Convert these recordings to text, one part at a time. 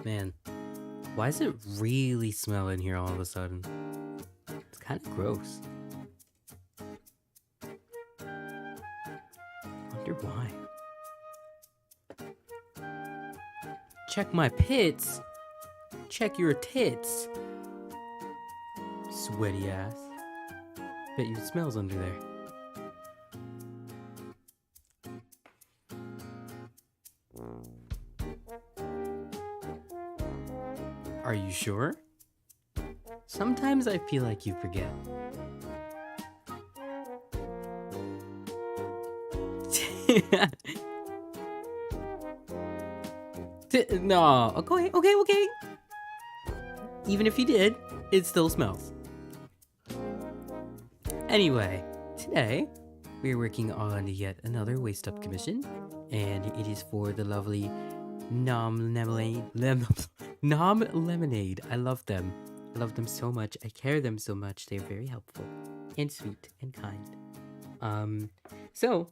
Man, why does it really smell in here all of a sudden? It's kind of gross. Wonder why. Check my pits. Check your tits. Sweaty ass. Bet you it smells under there. Are you sure? Sometimes I feel like you forget. No, okay. Even if you did, it still smells. Anyway, today we're working on yet another waste up commission, and it is for the lovely Nom Lemonade. I love them. I love them so much. I care them so much. They're very helpful and sweet and kind. So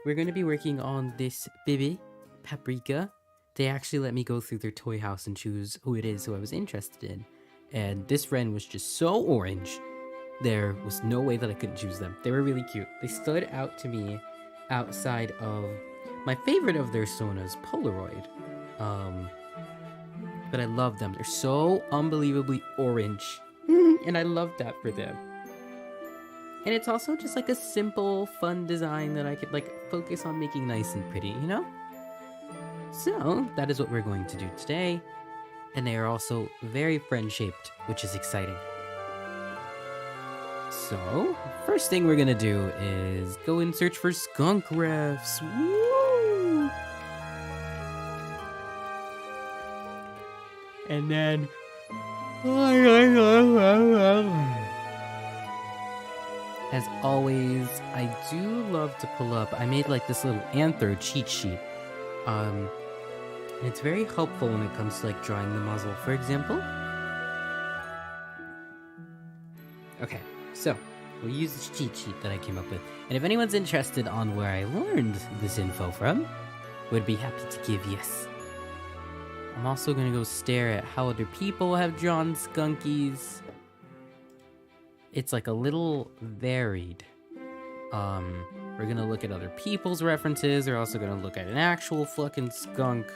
we're gonna be working on this baby, Paprika. They actually let me go through their toy house and choose who it is who I was interested in. And this wren was just so orange. There was no way that I couldn't choose them. They were really cute. They stood out to me outside of my favorite of their Sonas, Polaroid. But I love them. They're so unbelievably orange. And I love that for them. And it's also just like a simple, fun design that I could like focus on making nice and pretty, you know? So that is what we're going to do today. And they are also very friend-shaped, which is exciting. So, first thing we're gonna do is go and search for skunk refs. Woo! And then... as always, I do love to pull up. I made like this little Anther cheat sheet. And it's very helpful when it comes to like drawing the muzzle, for example. Okay, so we'll use this cheat sheet that I came up with. And if anyone's interested on where I learned this info from, would be happy to give yes. I'm also gonna go stare at how other people have drawn skunkies. It's like a little varied. We're gonna look at other people's references. We're also gonna look at an actual fucking skunk.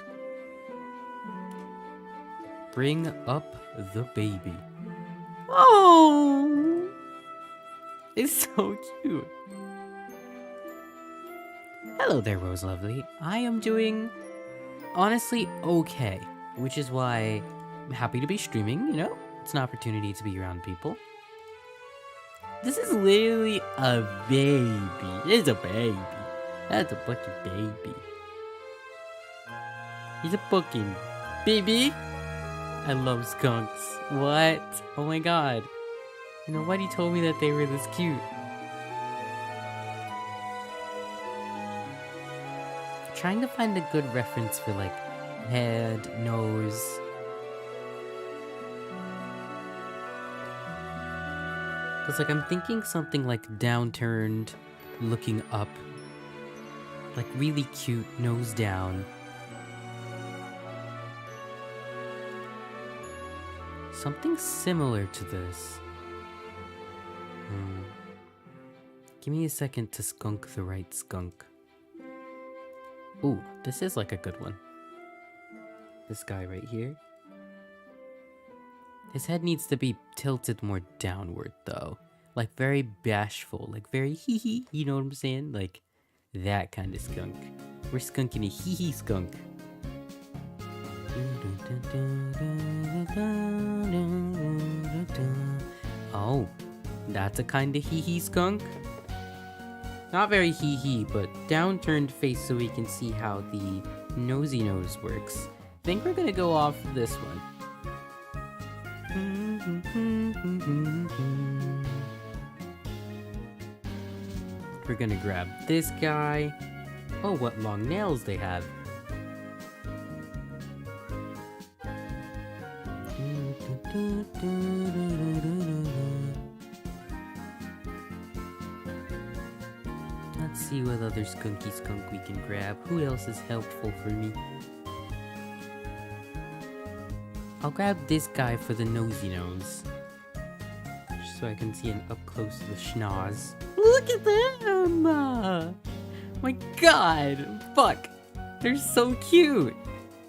Bring up the baby. Oh! It's so cute. Hello there, Rose Lovely. I am doing, honestly, okay. Which is why I'm happy to be streaming, you know? It's an opportunity to be around people. This is literally a baby. It's a baby. That's a fucking baby. He's a fucking baby. I love skunks. What? Oh my god. Nobody told me that they were this cute. I'm trying to find a good reference for like head, nose. Cause like I'm thinking something like downturned, looking up. Like really cute, nose down. Something similar to this. Give me a second to skunk the right skunk. Ooh, this is like a good one. This guy right here. His head needs to be tilted more downward though. Like very bashful, like very hee-hee, you know what I'm saying? Like that kind of skunk. We're skunking a hee-hee skunk. Oh, that's a kind of hee-hee skunk? Not very hee-hee, but downturned face so we can see how the nosy nose works. Think we're gonna go off this one. We're gonna grab this guy. Oh, what long nails they have. Let's see what other skunky skunk we can grab. Who else is helpful for me? I'll grab this guy for the nosy nose. Just so I can see an up close of the schnoz. Look at them! My god! Fuck! They're so cute!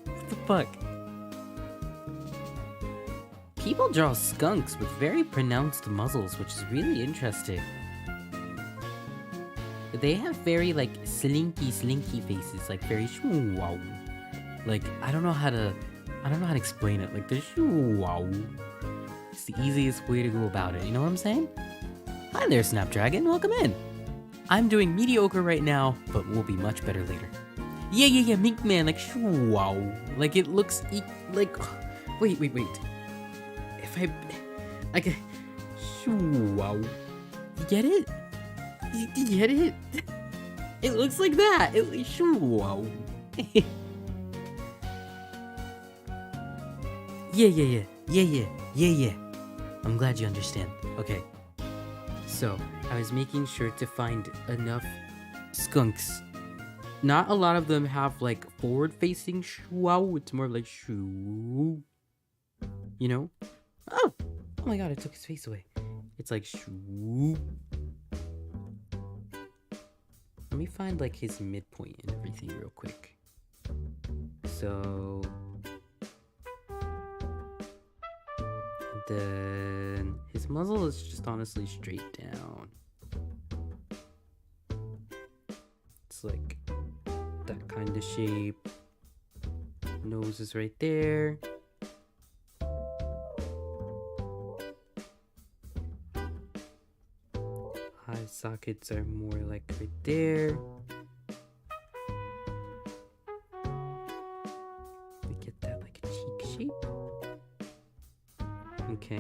What the fuck? People draw skunks with very pronounced muzzles, which is really interesting. They have very, like, slinky faces, like, very wow. Like, I don't know how to explain it. Like, they're wow. It's the easiest way to go about it, you know what I'm saying? Hi there, Snapdragon, welcome in. I'm doing mediocre right now, but we'll be much better later. Yeah, Mink Man, like, wow. Like, it looks, like, wait. If I can, wow. You get it? You get it? It looks like that. Wow. Yeah. I'm glad you understand. Okay. So, I was making sure to find enough skunks. Not a lot of them have, like, forward-facing wow. It's more like shoo. You know? Oh my god, it took his face away. It's like shoo. Let me find, like, his midpoint and everything real quick. So... then his muzzle is just honestly straight down. It's like that kind of shape. Nose is right there. Eye sockets are more like right there. We get that like a cheek shape. Okay.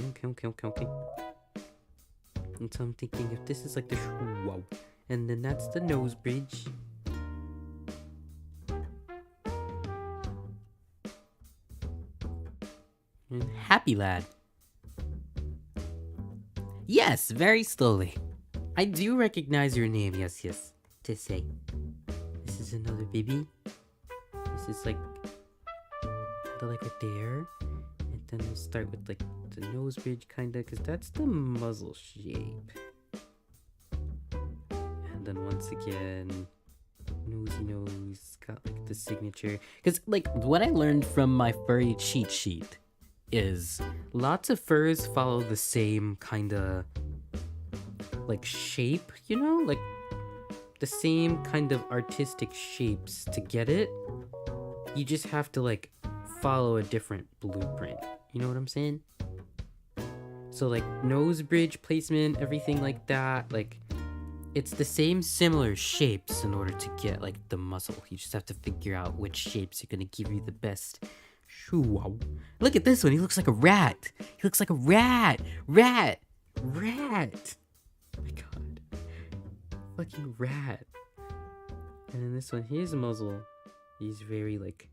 And so I'm thinking if this is like the wow, and then that's the nose bridge. And happy lad. Yes, very slowly. I do recognize your name, yes. To say. This is another baby. This is like right there. And then we'll start with like the nose bridge kinda, cause that's the muzzle shape. And then once again, nosy nose, got like the signature. Cause like what I learned from my furry cheat sheet is lots of furs follow the same kinda like shape, you know? Like the same kind of artistic shapes to get it. You just have to like follow a different blueprint. You know what I'm saying? So like nose bridge placement, everything like that, like it's the same similar shapes in order to get like the muzzle. You just have to figure out which shapes are gonna give you the best. Shoo-wow. Look at this one, he looks like a rat. He looks like a rat. Rat. Oh my god. Fucking rat. And then this one, here's a muzzle. He's very like...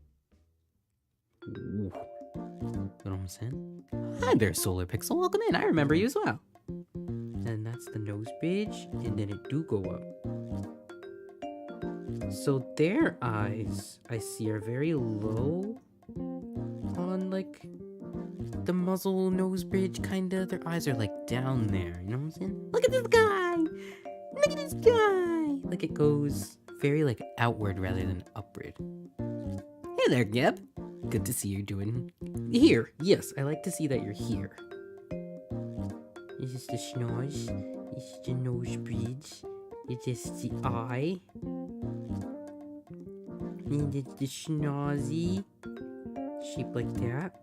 Ooh. You know what I'm saying? Hi there, Solar Pixel. Welcome in. I remember you as well. And that's the nose bridge, and then it do go up. So their eyes, I see, are very low on like the muzzle nose bridge, kinda. Their eyes are like down there. You know what I'm saying? Look at this guy. Look at this guy. Like it goes very like outward rather than upward. Hey there, Geb. Good to see you're doing here. Yes, I like to see that you're here. This is the schnoz. This is the nose bridge. It is the eye. And it's the schnozzy. Shape like that.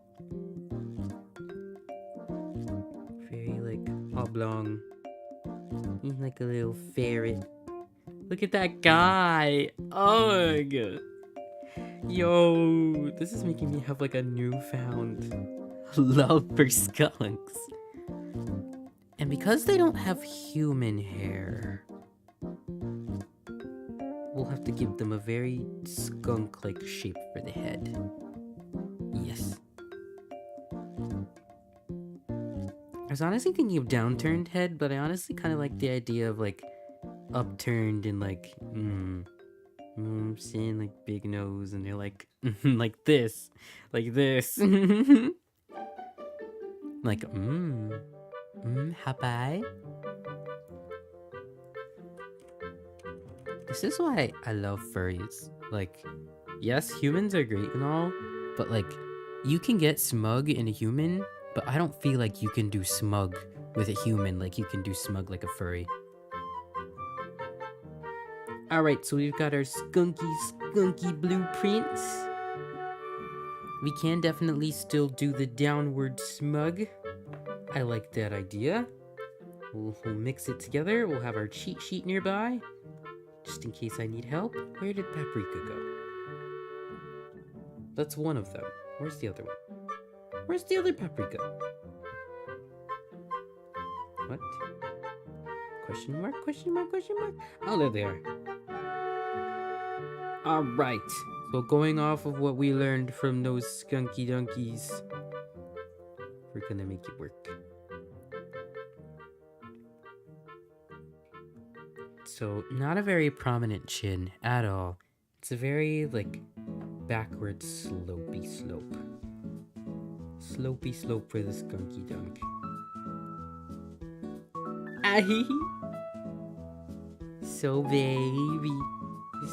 Very like oblong. He's like a little ferret. Look at that guy. Ugh. Yo, this is making me have like a newfound love for skunks. And because they don't have human hair, we'll have to give them a very skunk-like shape for the head. Yes. I was honestly thinking of downturned head, but I honestly kind of like the idea of like upturned and like, saying like big nose, and they're like, like this, like this. Like, happy. This is why I love furries. Like, yes, humans are great and all, but like, you can get smug in a human, but I don't feel like you can do smug with a human like you can do smug like a furry. Alright, so we've got our skunky blueprints. We can definitely still do the downward smug. I like that idea. We'll mix it together. We'll have our cheat sheet nearby, just in case I need help. Where did Paprika go? That's one of them. Where's the other one? Where's the other Paprika? What? Question mark, question mark, question mark? Oh, there they are. Alright. So going off of what we learned from those skunky donkeys, we're gonna make it work. So, not a very prominent chin at all. It's a very, like, backward slopey slope. Slopey slope for the skunky dunk. Ahi! So baby.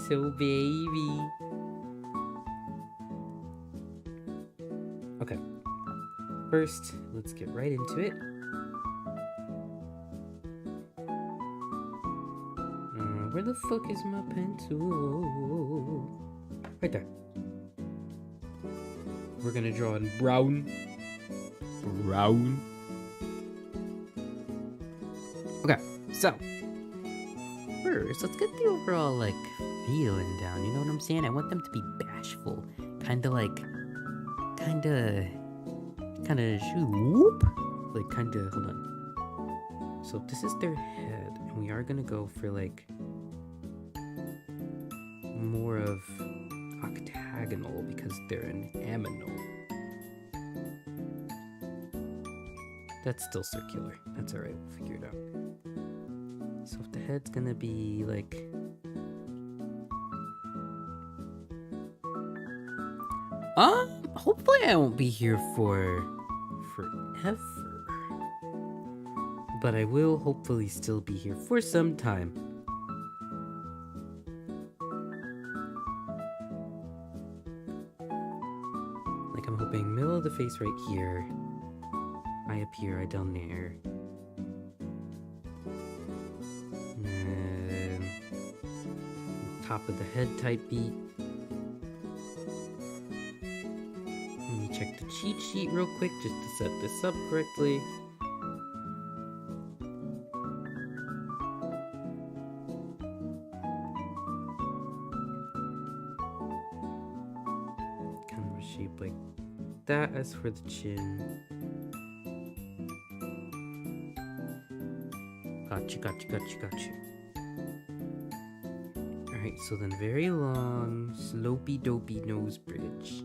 So baby. Okay. First, let's get right into it. Where the fuck is my pencil? Right there. We're gonna draw in brown. Brown. Okay, so first, let's get the overall like feeling down. You know what I'm saying? I want them to be bashful, kind of whoop, like kind of. Hold on. So this is their head, and we are gonna go for like more of octagonal because they're an aminal. That's still circular. That's alright, we'll figure it out. So if the head's gonna be like... hopefully I won't be here for forever. But I will hopefully still be here for some time. Like I'm hoping middle of the face right here. Eye up here, eye down there. Top of the head type beat. Let me check the cheat sheet real quick just to set this up correctly. Kind of a shape like that as for the chin. Gotcha. Alright, so then very long, slopey dopey nose bridge.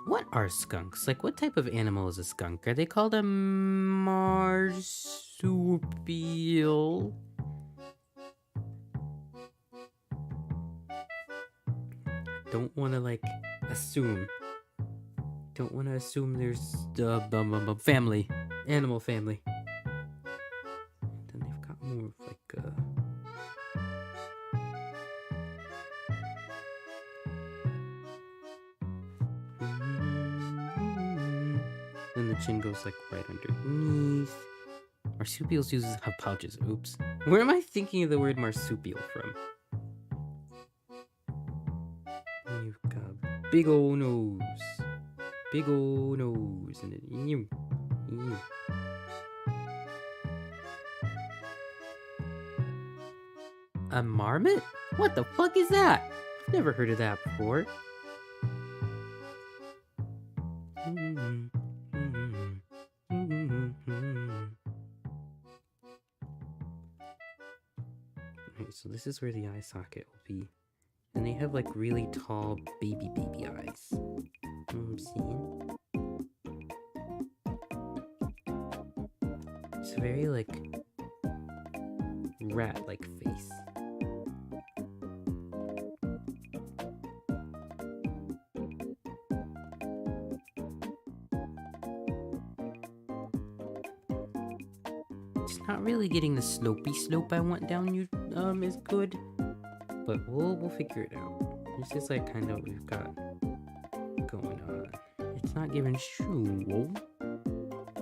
What are skunks? Like, what type of animal is a skunk? Are they called a marsupial? Don't want to, like, assume. Don't want to assume there's family. Animal family. Then they've got more of, like, Then the chin goes, like, right underneath. Marsupials have pouches. Oops. Where am I thinking of the word marsupial from? You've got a big old nose. big ol' nose, and then ew. A marmot? What the fuck is that? I've never heard of that before. Okay, so this is where the eye socket will be. And they have like really tall baby eyes. I'm seeing. It's very like rat-like face. It's not really getting the slopey slope I want down you is good, but we'll figure it out. This is like kind of what we've got going on. It's not giving shoe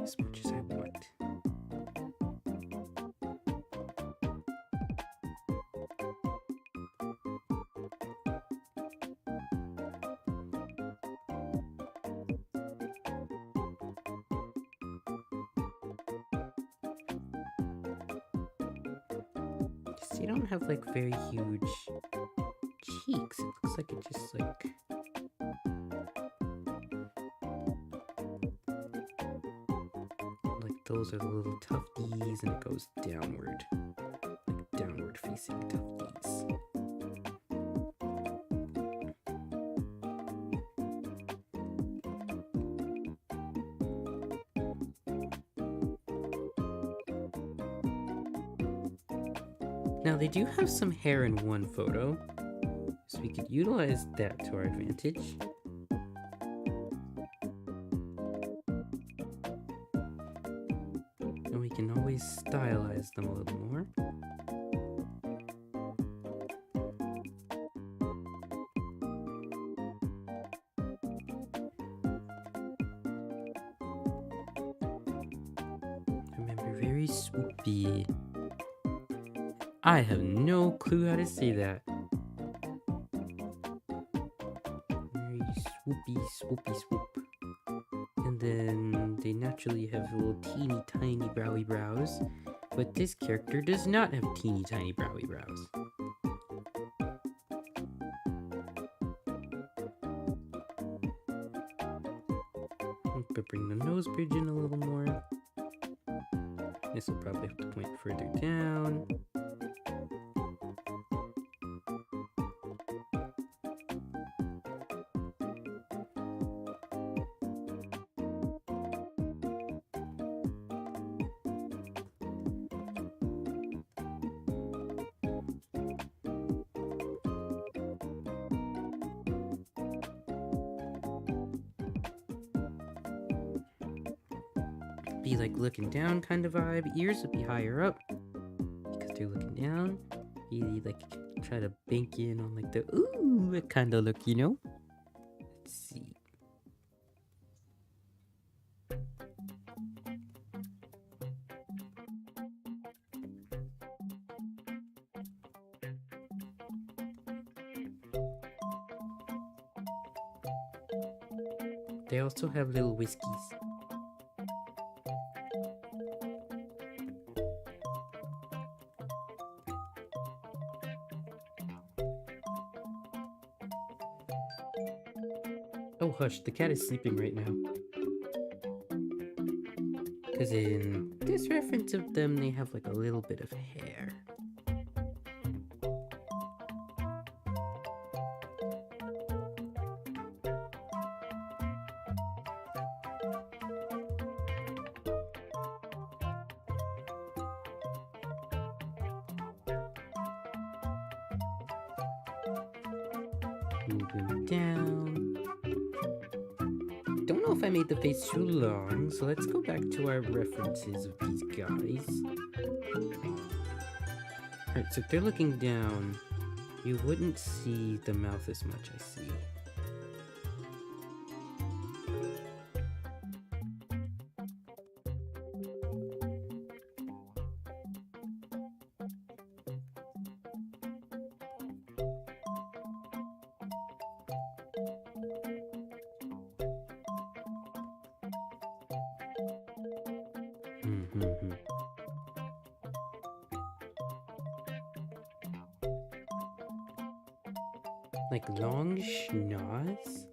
as much as I want. You don't have like very huge cheeks. It looks like it just like those are the little tufties, and it goes downward, like downward facing tufties. Now they do have some hair in one photo, so we could utilize that to our advantage. And we can always stylize them a little more. Remember, very swoopy. I have no clue how to say that. Very swoopy, swoopy, swoop. And then they naturally have little teeny tiny browy brows, but this character does not have teeny tiny browy brows. But bring the nose bridge in a little more. This will probably have to point further down. Be like looking down kind of vibe. Ears would be higher up because they're looking down. You like try to bank in on like the ooh kind of look, you know? Let's see. They also have little whiskies. Oh hush, the cat is sleeping right now. Because in this reference of them, they have like a little bit of hair. Moving down. Don't know if I made the face too long, so let's go back to our references of these guys. Alright, so if they're looking down, you wouldn't see the mouth as much, I see. Like long schnoz?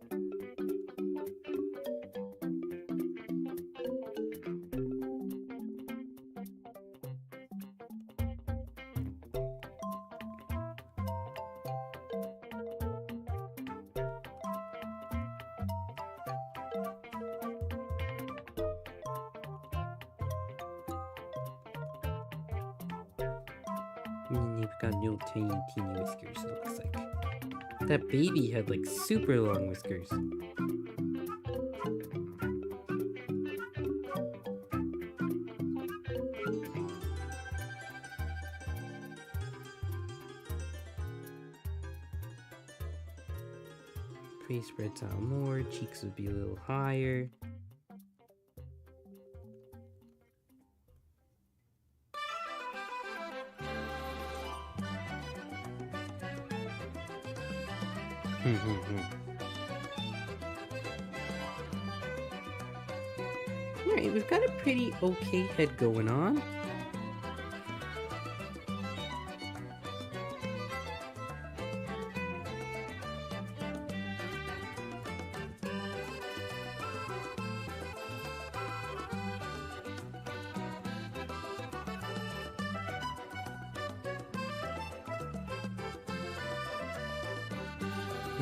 And you've got little teeny whiskers, it looks like. That baby had like super long whiskers. Face spreads out more, cheeks would be a little higher. Alright, we've got a pretty okay head going on.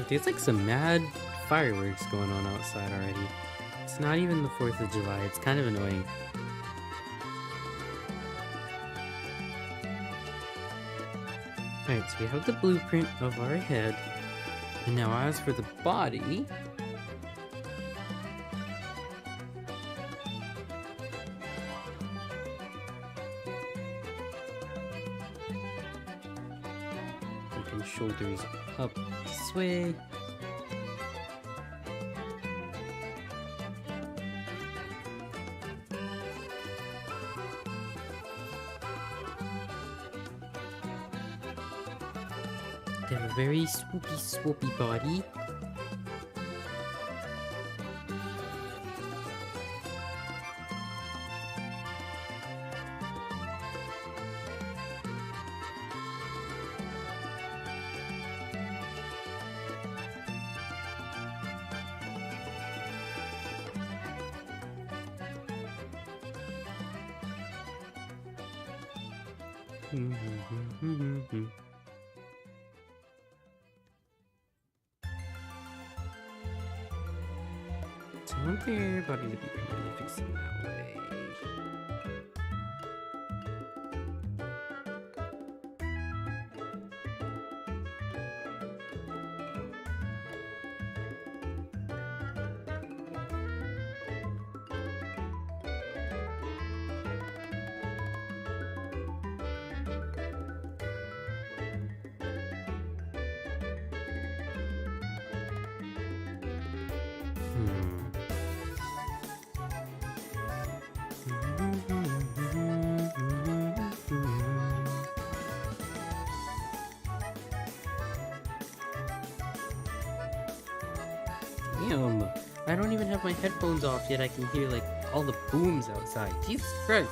There's like some mad fireworks going on outside already. It's not even the 4th of July, it's kind of annoying. Alright, so we have the blueprint of our head. And now as for the body... shoulders up this way. They have a very swoopy body. So I want their body to be really facing that way. Damn, I don't even have my headphones off yet. I can hear like all the booms outside. Jesus Christ.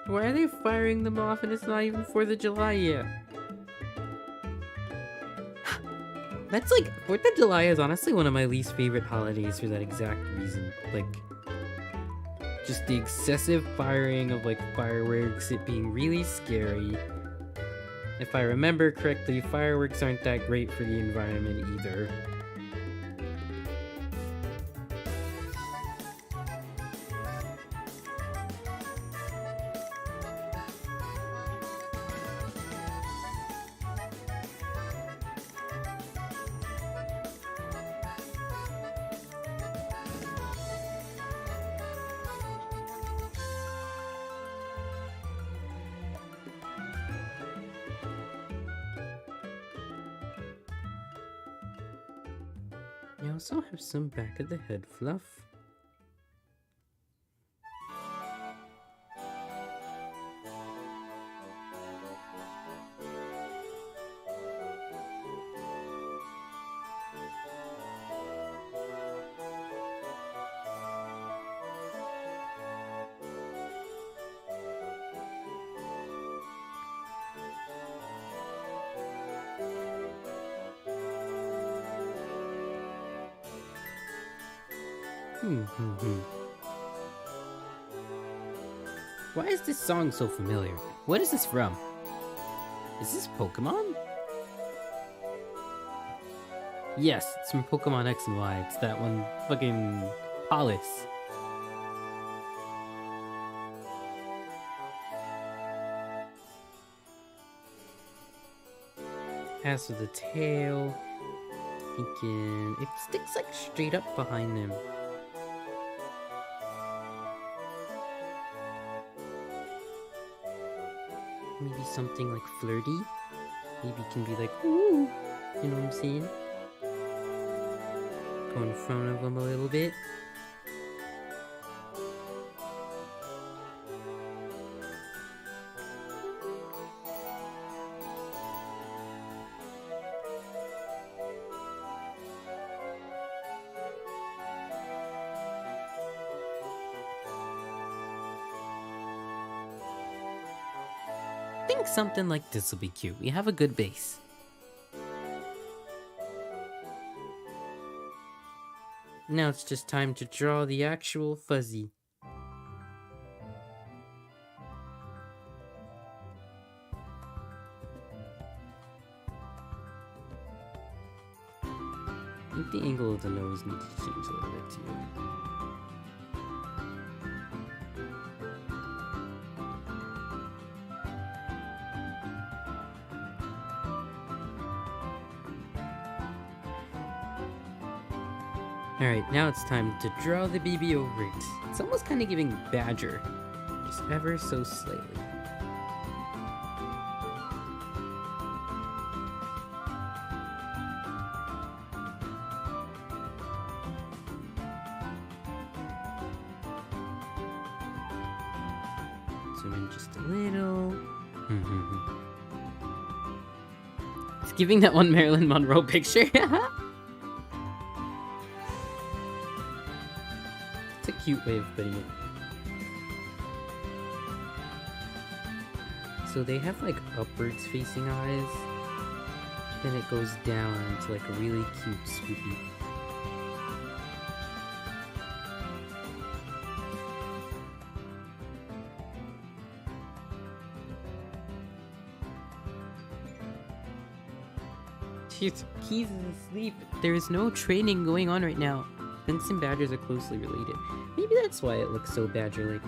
Why are they firing them off and it's not even 4th of July yet? That's like, 4th of July is honestly one of my least favorite holidays for that exact reason. Like, just the excessive firing of like fireworks, it being really scary. If I remember correctly, fireworks aren't that great for the environment either. I also have some back of the head fluff. Why is this song so familiar? What is this from? Is this Pokemon? Yes, it's from Pokemon X and Y. It's that one fucking Palis. As for the tail, it sticks like straight up behind him. Maybe something like flirty. Maybe it can be like, ooh, you know what I'm saying? Go in front of him a little bit. I think something like this will be cute. We have a good base. Now it's just time to draw the actual Fuzzy. I think the angle of the nose needs to change a little bit too. Alright, now it's time to draw the BB over it. It's almost kind of giving Badger, just ever so slightly. Zoom in just a little. It's giving that one Marilyn Monroe picture. It's a cute way of putting it. So they have like upwards facing eyes, then it goes down into like a really cute swoopy. He's asleep. There is no training going on right now. Lynx and badgers are closely related. Maybe that's why it looks so badger-like.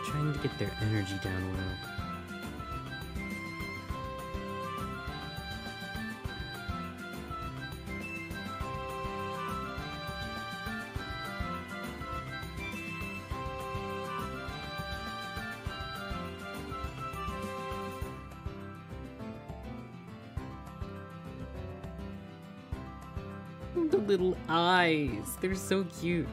Trying to get their energy down well. The little eyes, they're so cute.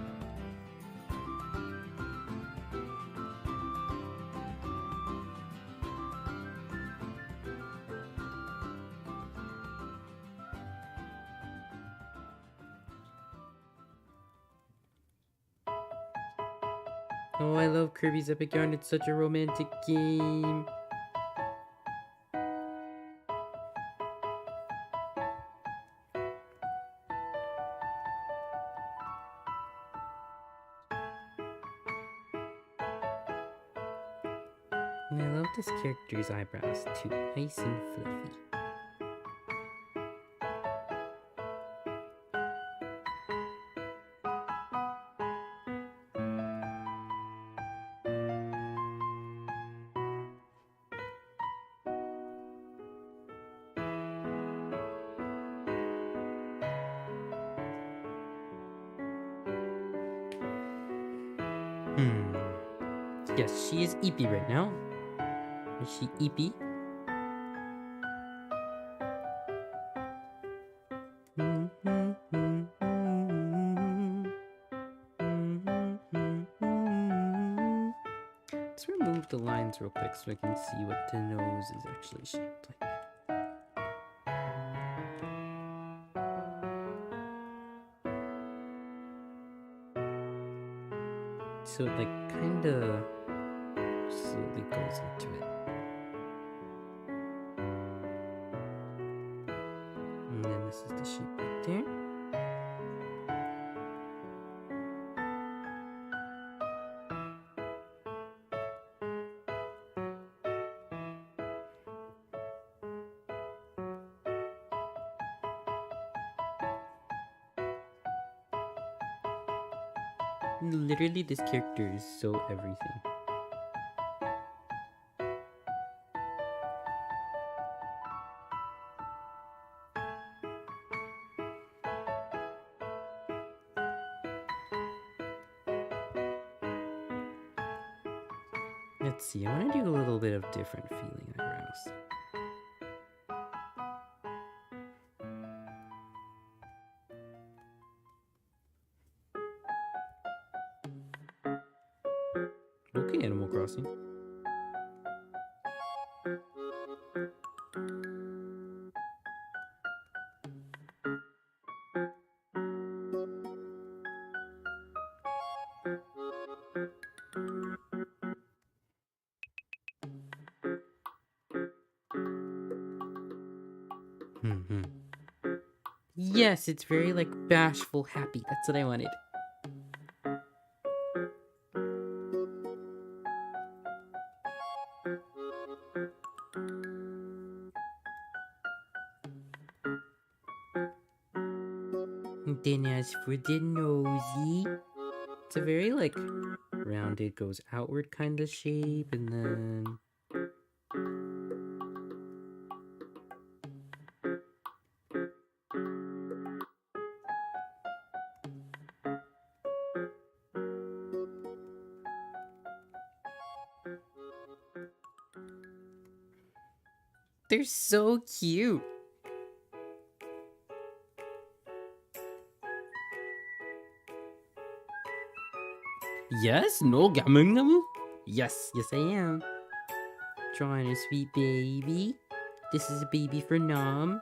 Oh, I love Kirby's Epic Yarn. It's such a romantic game. And I love this character's eyebrows too. Nice and fluffy. Yes, she is eepy right now. Is she eepy? Let's remove the lines real quick so I can see what the nose is actually shaped like. So it like kinda slowly goes into it. And then this is the shape right there. Literally, this character is so everything. Let's see, I want to do a little bit of different feeling eyebrows. Okay, Animal Crossing. Yes, it's very like bashful, happy. That's what I wanted. And then as for the nosy, it's a very like rounded, goes outward kind of shape, and then they're so cute. Yes, no gammon namu. Yes, I am. Drawing a sweet baby. This is a baby for Nom.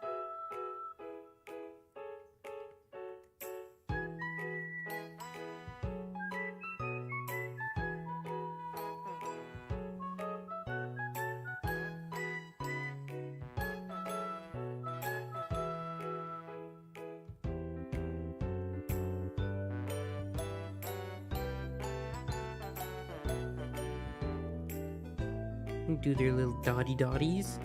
Do their little dotty dotties.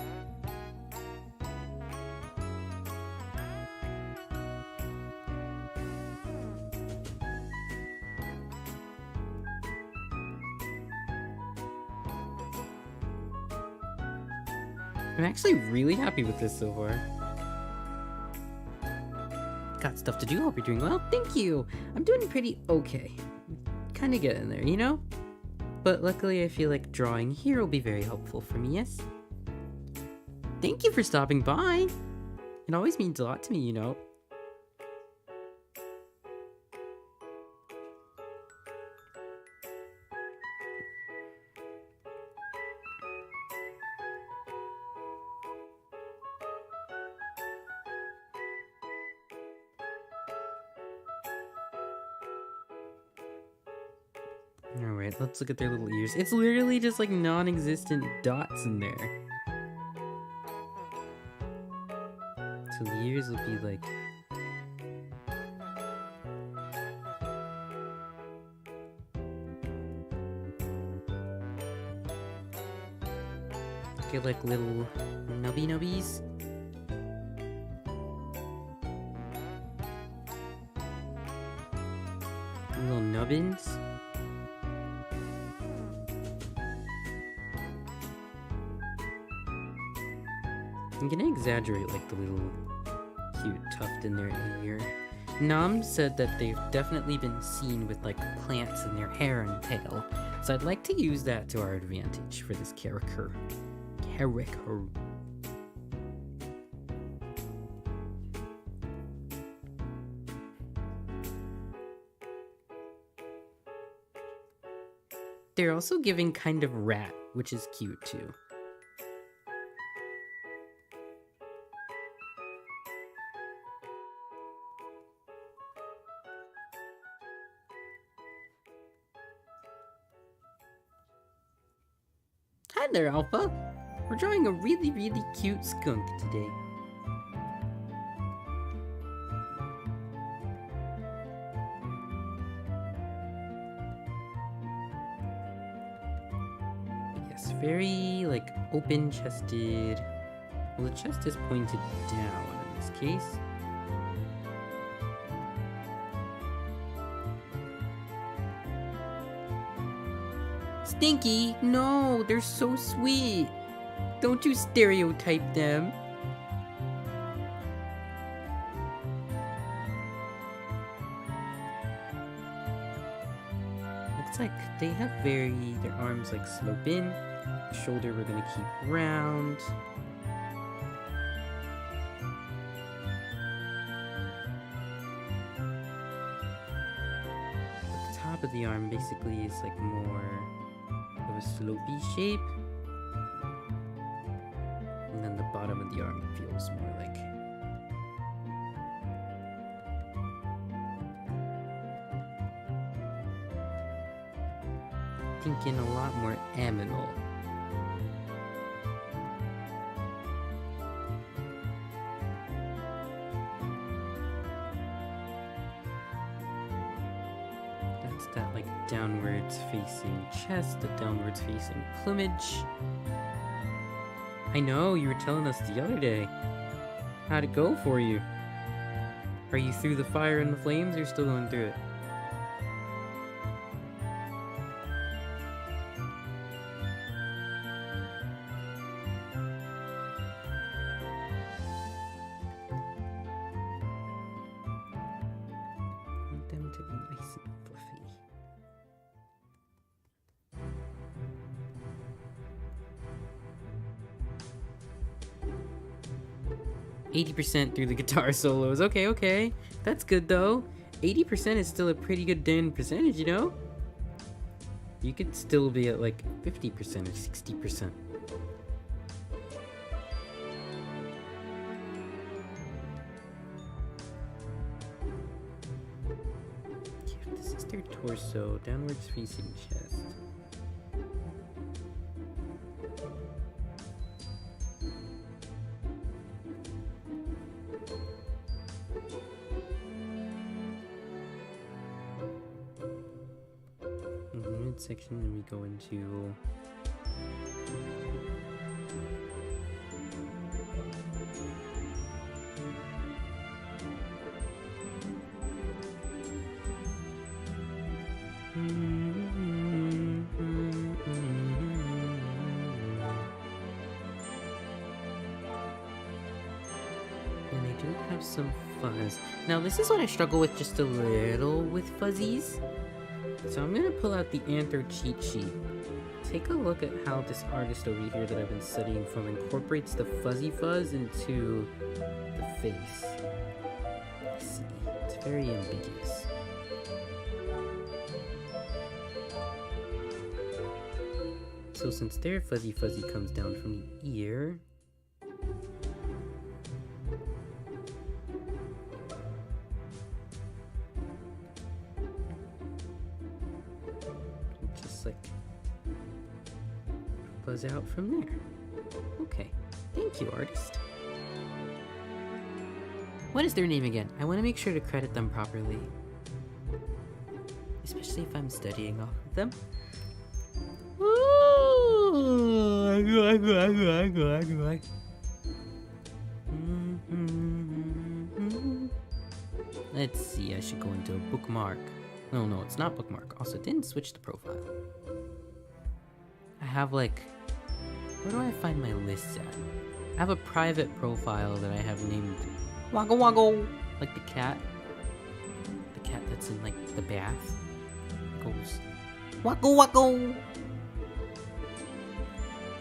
I'm actually really happy with this so far. Got stuff to do. Hope you're doing well. Thank you. I'm doing pretty okay. Kind of getting there, you know? But luckily I feel like drawing here will be very helpful for me, yes? Thank you for stopping by. It always means a lot to me, you know? Alright, let's look at their little ears. It's literally just like non-existent dots in there. So the ears will be like... get like little nubby nubbies. Little nubbins. I'm gonna exaggerate like the little cute tuft in their ear. Nam said that they've definitely been seen with like plants in their hair and tail, so I'd like to use that to our advantage for this character. They're also giving kind of rat, which is cute too. Hi there, Alpha. We're drawing a really, really cute skunk today. Yes, very, like, open-chested. Well, the chest is pointed down in this case. Stinky! No, they're so sweet! Don't you stereotype them! Looks like they have their arms like slope in. The shoulder we're gonna keep round. The top of the arm basically is like more of a slopey shape. And then the bottom of the arm feels more like thinking a lot more aminal. That's that like downwards facing chest, the downwards facing plumage. I know, you were telling us the other day. How'd it go for you? Are you through the fire and the flames, or you're still going through it? I want them to be nice and fluffy. 80% through the guitar solos. Okay. That's good though. 80% is still a pretty good damn percentage, you know? You could still be at like 50% or 60%. This is their torso, downwards facing chest. Section, and we go into and they do have some fuzz. Now this is what I struggle with just a little with fuzzies. So I'm gonna pull out the Anther cheat sheet. Take a look at how this artist over here that I've been studying from incorporates the fuzzy fuzz into the face. Let's see, it's very ambiguous. So since their fuzzy comes down from the ear, buzz out from there. Okay, thank you, artist. What is their name again? I want to make sure to credit them properly. Especially if I'm studying off of them. Let's see, I should go into a bookmark. No, it's not bookmark. Also, didn't switch the profile. I have like, where do I find my lists at? I have a private profile that I have named Woggle Woggle, like the cat. that's in like the bath. It goes Wacko wacko!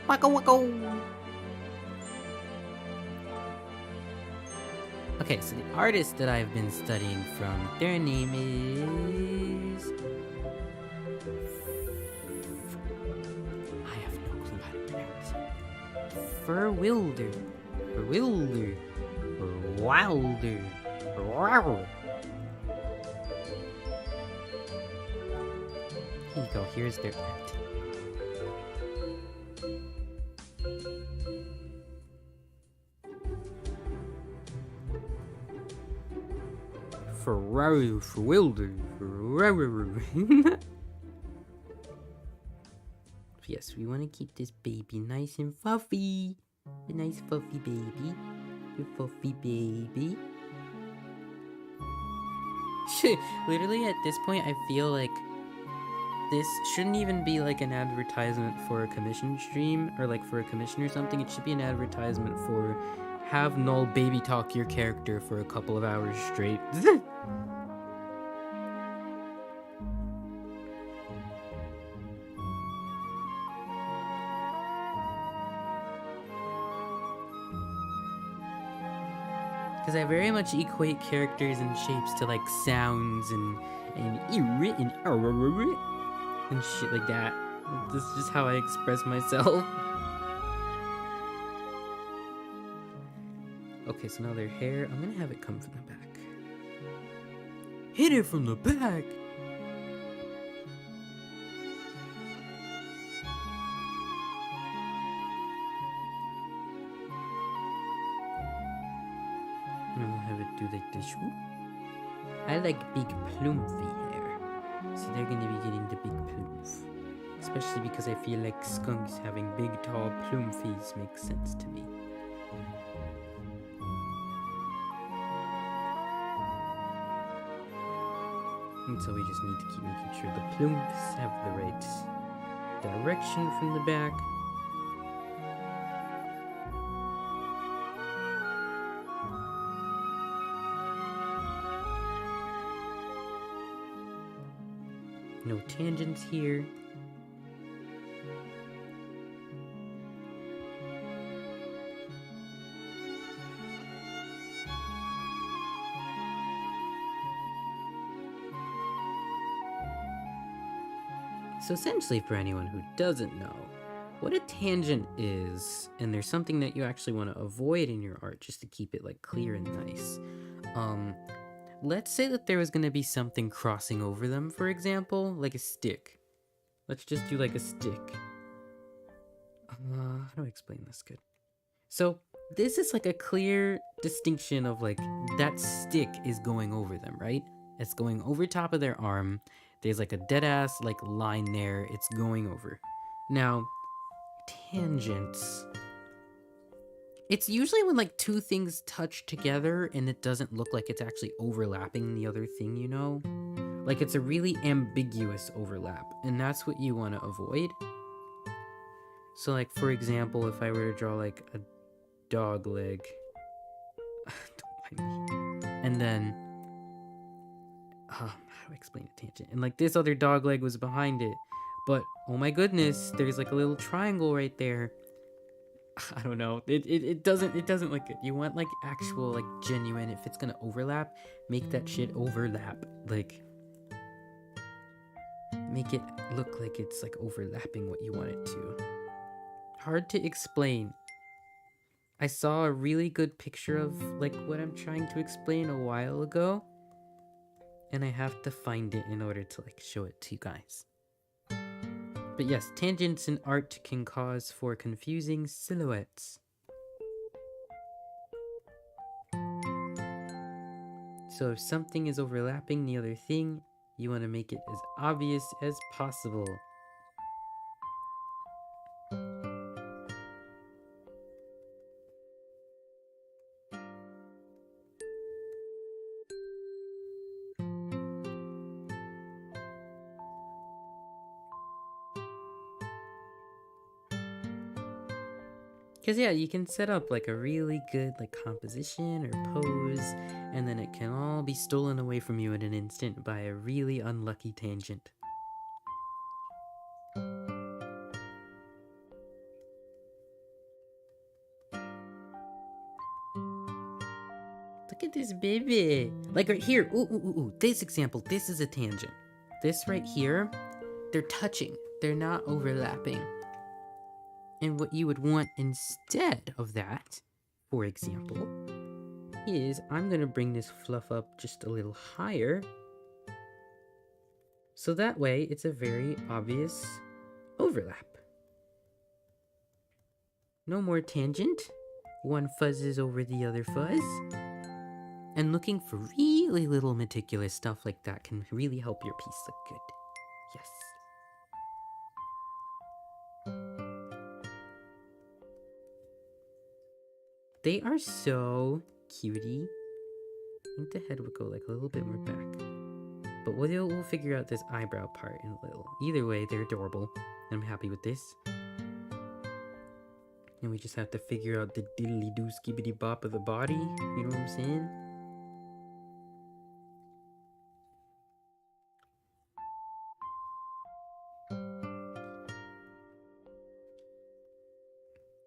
Wacko wacko! Okay, so the artist that I've been studying from, their name is... I have no clue how to pronounce it. Verwilder. Verwilder. Wilder. Here you go, here's their art. Ferrari, Verwilder. Yes, we want to keep this baby nice and fluffy. A nice fluffy baby. You fluffy baby. Literally at this point I feel like this shouldn't even be like an advertisement for a commission stream or like for a commission or something. It should be an advertisement for have Null baby talk your character for a couple of hours straight. Because I very much equate characters and shapes to like sounds and shit like that. This is just how I express myself. Okay, so now their hair, I'm gonna have it come from the back. Hit it from the back! I'm gonna have it do like this. I like big plumpy hair, so they're gonna be getting the big plumes. Especially because I feel like skunks having big tall plumfies makes sense to me. And so we just need to keep making sure the plumes have the right direction from the back. No tangents here. So essentially, for anyone who doesn't know, what a tangent is, and there's something that you actually want to avoid in your art just to keep it like clear and nice. Let's say that there was going to be something crossing over them, for example, like a stick. Let's just do like a stick. How do I explain this good? So this is like a clear distinction of like that stick is going over them, right? It's going over top of their arm. There's like a dead ass like line there. It's going over. Now, tangents. It's usually when like two things touch together and it doesn't look like it's actually overlapping the other thing, you know? Like it's a really ambiguous overlap, and that's what you want to avoid. So like for example, if I were to draw like a dog leg, don't mind me, and then how do I explain a tangent? And like this other dog leg was behind it, but oh my goodness, there's like a little triangle right there. I don't know. It doesn't look good. You want like actual like genuine. If it's gonna overlap, make that shit overlap. Like make it look like it's like overlapping what you want it to. Hard to explain. I saw a really good picture of like what I'm trying to explain a while ago, and I have to find it in order to like show it to you guys. But yes, tangents in art can cause for confusing silhouettes. So if something is overlapping the other thing, you want to make it as obvious as possible. Because yeah, you can set up like a really good like composition or pose, and then it can all be stolen away from you in an instant by a really unlucky tangent. Look at this baby. Like right here. Ooh. This example, this is a tangent. This right here, they're touching. They're not overlapping. And what you would want instead of that, for example, is I'm going to bring this fluff up just a little higher. So that way it's a very obvious overlap. No more tangent. One fuzzes over the other fuzz. And looking for really little meticulous stuff like that can really help your piece look good. Yes. They are so cutie. I think the head would go like a little bit more back. But we'll figure out this eyebrow part in a little. Either way, they're adorable. I'm happy with this. And we just have to figure out the diddly doo skibbity bop of the body. You know what I'm saying?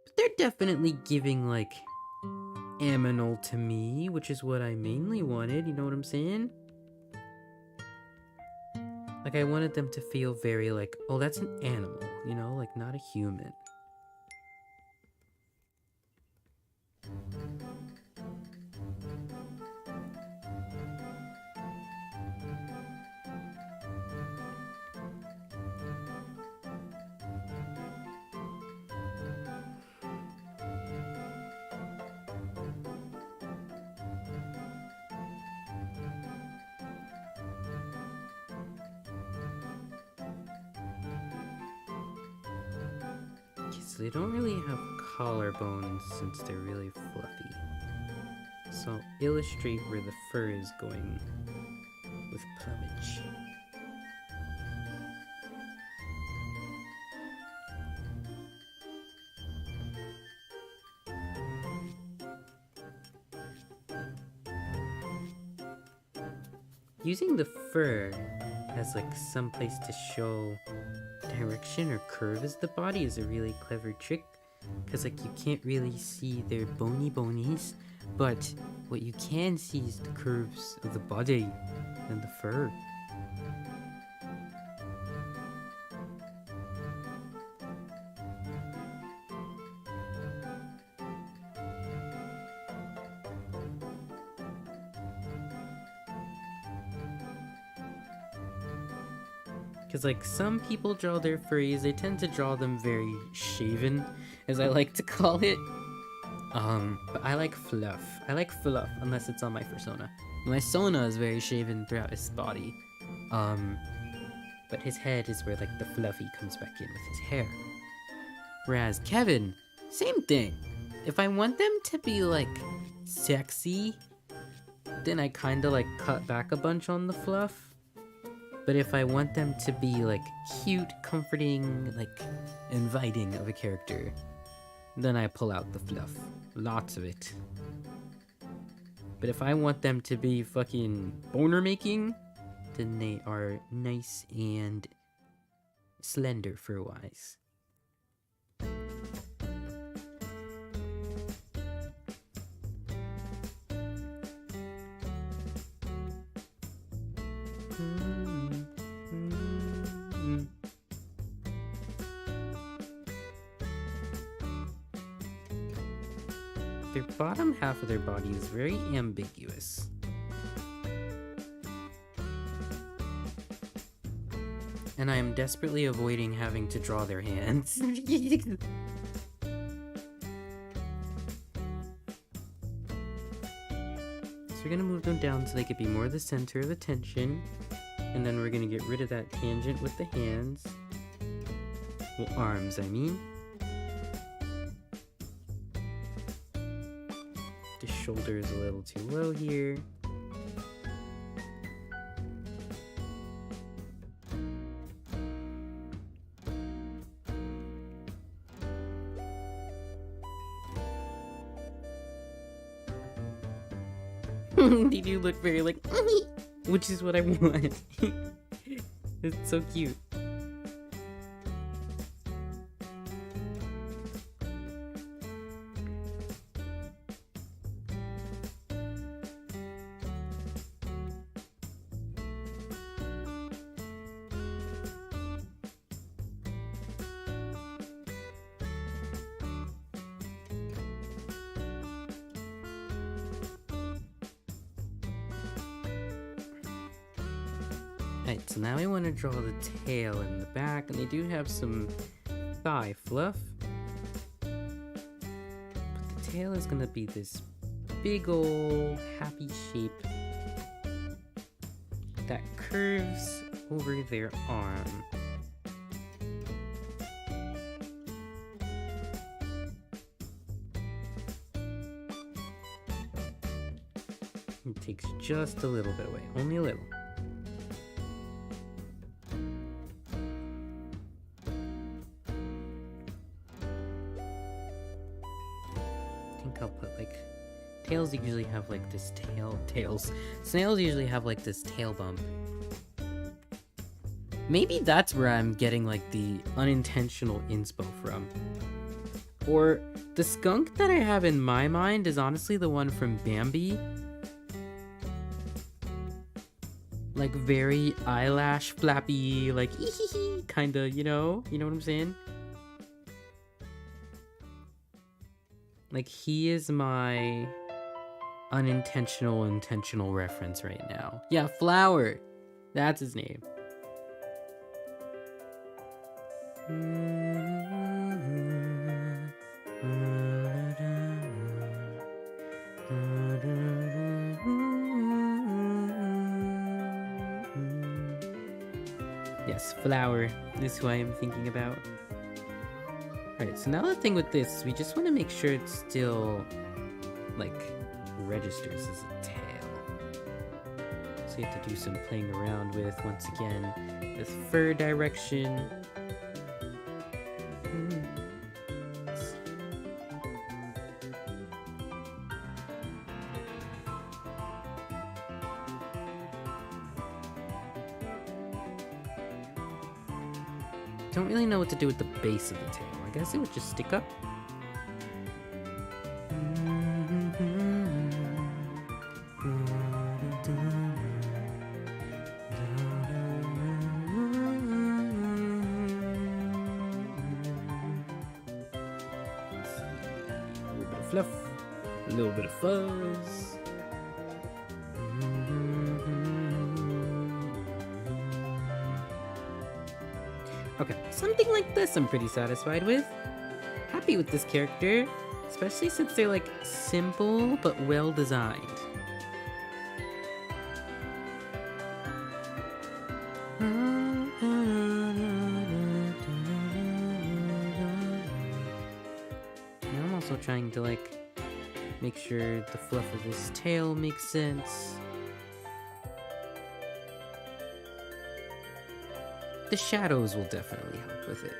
But they're definitely giving like aminal to me, which is what I mainly wanted. You know what I'm saying? Like I wanted them to feel very like, oh, that's an animal, you know, like not a human. So they don't really have collarbones since they're really fluffy. So I'll illustrate where the fur is going with plumage. Using the fur as like some place to show direction or curve as the body is a really clever trick, because like you can't really see their bonies, but what you can see is the curves of the body and the fur. Because like some people draw their furries, they tend to draw them very shaven, as I like to call it. But I like fluff. I like fluff, unless it's on my persona. My Sona is very shaven throughout his body. But his head is where like the fluffy comes back in with his hair. Whereas Kevin, same thing. If I want them to be like sexy, then I kinda like cut back a bunch on the fluff. But if I want them to be like cute, comforting, like inviting of a character, then I pull out the fluff. Lots of it. But if I want them to be fucking boner making, then they are nice and slender fur-wise. Their bottom half of their body is very ambiguous. And I am desperately avoiding having to draw their hands. So we're gonna move them down so they could be more the center of attention. And then we're gonna get rid of that tangent with the hands. Well, arms, I mean. The shoulder is a little too low here. They do look very like, which is what I want. It's so cute. Alright, so now I want to draw the tail in the back, and they do have some thigh fluff. But the tail is gonna be this big ol' happy shape that curves over their arm. It takes just a little bit away, only a little. I'll put like tails usually have like this snails usually have like this tail bump. Maybe that's where I'm getting like the unintentional inspo from. Or the skunk that I have in my mind is honestly the one from Bambi. Like very eyelash flappy, like kinda, you know what I'm saying? Like, he is my intentional reference right now. Yeah, Flower. That's his name. Yes, Flower is who I am thinking about. Alright, so now the thing with this, we just want to make sure it still, like, registers as a tail. So you have to do some playing around with, once again, this fur direction. Don't really know what to do with the base of the tail. I guess it would just stick up. A little bit of fluff, a little bit of fuzz. Okay, something like this I'm pretty satisfied with. Happy with this character, especially since they're like simple but well designed. And I'm also trying to like make sure the fluff of his tail makes sense. The shadows will definitely help with it.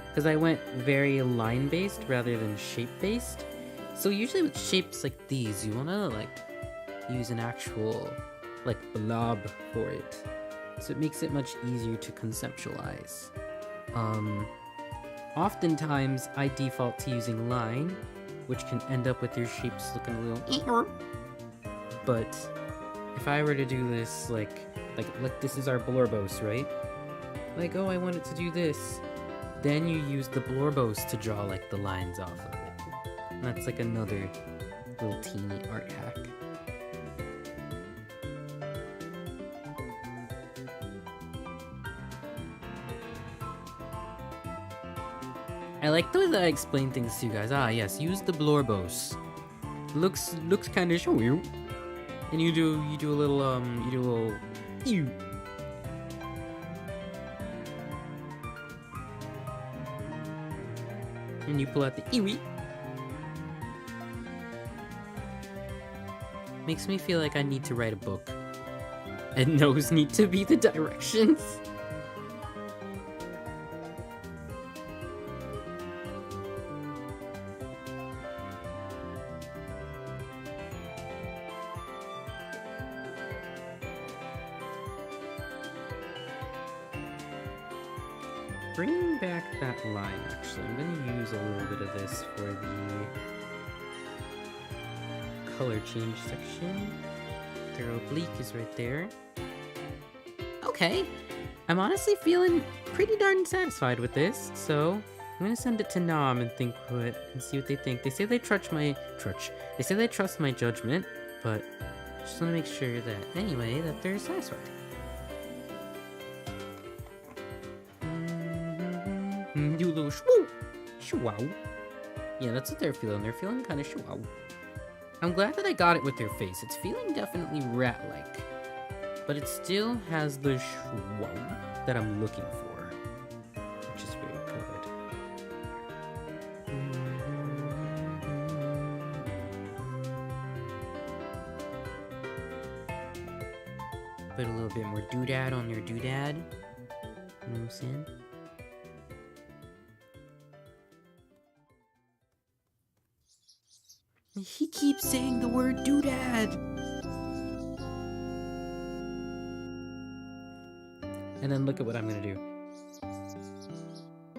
Because I went very line-based rather than shape-based. So usually with shapes like these, you want to like use an actual like blob for it. So it makes it much easier to conceptualize. Oftentimes I default to using line, which can end up with your shapes looking a little but if I were to do this like this is our blorbos, right? Like, oh, I want it to do this. Then you use the blorbos to draw like the lines off of it. And that's like another little teeny art hack. I like the way that I explain things to you guys. Ah, yes, use the blorbos. Looks kind of showy. And you do a little ew. And you pull out the iwi. Makes me feel like I need to write a book. And those need to be the directions. bring back that line, actually. I'm gonna use a little bit of this for the color change section. Their oblique is right there. Okay. I'm honestly feeling pretty darn satisfied with this, so I'm gonna send it to Nam and see what they think. They say they trust my judgment, but I just wanna make sure that anyway that they're satisfied. You little shwoo! Yeah, that's what they're feeling. They're feeling kind of shwoo. I'm glad that I got it with their face. It's feeling definitely rat-like, but it still has the shwoo that I'm looking for, which is very good. Put a little bit more doodad on your doodad. You know what I'm saying? He keeps saying the word doodad. And then look at what I'm gonna do.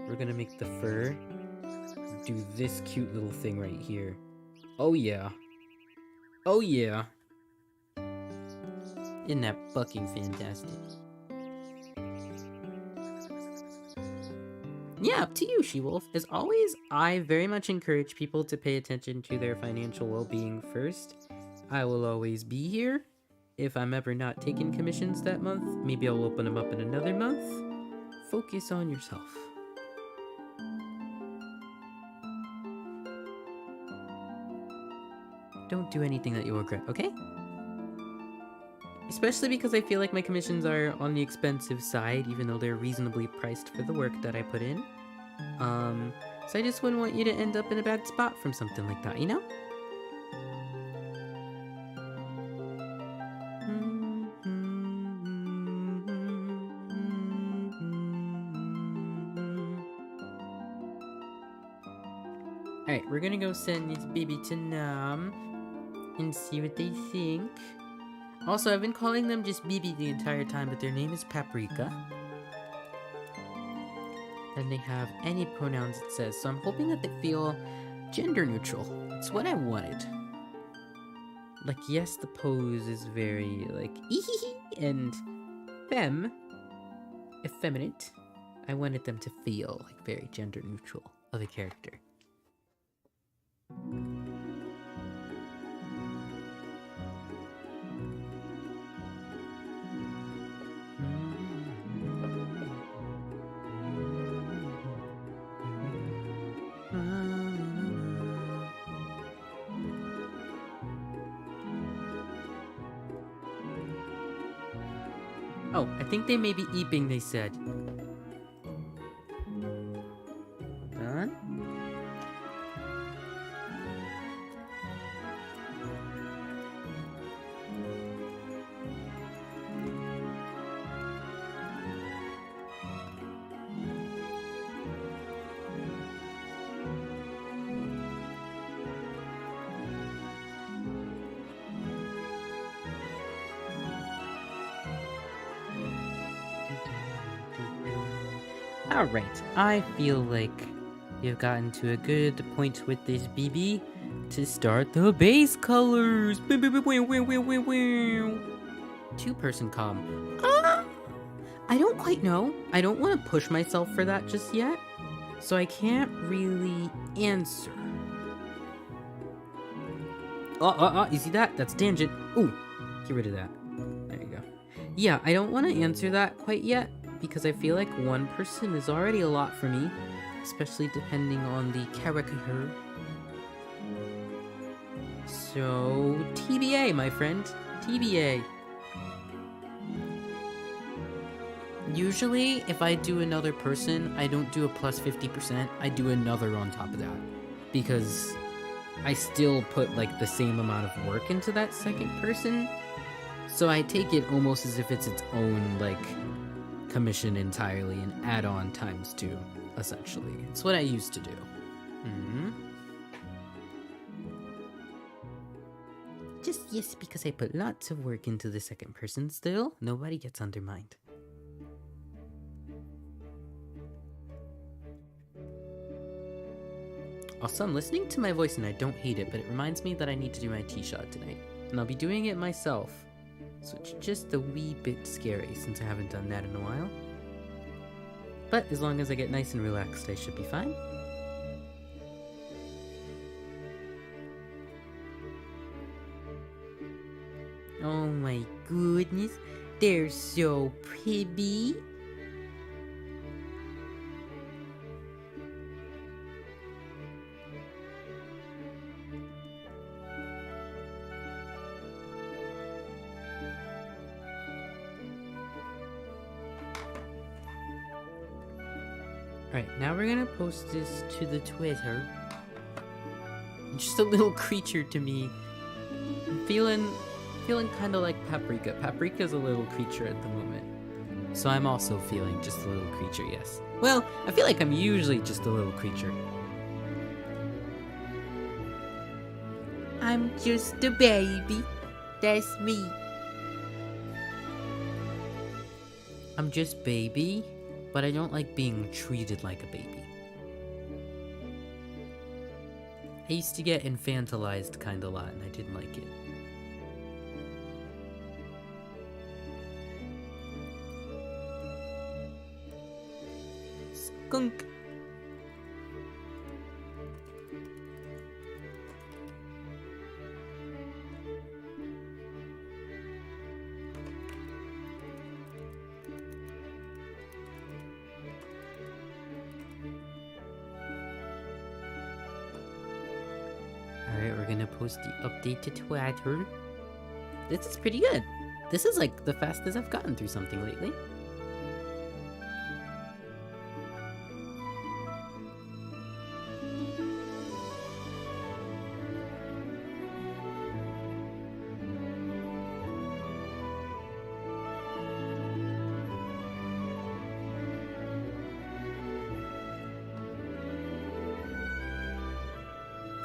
We're gonna make the fur do this cute little thing right here. Oh yeah. Oh yeah. Isn't that fucking fantastic? Yeah, up to you, She-Wolf. As always, I very much encourage people to pay attention to their financial well-being first. I will always be here. If I'm ever not taking commissions that month, maybe I'll open them up in another month. Focus on yourself. Don't do anything that you'll regret, okay? Especially because I feel like my commissions are on the expensive side, even though they're reasonably priced for the work that I put in. So I just wouldn't want you to end up in a bad spot from something like that, you know? Alright, we're gonna go send this baby to Nam and see what they think. Also, I've been calling them just Bibi the entire time, but their name is Paprika. And they have any pronouns it says, so I'm hoping that they feel gender neutral. It's what I wanted. Like, yes, the pose is very, like, and effeminate. I wanted them to feel, like, very gender neutral of a character. Oh, I think they may be eeping, they said. Done? Alright, I feel like you've gotten to a good point with this BB to start the base colors. Two-person comm. I don't quite know. I don't want to push myself for that just yet, so I can't really answer. You see that? That's tangent. Ooh, get rid of that. There you go. Yeah, I don't want to answer that quite yet, because I feel like one person is already a lot for me, especially depending on the character. So, TBA, my friend. TBA. Usually, if I do another person, I don't do a plus 50%, I do another on top of that. Because I still put, like, the same amount of work into that second person. So I take it almost as if it's its own, like, commission entirely and add on times 2, essentially. It's what I used to do. Just yes, because I put lots of work into the second person still, nobody gets undermined. Also, I'm listening to my voice and I don't hate it, but it reminds me that I need to do my tee shot tonight. And I'll be doing it myself. So it's just a wee bit scary since I haven't done that in a while. But as long as I get nice and relaxed, I should be fine. Oh my goodness, they're so pretty. Alright, now we're gonna post this to the Twitter. Just a little creature to me. I'm feeling kind of like Paprika. Paprika's a little creature at the moment. So I'm also feeling just a little creature, yes. Well, I feel like I'm usually just a little creature. I'm just a baby. That's me. I'm just baby, but I don't like being treated like a baby. I used to get infantilized kind of a lot, and I didn't like it. Skunk. Alright, we're gonna post the update to Twitter. This is pretty good. This is like the fastest I've gotten through something lately.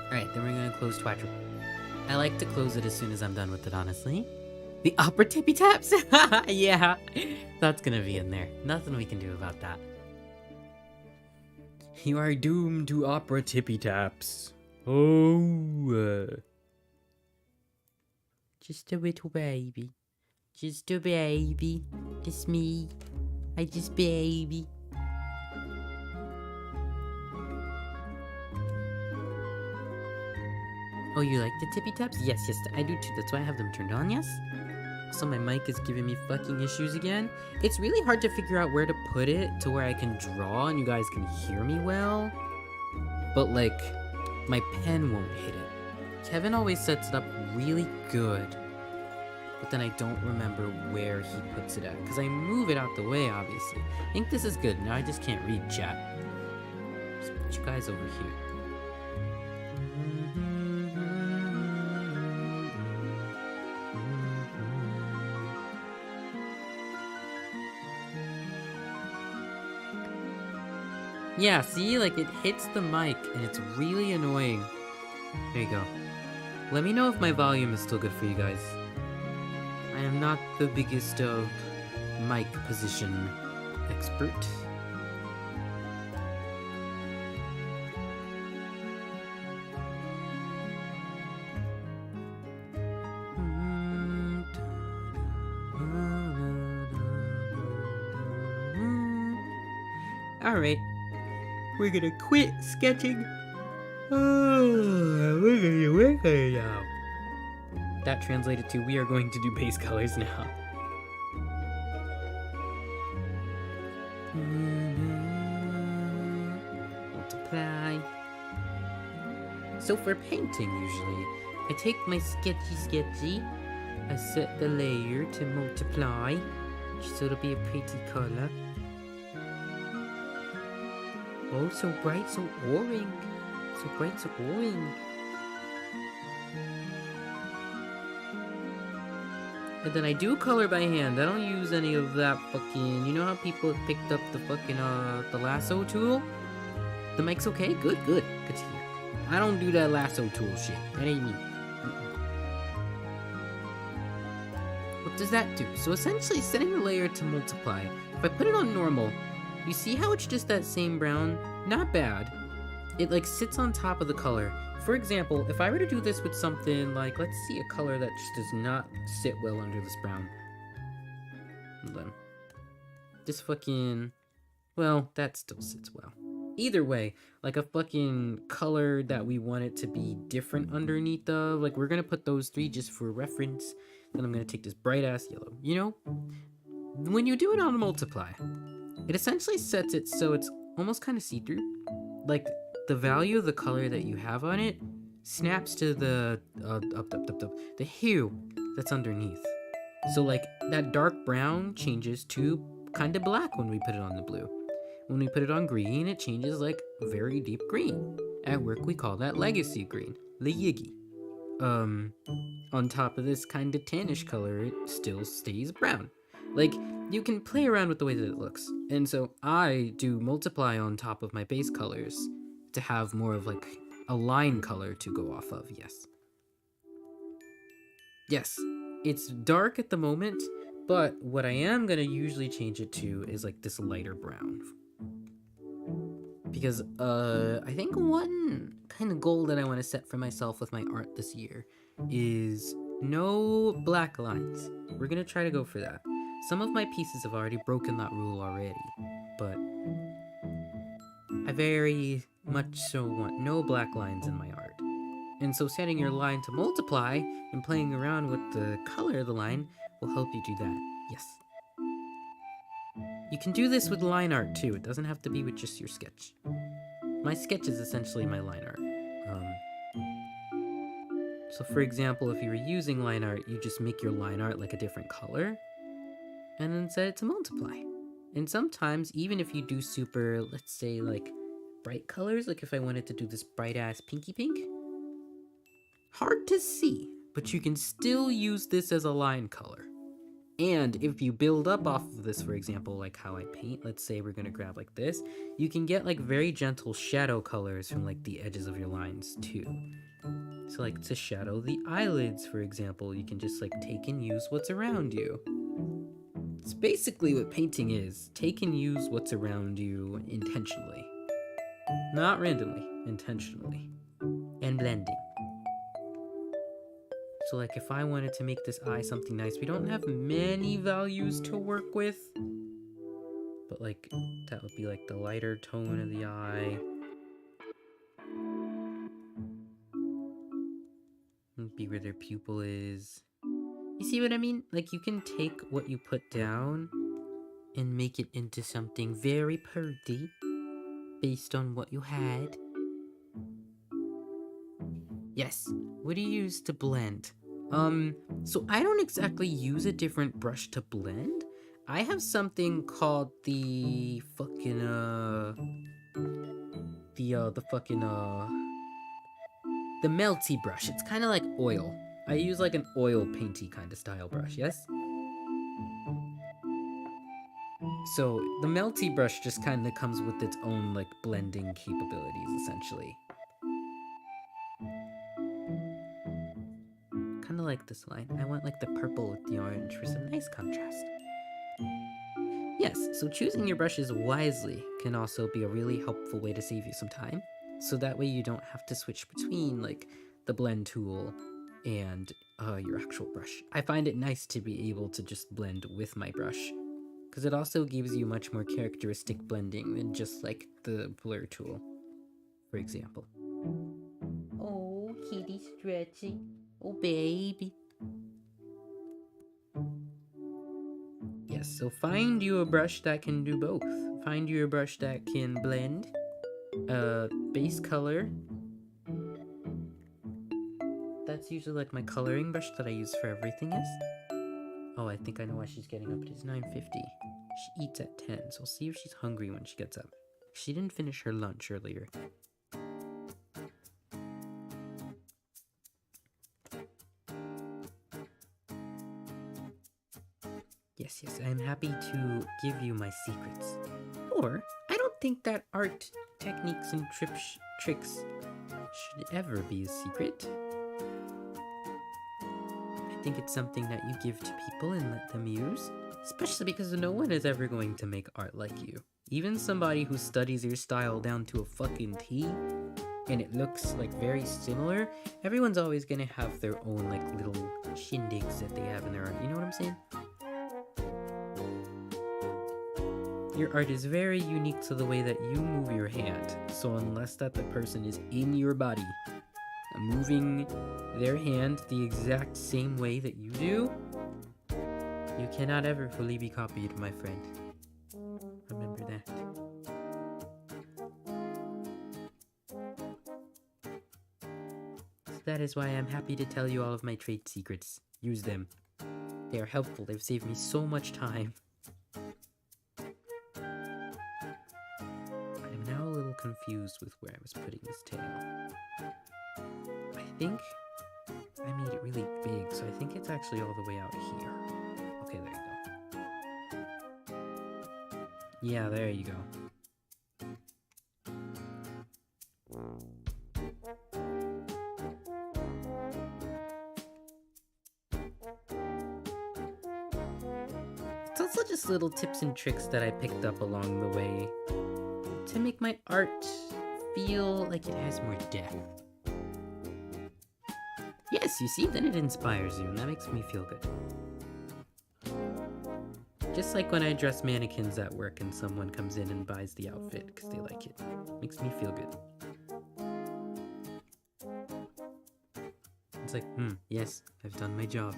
Alright, then we're gonna close Twitter. I like to close it as soon as I'm done with it, honestly. The opera tippy taps? Yeah, that's gonna be in there. Nothing we can do about that. You are doomed to opera tippy taps. Oh. Just a little baby. Just a baby. It's me. I just baby. Oh, you like the tippy taps? Yes, yes, I do too. That's why I have them turned on, yes? So my mic is giving me fucking issues again. It's really hard to figure out where to put it to where I can draw and you guys can hear me well. But like, my pen won't hit it. Kevin always sets it up really good. But then I don't remember where he puts it at. Because I move it out the way, obviously. I think this is good. Now I just can't read chat. Just put you guys over here. Yeah, see? Like, it hits the mic, and it's really annoying. There you go. Let me know if my volume is still good for you guys. I am not the biggest of mic position expert. Alright. We're gonna quit sketching. Oh, we're gonna work on it now. That translated to we are going to do base colors now. Multiply. So for painting usually, I take my sketchy, I set the layer to multiply, so it'll be a pretty color. Oh, so bright, so orange. So bright, so orange. And then I do color by hand. I don't use any of that fucking... You know how people have picked up the fucking, the lasso tool? The mic's okay? Good, good. Good to hear. I don't do that lasso tool shit. That ain't me. What does that do? So essentially, setting the layer to multiply. If I put it on normal... You see how it's just that same brown? Not bad. it like sits on top of the color. For example, if I were to do this with something like, let's see a color that just does not sit well under this brown. Hold on. This fucking, well, that still sits well. Either way, like a fucking color that we want it to be different underneath of, like we're gonna put those three just for reference. Then I'm gonna take this bright ass yellow. You know, when you do it on multiply, it essentially sets it so it's almost kind of see-through. Like the value of the color that you have on it snaps to the the hue that's underneath. So like that dark brown changes to kind of black when we put it on the blue. When we put it on green, it changes like very deep green. At work, we call that legacy green, the Yiggy. On top of this kind of tannish color, it still stays brown. Like, you can play around with the way that it looks. And so I do multiply on top of my base colors to have more of like a line color to go off of, yes. Yes, it's dark at the moment, but what I am gonna usually change it to is like this lighter brown. Because I think one kind of goal that I want to set for myself with my art this year is no black lines. We're gonna try to go for that. Some of my pieces have already broken that rule already, but I very much so want no black lines in my art. And so setting your line to multiply and playing around with the color of the line will help you do that, yes. You can do this with line art too, it doesn't have to be with just your sketch. My sketch is essentially my line art. So for example, if you were using line art, you just make your line art like a different color, and then set it to multiply. And sometimes, even if you do super, let's say like bright colors, like if I wanted to do this bright ass pinky pink, hard to see, but you can still use this as a line color. And if you build up off of this, for example, like how I paint, let's say we're gonna grab like this, you can get like very gentle shadow colors from like the edges of your lines too. So like to shadow the eyelids, for example, you can just like take and use what's around you. It's basically what painting is. Take and use what's around you intentionally. Not randomly, intentionally. And blending. So like if I wanted to make this eye something nice, we don't have many values to work with. But like, that would be like the lighter tone of the eye. Would be where their pupil is. You see what I mean? Like you can take what you put down and make it into something very pretty based on what you had. Yes, what do you use to blend? So I don't exactly use a different brush to blend. I have something called the fucking, the melty brush. It's kind of like oil. I use like an oil painty kind of style brush, yes? So the melty brush just kind of comes with its own like blending capabilities, essentially. Kind of like this line. I want like the purple with the orange for some nice contrast. Yes, so choosing your brushes wisely can also be a really helpful way to save you some time. So that way you don't have to switch between like the blend tool and your actual brush. I find it nice to be able to just blend with my brush, because it also gives you much more characteristic blending than just like the blur tool, for example. Oh, kitty stretching. Oh, baby. Yes, so find you a brush that can do both. Find you a brush that can blend base color. That's usually like my coloring brush that I use for everything is. Oh, I think I know why she's getting up. It is 9:50. She eats at 10, so we'll see if she's hungry when she gets up. She didn't finish her lunch earlier. Yes, I am happy to give you my secrets. Or, I don't think that art techniques and tricks should ever be a secret. I think it's something that you give to people and let them use, especially because no one is ever going to make art like you. Even somebody who studies your style down to a fucking T and it looks like very similar, everyone's always gonna have their own like little shindigs that they have in their art. You know what I'm saying? Your art is very unique to the way that you move your hand. So unless that the person is in your body, moving their hand the exact same way that you do, you cannot ever fully be copied, my friend. Remember that. So that is why I'm happy to tell you all of my trade secrets. Use them. They are helpful. They've saved me so much time. I'm now a little confused with where I was putting this tail. I think I made it really big, so I think it's actually all the way out here. Okay, there you go. Yeah, there you go. It's also just little tips and tricks that I picked up along the way to make my art feel like it has more depth. Yes, you see, then it inspires you, and that makes me feel good. Just like when I dress mannequins at work and someone comes in and buys the outfit because they like it. Makes me feel good. It's like, yes, I've done my job.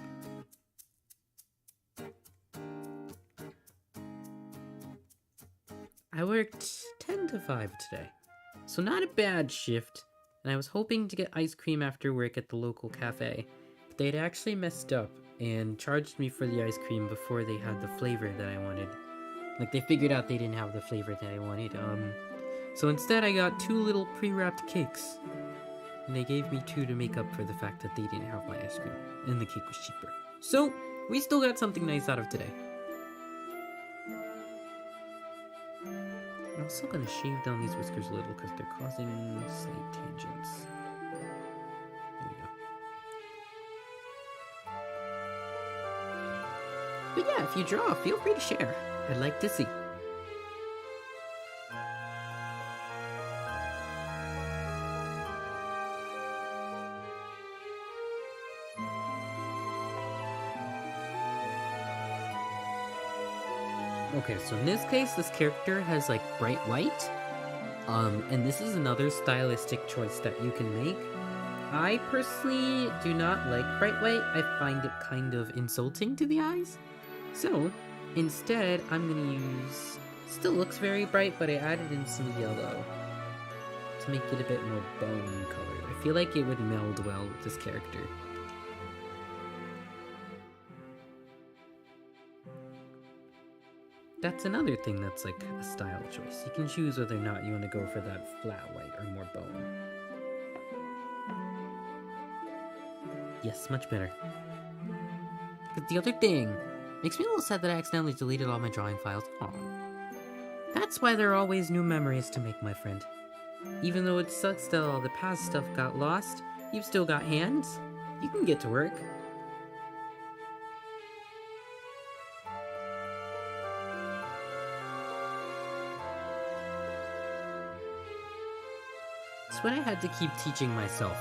I worked 10 to 5 today, so not a bad shift, and I was hoping to get ice cream after work at the local cafe, but they'd actually messed up and charged me for the ice cream before they had the flavor that I wanted. Like, they figured out they didn't have the flavor that I wanted, so instead I got 2 little pre-wrapped cakes, and they gave me 2 to make up for the fact that they didn't have my ice cream, and the cake was cheaper. So, we still got something nice out of today. I'm also gonna shave down these whiskers a little because they're causing slight tangents. There we go. But yeah, if you draw, feel free to share. I'd like to see. Okay, so in this case, this character has like bright white. And this is another stylistic choice that you can make. I personally do not like bright white. I find it kind of insulting to the eyes. So instead, I'm gonna use, still looks very bright, but I added in some yellow to make it a bit more bone colored. I feel like it would meld well with this character. That's another thing that's like a style choice. You can choose whether or not you want to go for that flat white or more bone. Yes, much better. But the other thing makes me a little sad that I accidentally deleted all my drawing files. Aw. That's why there are always new memories to make, my friend. Even though it sucks that all the past stuff got lost, you've still got hands. You can get to work. It's what I had to keep teaching myself,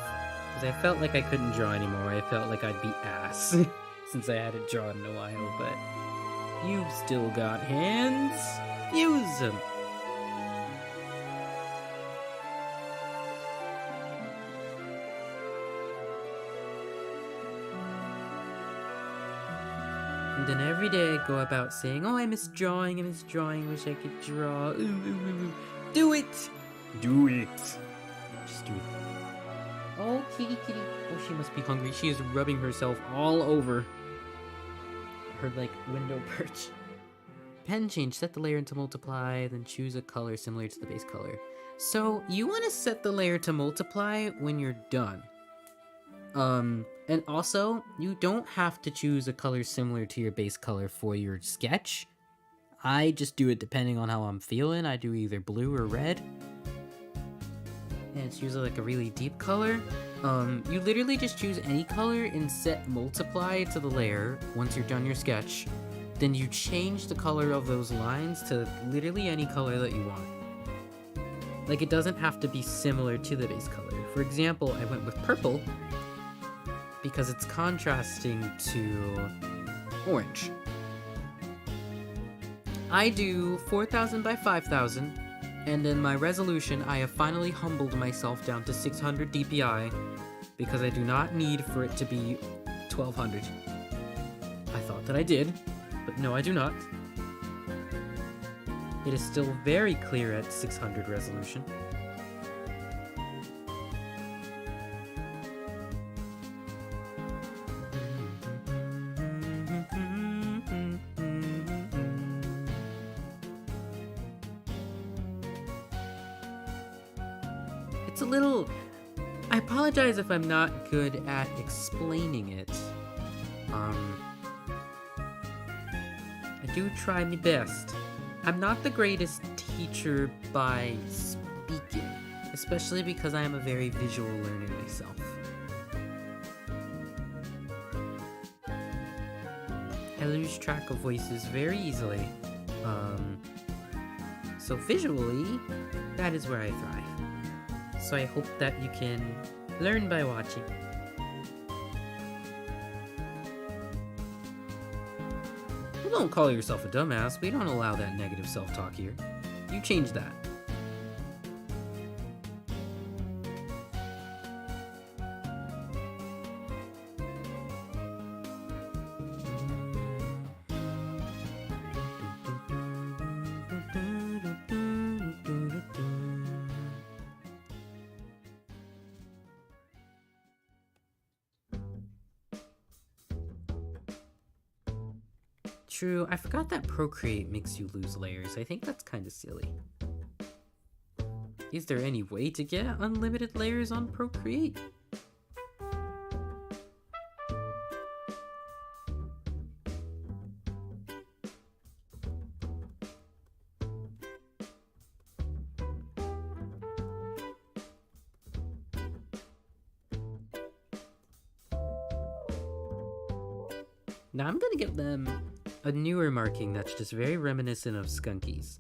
because I felt like I couldn't draw anymore. I felt like I'd be ass, since I hadn't drawn in a while, but you've still got hands. Use them. And then every day I go about saying, oh, I miss drawing, wish I could draw. Ooh, ooh, ooh, ooh. Do it! Do it! Just do it. Oh, kitty, kitty. Oh, she must be hungry. She is rubbing herself all over her, like, window perch. Pen change. Set the layer into multiply, then choose a color similar to the base color. So, you want to set the layer to multiply when you're done. And also, you don't have to choose a color similar to your base color for your sketch. I just do it depending on how I'm feeling. I do either blue or red. And it's usually like a really deep color. You literally just choose any color and set multiply to the layer once you're done your sketch. Then you change the color of those lines to literally any color that you want. Like, it doesn't have to be similar to the base color. For example, I went with purple because it's contrasting to orange. I do 4000 by 5000, and in my resolution, I have finally humbled myself down to 600 dpi because I do not need for it to be 1200. I thought that I did, but no, I do not. It is still very clear at 600 resolution. It's a little... I apologize if I'm not good at explaining it. I do try my best. I'm not the greatest teacher by speaking, especially because I am a very visual learner myself. I lose track of voices very easily. So visually, that is where I thrive. So I hope that you can learn by watching. Well, don't call yourself a dumbass. We don't allow that negative self-talk here. You change that. True, I forgot that Procreate makes you lose layers. I think that's kind of silly. Is there any way to get unlimited layers on Procreate? Now I'm gonna give them a newer marking that's just very reminiscent of skunkies.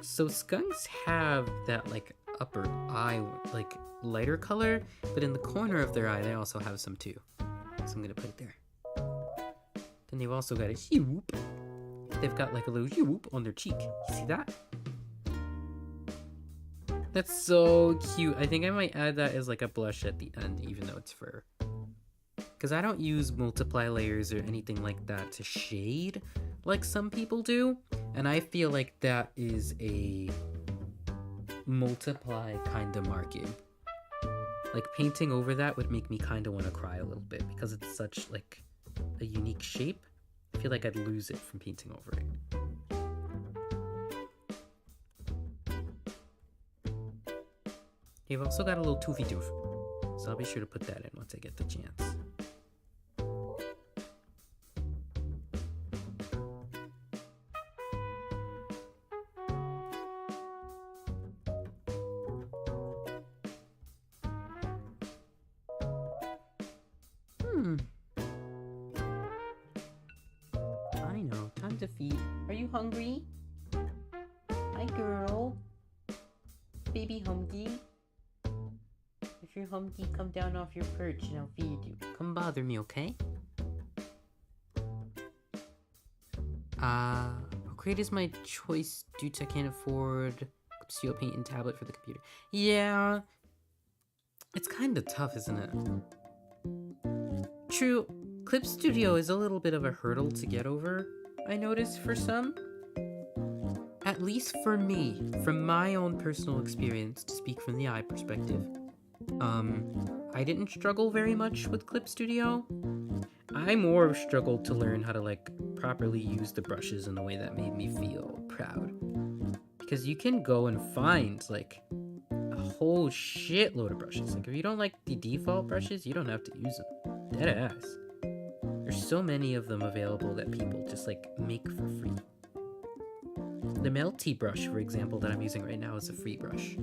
So skunks have that like upper eye like lighter color, but in the corner of their eye they also have some too. So I'm gonna put it there. Then they've also got a whoop. They've got like a little whoop on their cheek. You see that? That's so cute. I think I might add that as like a blush at the end, even though it's fur. Because I don't use multiply layers or anything like that to shade like some people do. And I feel like that is a multiply kind of marking. Like painting over that would make me kind of want to cry a little bit because it's such like a unique shape. I feel like I'd lose it from painting over it. You've also got a little toothy tooth. So I'll be sure to put that in once I get the chance. I know, time to feed. Are you hungry? Hi, girl. Baby Humpty. If you're Humpty, come down off your perch and I'll feed you. Come bother me, okay? Procreate is my choice due to I can't afford Steel Paint and tablet for the computer. Yeah, it's kind of tough, isn't it? True, Clip Studio is a little bit of a hurdle to get over, I noticed for some. At least for me, from my own personal experience, to speak from the eye perspective, I didn't struggle very much with Clip Studio. I more struggled to learn how to like properly use the brushes in a way that made me feel proud. Because you can go and find like a whole shitload of brushes. Like if you don't like the default brushes, you don't have to use them. Dead ass. There's so many of them available that people just like make for free. The Melty brush, for example, that I'm using right now is a free brush.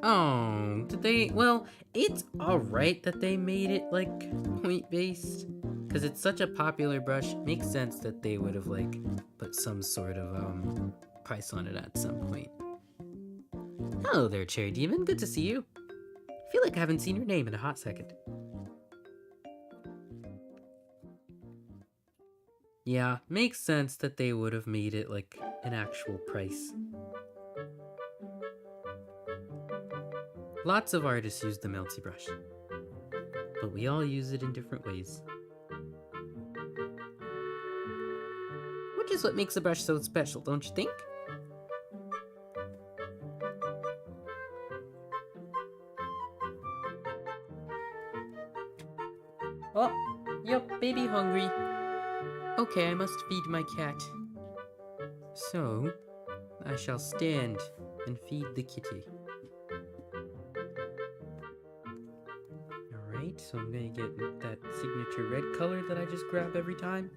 Oh, did they? Well, it's alright that they made it like point based. Because it's such a popular brush, makes sense that they would have like put some sort of price on it at some point. Hello there, Cherry Demon. Good to see you. I feel like I haven't seen your name in a hot second. Yeah, makes sense that they would have made it like an actual price. Lots of artists use the Melty brush, but we all use it in different ways. Which is what makes the brush so special, don't you think? Oh, yup, baby hungry. Okay, I must feed my cat. So, I shall stand and feed the kitty. Alright, so I'm gonna get that signature red color that I just grab every time.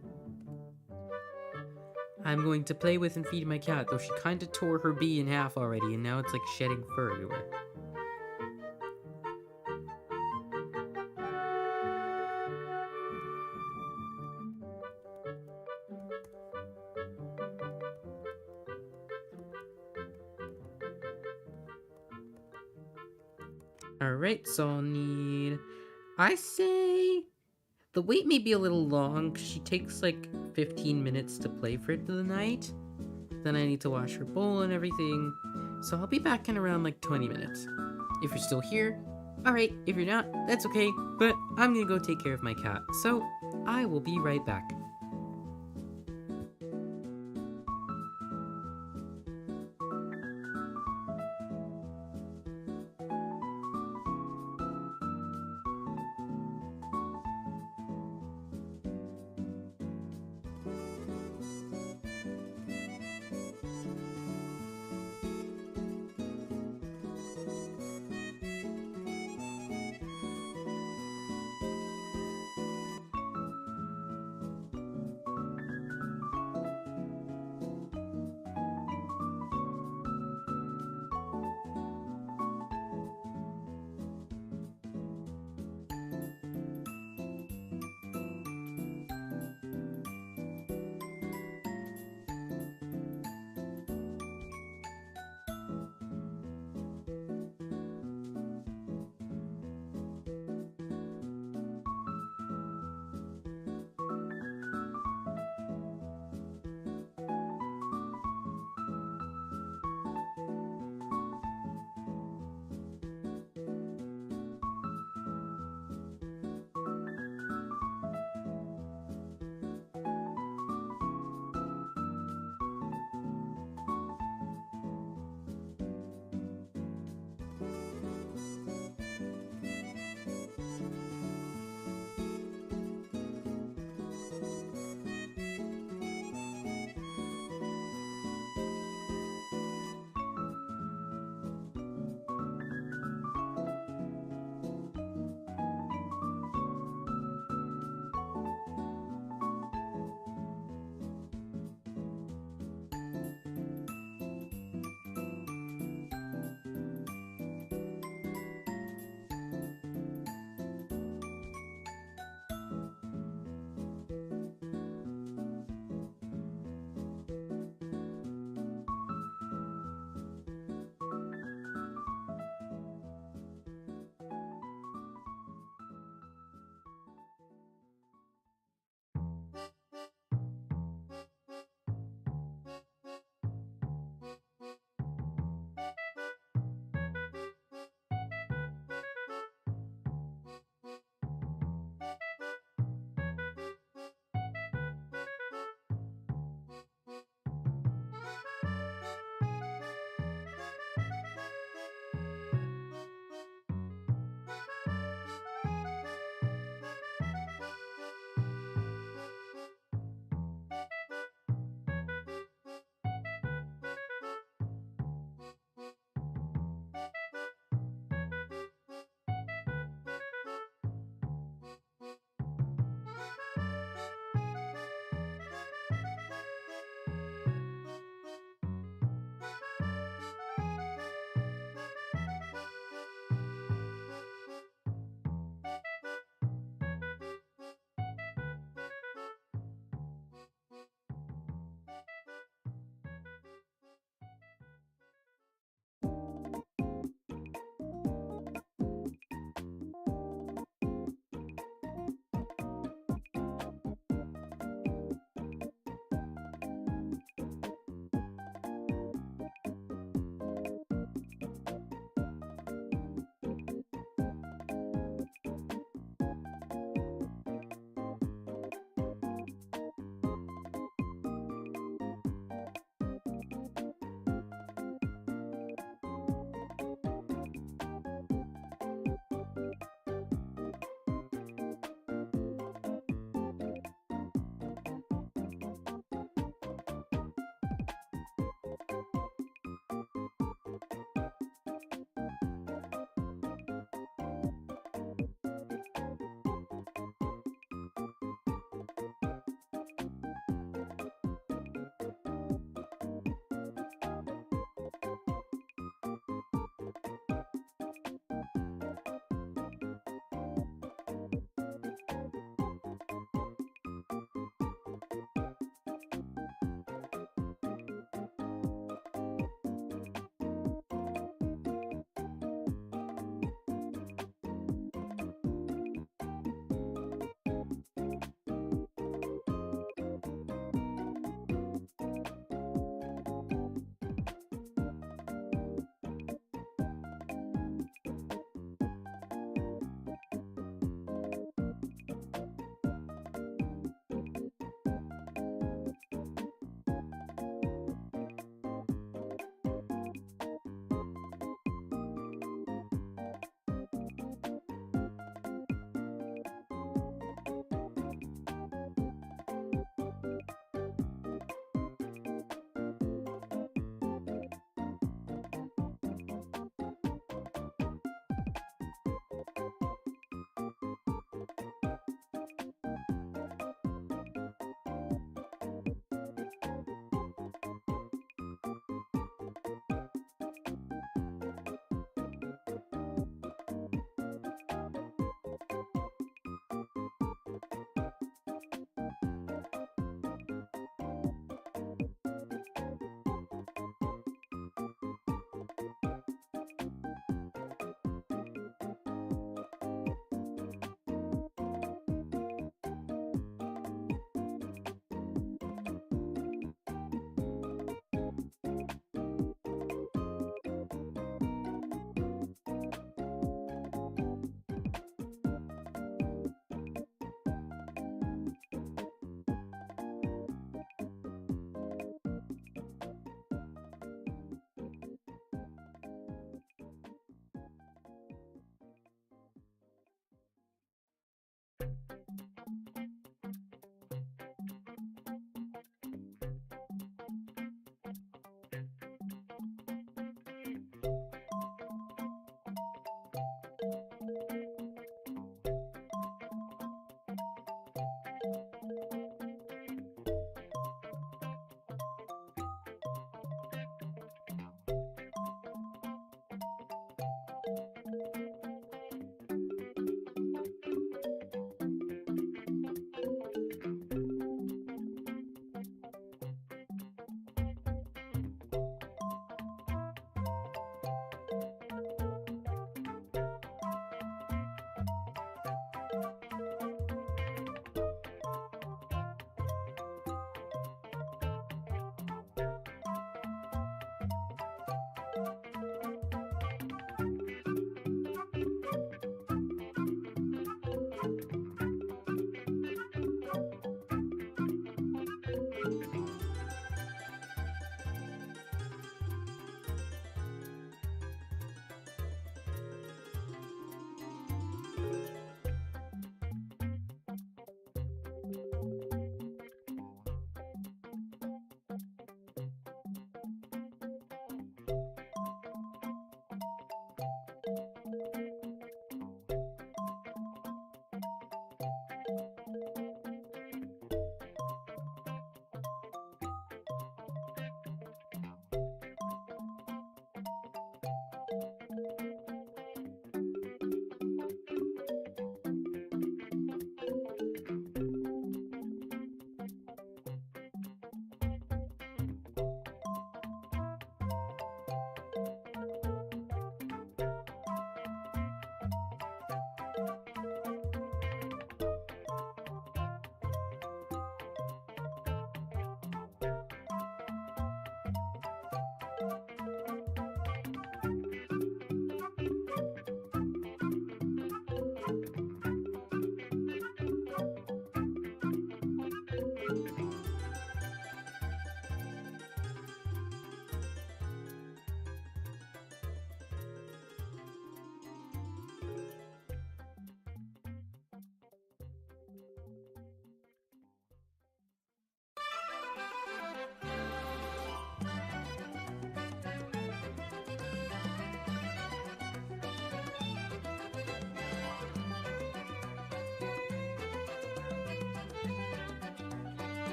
I'm going to play with and feed my cat, though she kinda tore her bee in half already, and now it's like shedding fur everywhere. Alright, so I'll need... I say... The wait may be a little long, because she takes like 15 minutes to play for the night. Then I need to wash her bowl and everything. So I'll be back in around like 20 minutes. If you're still here, alright. If you're not, that's okay. But I'm gonna go take care of my cat. So I will be right back.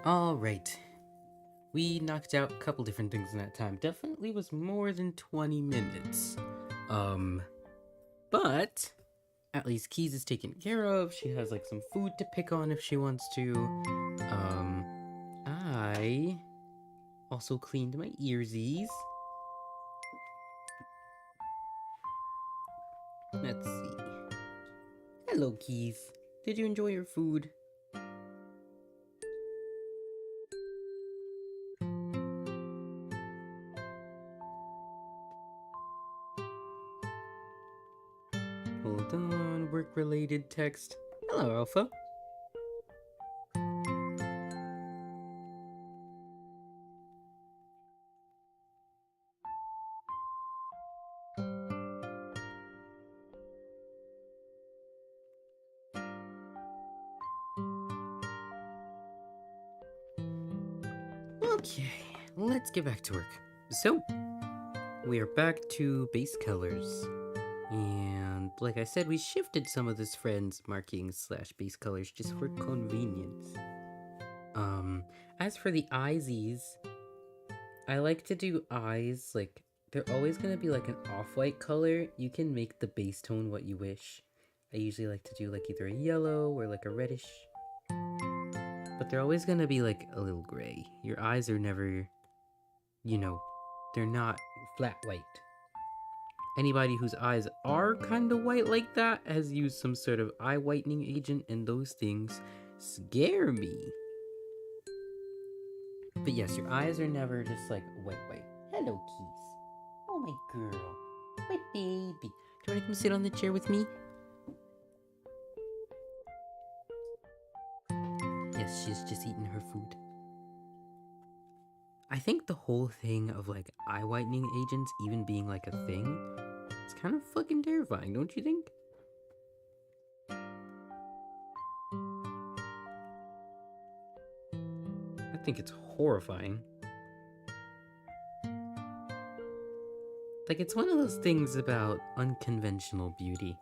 Alright. We knocked out a couple different things in that time. Definitely was more than 20 minutes. But at least Keys is taken care of. She has like some food to pick on if she wants to. I also cleaned my earsies. Let's see. Hello, Keys. Did you enjoy your food? Hold on, work-related text. Hello, Alpha. Okay, let's get back to work. So, we are back to base colors. And like I said, we shifted some of this friend's markings slash base colors just for convenience. As for the eyesies, I like to do eyes like they're always gonna be like an off-white color. You can make the base tone what you wish. I usually like to do like either a yellow or like a reddish. But they're always gonna be like a little gray. Your eyes are never, they're not flat white. Anybody whose eyes are kind of white like that has used some sort of eye whitening agent, and those things scare me. But yes, your eyes are never just like white. Hello, Keys. Oh, my girl. My baby. Do you want to come sit on the chair with me? Yes, she's just eating her food. I think the whole thing of like eye whitening agents even being like a thing, it's kind of fucking terrifying, don't you think? I think it's horrifying. Like, it's one of those things about unconventional beauty,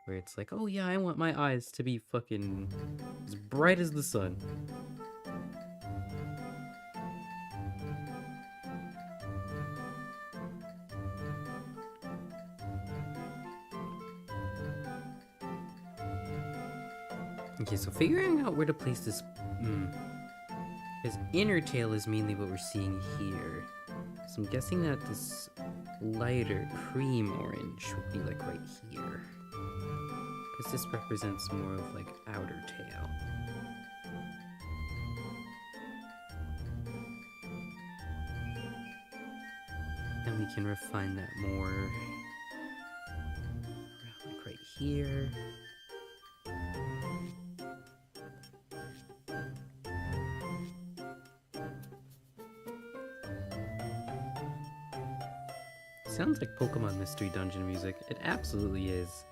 where it's like, oh yeah, I want my eyes to be fucking as bright as the sun. Okay, so figuring out where to place this... His inner tail is mainly what we're seeing here. So I'm guessing that this lighter cream orange would be like right here. Because this represents more of like outer tail. And we can refine that more around like right here. Sounds like Pokemon Mystery Dungeon music. It absolutely is.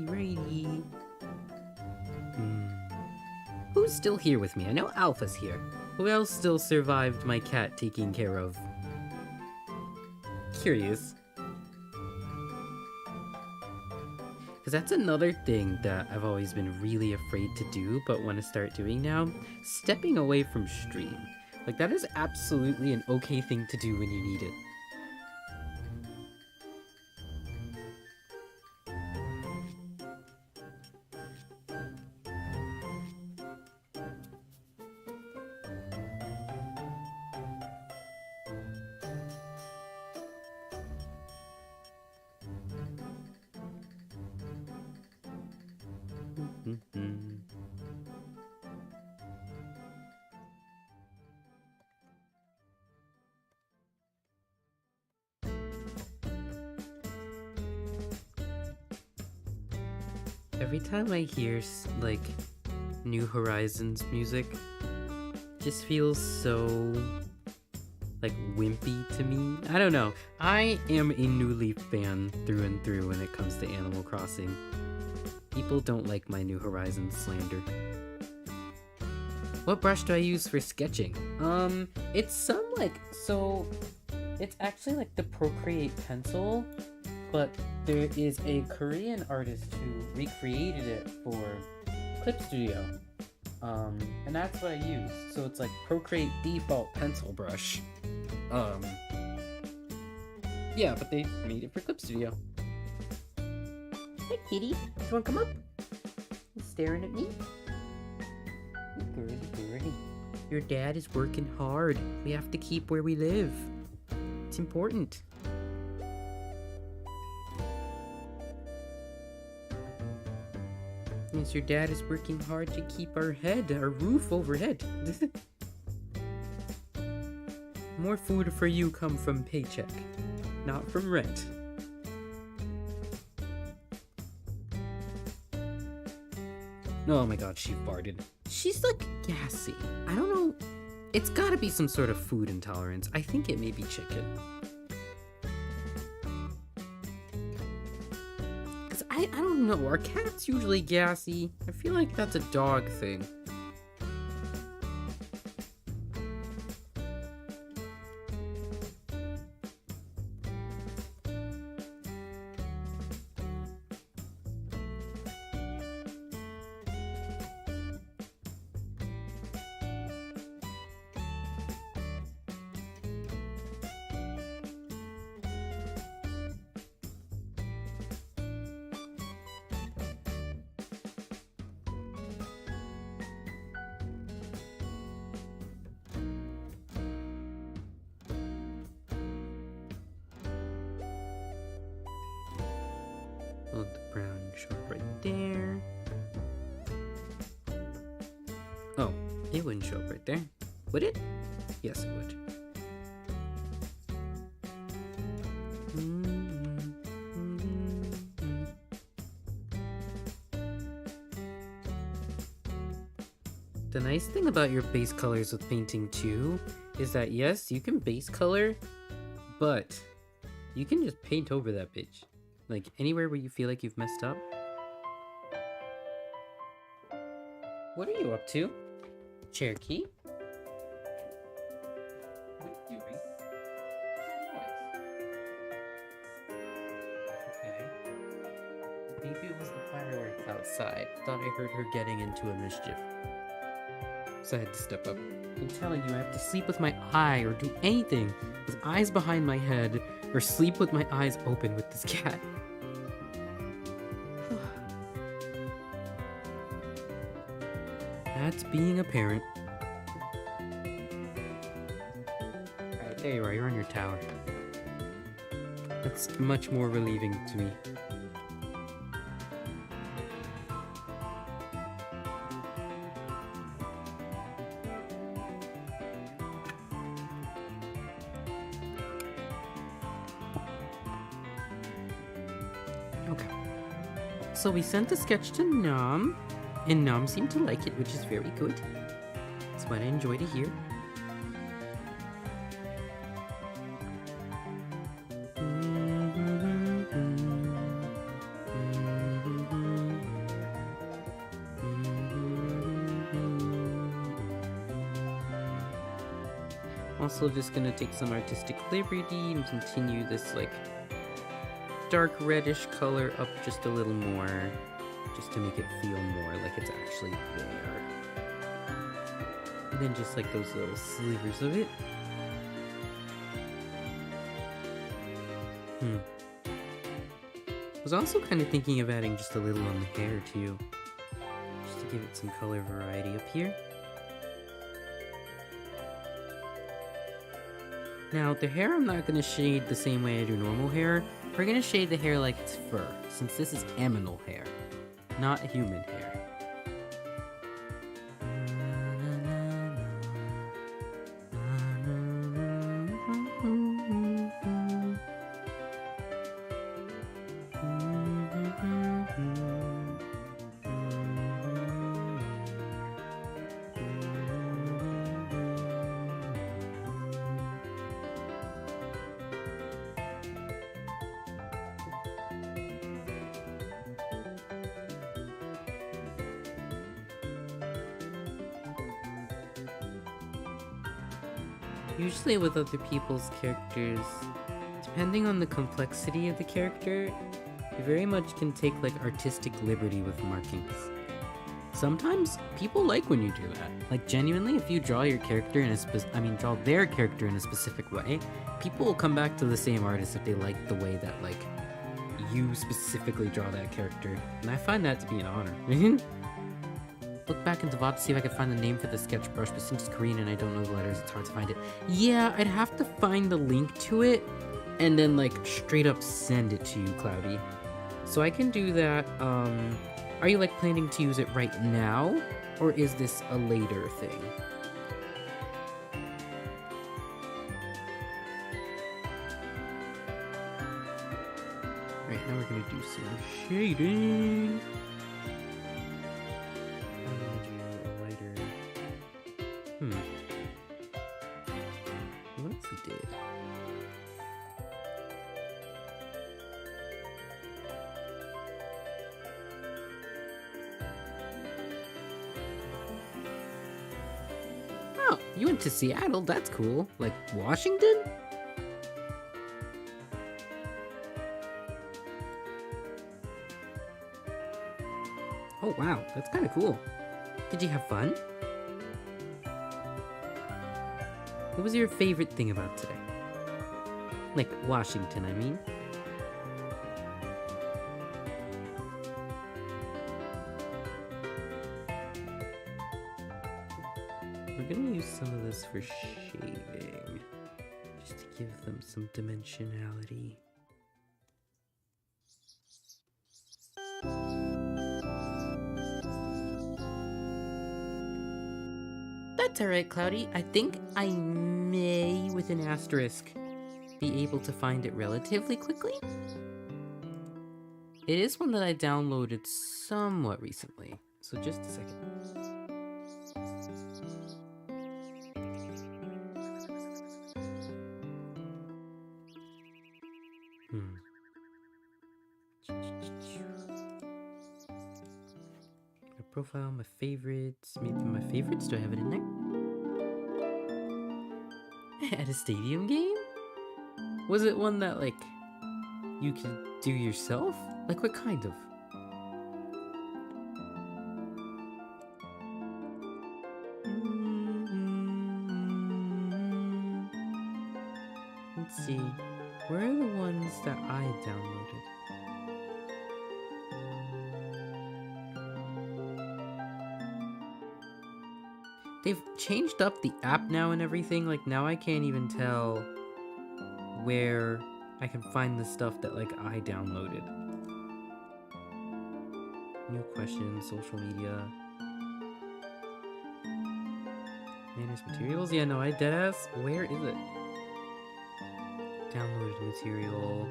Righty. Who's still here with me? I know Alpha's here. Who else still survived my cat taking care of? Curious. Because that's another thing that I've always been really afraid to do, but want to start doing now. Stepping away from stream. Like, that is absolutely an okay thing to do when you need it. Every time I hear, like, New Horizons music, it just feels so, like, wimpy to me. I don't know. I am a New Leaf fan through and through when it comes to Animal Crossing. People don't like my New Horizons slander. What brush do I use for sketching? It's some, like, so... It's actually, like, the Procreate pencil, but there is a Korean artist who recreated it for Clip Studio. And that's what I use. So it's like Procreate default pencil brush. Yeah, but they made it for Clip Studio. Hey, kitty. You wanna come up? You staring at me? Girly, girly. Your dad is working hard. We have to keep where we live. It's important. Yes, your dad is working hard to keep our roof overhead. More food for you come from paycheck, not from rent. Oh my god, she farted. She's like gassy. I don't know. It's gotta be some sort of food intolerance. I think it may be chicken. Cause I don't know. Are cats usually gassy? I feel like that's a dog thing. We'll let the brown show up right there. Oh, it wouldn't show up right there. Would it? Yes, it would. The nice thing about your base colors with painting too is that yes, you can base color, but you can just paint over that bitch. Like anywhere where you feel like you've messed up. What are you up to? Cherokee? What are you doing? Okay. Maybe it was the fireworks outside. Thought I heard her getting into a mischief. So I had to step up. I'm telling you, I have to sleep with my eye or do anything with eyes behind my head or sleep with my eyes open with this cat. That's being a parent. Alright, there you are. You're on your tower. That's much more relieving to me. Okay. So we sent the sketch to Nam, and Nam seemed to like it, which is very good. That's what I enjoy to hear. Also just gonna take some artistic liberty and continue this like dark reddish color up just a little more, just to make it feel more like it's actually there. And then just like those little slivers of it. I was also kind of thinking of adding just a little on the hair too, just to give it some color variety up here. Now, the hair I'm not going to shade the same way I do normal hair. We're going to shade the hair like it's fur, since this is aminal hair, not human hair. Usually with other people's characters, depending on the complexity of the character, you very much can take like artistic liberty with markings. Sometimes people like when you do that. Like genuinely, if you draw your character in a draw their character in a specific way, people will come back to the same artist if they like the way that like you specifically draw that character. And I find that to be an honor. Look back into VOD to see if I can find the name for the sketch brush, but since it's Korean and I don't know the letters, it's hard to find it. Yeah, I'd have to find the link to it and then like straight up send it to you, Cloudy. So I can do that. Are you like planning to use it right now, or is this a later thing? Right, now we're gonna do some shading. What if we did? Oh, you went to Seattle? That's cool. Like Washington? Oh wow, that's kind of cool. Did you have fun? What was your favorite thing about today? Like Washington, I mean. We're gonna use some of this for shading, just to give them some dimensionality. that's alright, Cloudy. I think I may, with an asterisk, be able to find it relatively quickly. It is one that I downloaded somewhat recently, so just a second. My profile, my favorites, maybe my favorites. Do I have it in there? At a stadium game? Was it one that, like, you could do yourself? Like, what kind of? Let's see. Where are the ones that I downloaded? They've changed up the app now and everything. Like, now I can't even tell where I can find the stuff that, like, I downloaded. New questions, social media. Manage materials? Yeah, no, I deadass. Where is it? Downloaded material.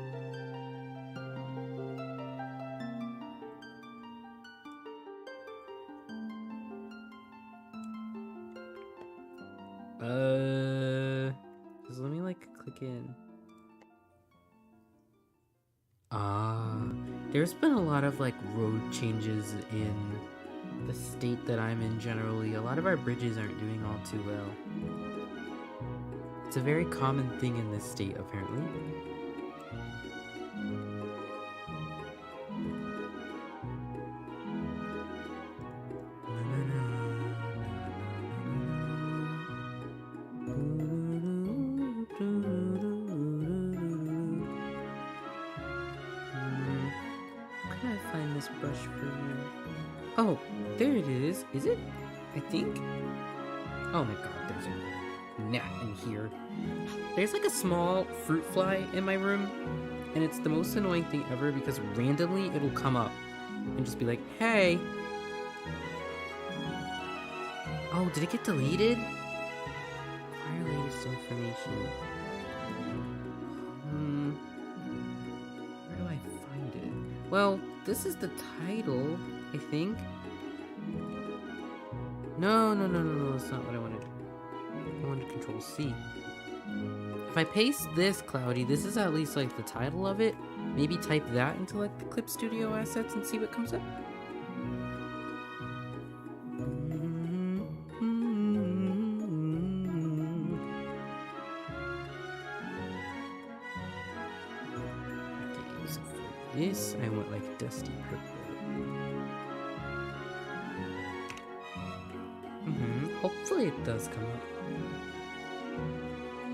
Just let me, like, click in. There's been a lot of, like, road changes in the state that I'm in generally. A lot of our bridges aren't doing all too well. It's a very common thing in this state, apparently. Can I find this brush for you? Oh, there it is. Is it? I think. Oh my god, there's a gnat in here. There's like a small fruit fly in my room, and it's the most annoying thing ever because randomly it'll come up and just be like, hey. Oh, did it get deleted? Acquire latest information. Where do I find it? Well, this is the title, I think. No, that's not what I wanted. I wanted Control C. If I paste this, Cloudy, this is at least like the title of it. Maybe type that into like the Clip Studio assets and see what comes up. Okay, so for this, I want like dusty purple. Hopefully it does come up.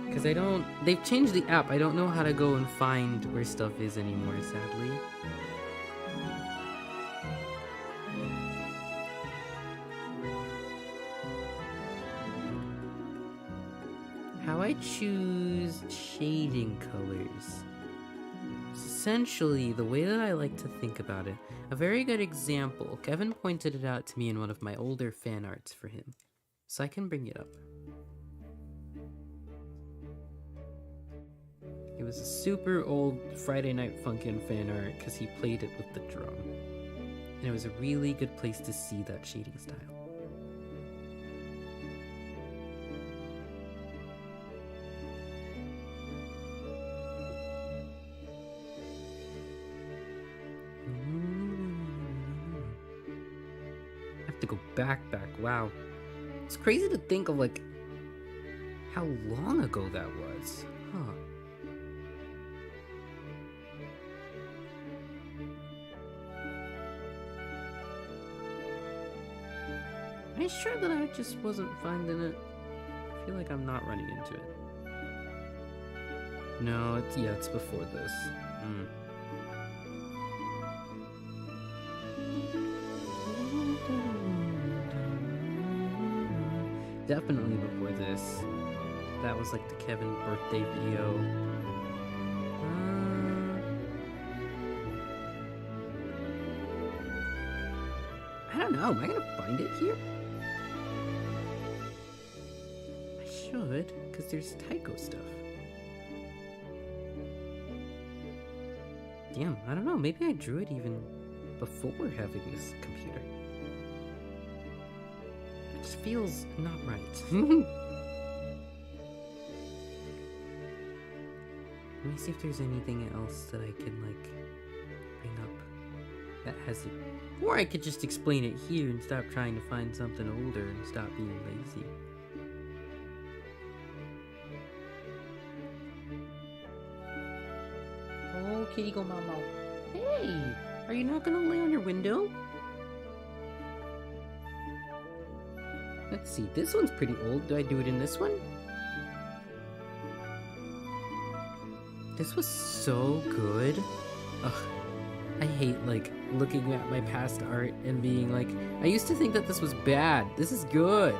Because they've changed the app. I don't know how to go and find where stuff is anymore, sadly. How I choose shading colors. Essentially, the way that I like to think about it. A very good example. Kevin pointed it out to me in one of my older fan arts for him. So I can bring it up. It was a super old Friday Night Funkin' fan art because he played it with the drum. And it was a really good place to see that shading style. I have to go back. Wow. It's crazy to think of, like, how long ago that was. Huh. Are you sure that I just wasn't finding it? I feel like I'm not running into it. No, it's before this. Definitely before this. That was like the Kevin birthday video. I don't know. Am I gonna find it here? should, because there's Tycho stuff. Damn, I don't know, maybe I drew it even before having this computer. It just feels not right. Let me see if there's anything else that I can, like, bring up that has it. Or I could just explain it here and stop trying to find something older and stop being lazy. Oh, kitty go mama. Hey, are you not gonna lay on your window? Let's see, this one's pretty old. Do I do it in this one? This was so good. Ugh, I hate, like, looking at my past art and being like, I used to think that this was bad. This is good.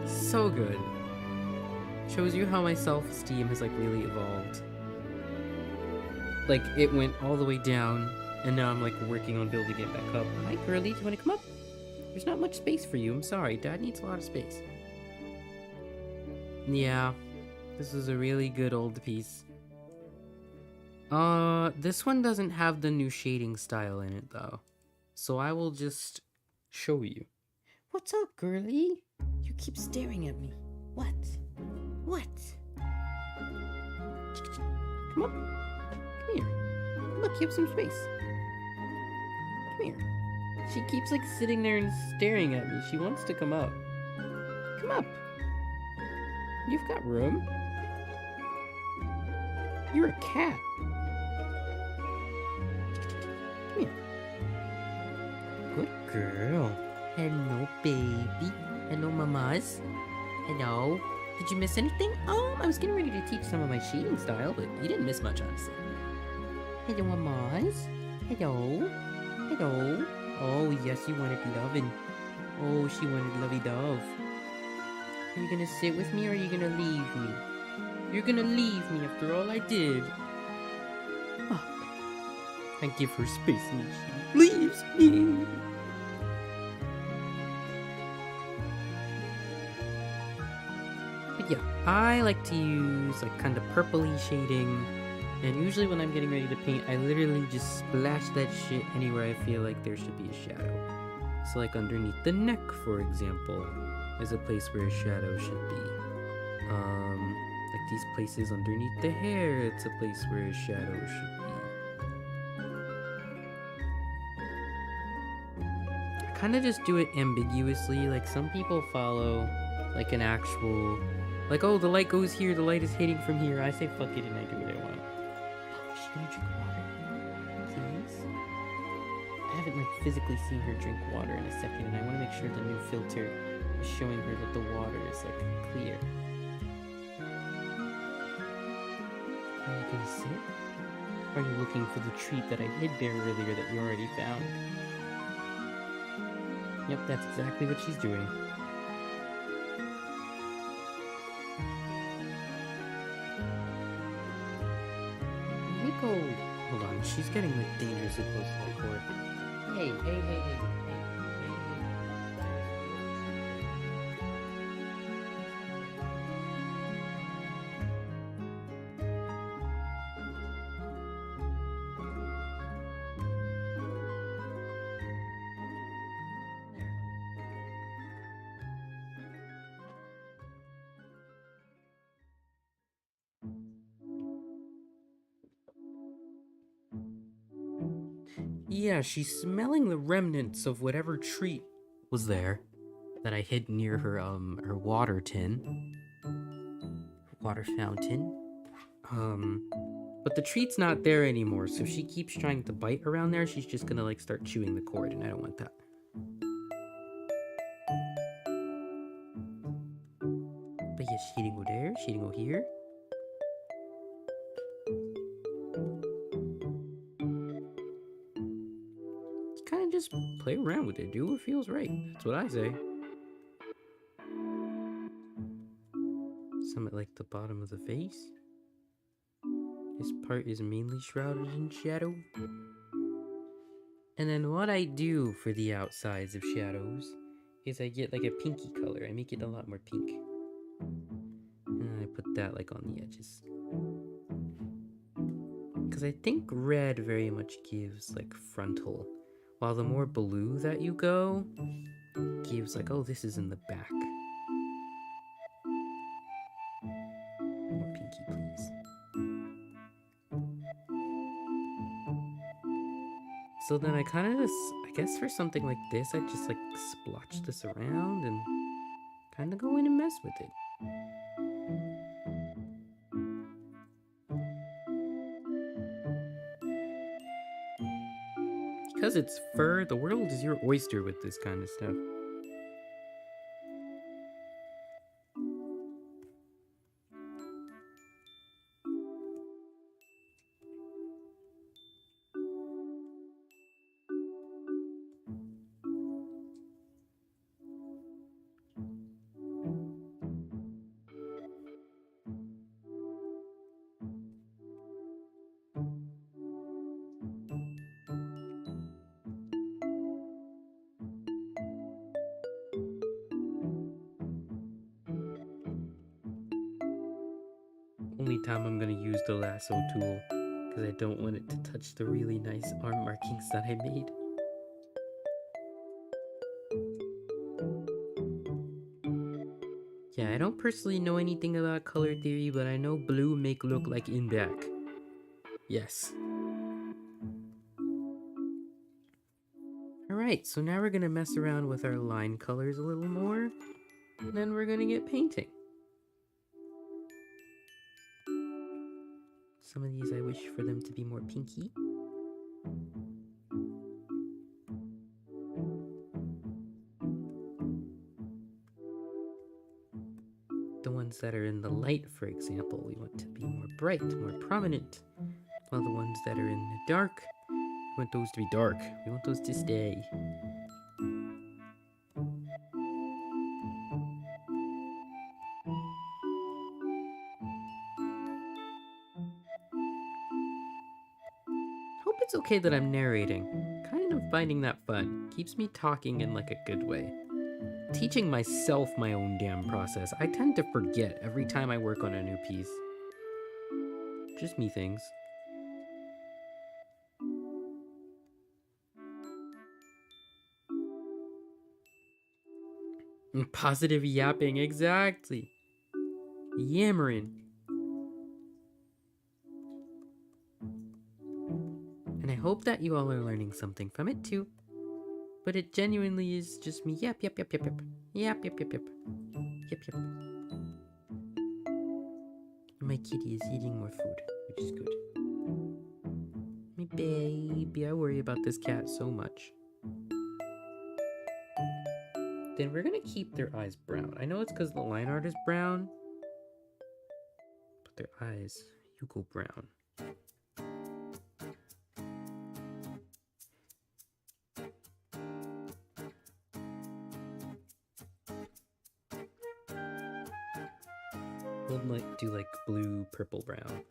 So good. Shows you how my self-esteem has, like, really evolved. Like, it went all the way down, and now I'm, like, working on building it back up. Hi, girly, do you want to come up? There's not much space for you. I'm sorry. Dad needs a lot of space. Yeah, this is a really good old piece. This one doesn't have the new shading style in it, though. So I will just show you. What's up, girly? You keep staring at me. What? What? Come up. Come here. Look, you have some space. Come here. She keeps, like, sitting there and staring at me. She wants to come up. Come up. You've got room. You're a cat. Come here. Good girl. Hello, baby. Hello, mamas. Hello. Did you miss anything? I was getting ready to teach some of my shading style, but you didn't miss much, honestly. Hello, mamas. Hello. Hello. Oh, yes, you wanted loving. Oh, she wanted lovey-dove. Are you gonna sit with me or are you gonna leave me? You're gonna leave me after all I did. Oh, I give her space and she leaves me. But yeah, I like to use like kind of purpley shading. And usually when I'm getting ready to paint, I literally just splash that shit anywhere I feel like there should be a shadow. So like underneath the neck, for example, is a place where a shadow should be. Like these places underneath the hair, it's a place where a shadow should be. I kind of just do it ambiguously. Like some people follow like an actual, like, oh, the light goes here, the light is hitting from here. I say fuck it and I do what I want. She's gonna drink water, please. I haven't like physically seen her drink water in a second, and I want to make sure the new filter is showing her that the water is like clear. Are you gonna sit? Or are you looking for the treat that I hid there earlier that you already found? Yep, that's exactly what she's doing. Nico! Hold on, she's getting like dangerously close to the cord. Hey. Yeah, she's smelling the remnants of whatever treat was there that I hid near her water tin. Water fountain. But the treat's not there anymore, so if she keeps trying to bite around there, she's just gonna like start chewing the cord, and I don't want that. But yes, she didn't go there, she didn't go here. Just play around with it, do what feels right. That's what I say. Some at like the bottom of the face. This part is mainly shrouded in shadow. And then what I do for the outsides of shadows is I get like a pinky color. I make it a lot more pink. And put that like on the edges. Because I think red very much gives like frontal, while the more blue that you go gives like, oh, this is in the back. More pinky, please. So then I kind of just, I guess for something like this, I just like splotch this around and kind of go in and mess with it. Because it's fur, the world is your oyster with this kind of stuff. Only time I'm gonna use the lasso tool, because I don't want it to touch the really nice arm markings that I made. Yeah, I don't personally know anything about color theory, but I know blue make look like in back. Yes. Alright, so now we're gonna mess around with our line colors a little more, and then we're gonna get painting. Some of these I wish for them to be more pinky. The ones that are in the light, for example, we want to be more bright, more prominent. While the ones that are in the dark, we want those to be dark. We want those to stay. Hope it's okay that I'm narrating. Kind of finding that fun. Keeps me talking in like a good way. Teaching myself my own damn process. I tend to forget every time I work on a new piece. Just me things. Positive yapping, exactly. Yammering. And I hope that you all are learning something from it too. But it genuinely is just me yap, yap, yap, yap, yap. Yap, yap, yap, yap. Yep, yep. My kitty is eating more food, which is good. My baby, I worry about this cat so much. Then we're gonna keep their eyes brown. I know it's because the line art is brown, but their eyes, you go brown. We'll like do like blue, purple, brown.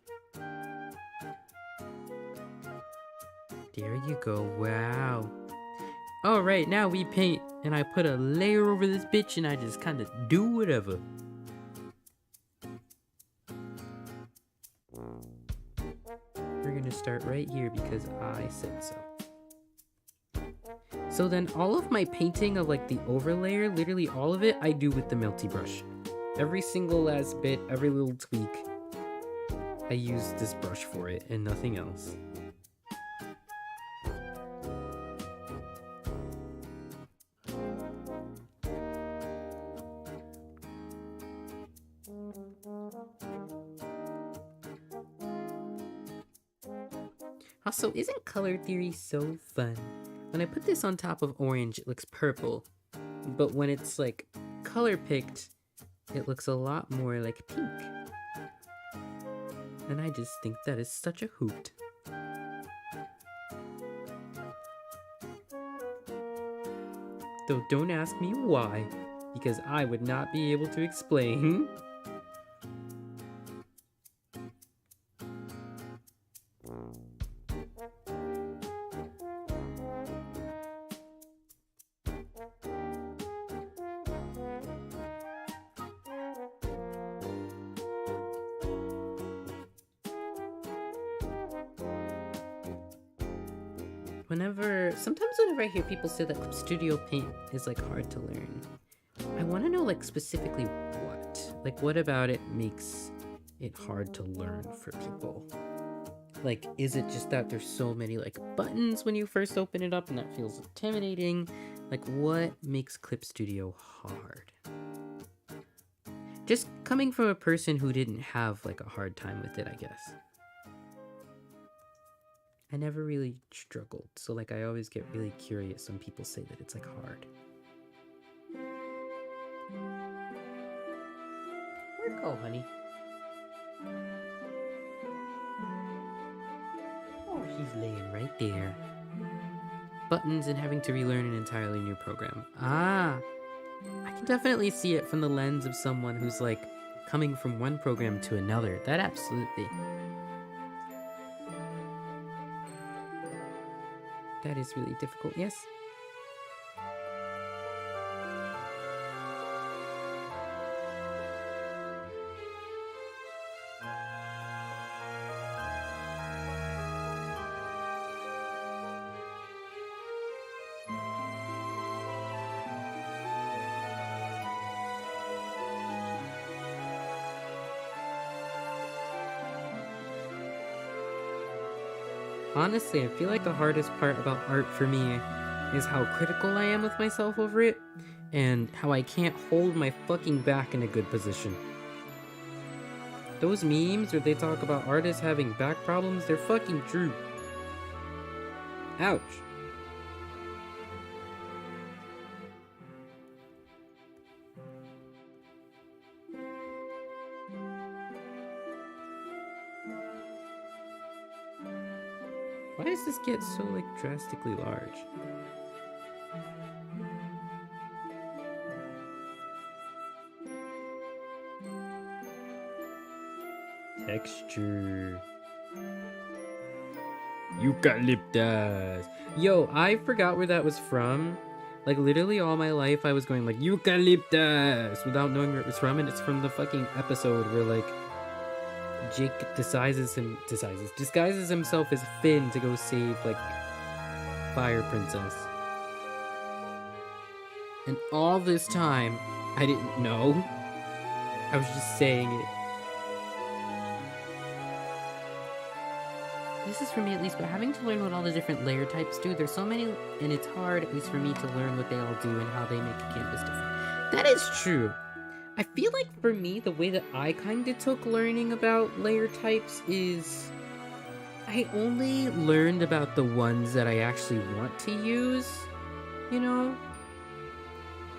There you go. Wow. All right, now we paint, and I put a layer over this bitch, and I just kind of do whatever. We're gonna start right here because I said so. So then all of my painting of like the overlayer, literally all of it, I do with the melty brush. Every single last bit, every little tweak, I use this brush for it and nothing else. Also, isn't color theory so fun? When I put this on top of orange, it looks purple. But when it's like color picked, it looks a lot more like pink. And I just think that is such a hoot. Though don't ask me why, because I would not be able to explain. Sometimes whenever I hear people say that Clip Studio Paint is like hard to learn, I want to know like specifically what. Like what about it makes it hard to learn for people? Like, is it just that there's so many like buttons when you first open it up and that feels intimidating? Like what makes Clip Studio hard? Just coming from a person who didn't have like a hard time with it, I guess. I never really struggled, so like I always get really curious when people say that it's like hard. Where'd go, honey? Oh, he's laying right there. Buttons and having to relearn an entirely new program. Ah, I can definitely see it from the lens of someone who's like coming from one program to another. That absolutely. That is really difficult, yes. Honestly, I feel like the hardest part about art for me is how critical I am with myself over it, and how I can't hold my fucking back in a good position. Those memes where they talk about artists having back problems, they're fucking true. Ouch. Why does this get so like drastically large? Texture. Eucalyptus. Yo, I forgot where that was from. Like literally all my life I was going like eucalyptus without knowing where it was from, and it's from the fucking episode where like Jake disguises himself as Finn to go save like Fire Princess. And all this time I didn't know. I was just saying it. This is for me at least, but having to learn what all the different layer types do, there's so many, and it's hard, at least for me, to learn what they all do and how they make a canvas different. That is true. I feel like for me, the way that I kind of took learning about layer types is I only learned about the ones that I actually want to use, you know?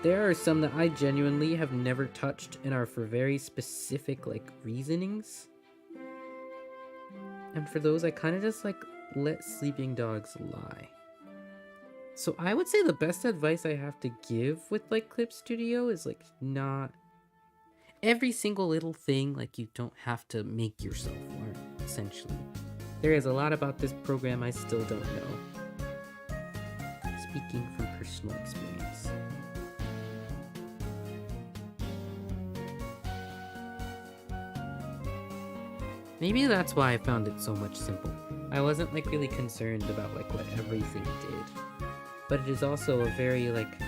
There are some that I genuinely have never touched and are for very specific, like, reasonings. And for those, I kind of just, like, let sleeping dogs lie. So I would say the best advice I have to give with, like, Clip Studio is, like, not... Every single little thing, like, you don't have to make yourself learn, essentially. There is a lot about this program I still don't know. Speaking from personal experience. Maybe that's why I found it so much simple. I wasn't like really concerned about like what everything did. But it is also a very like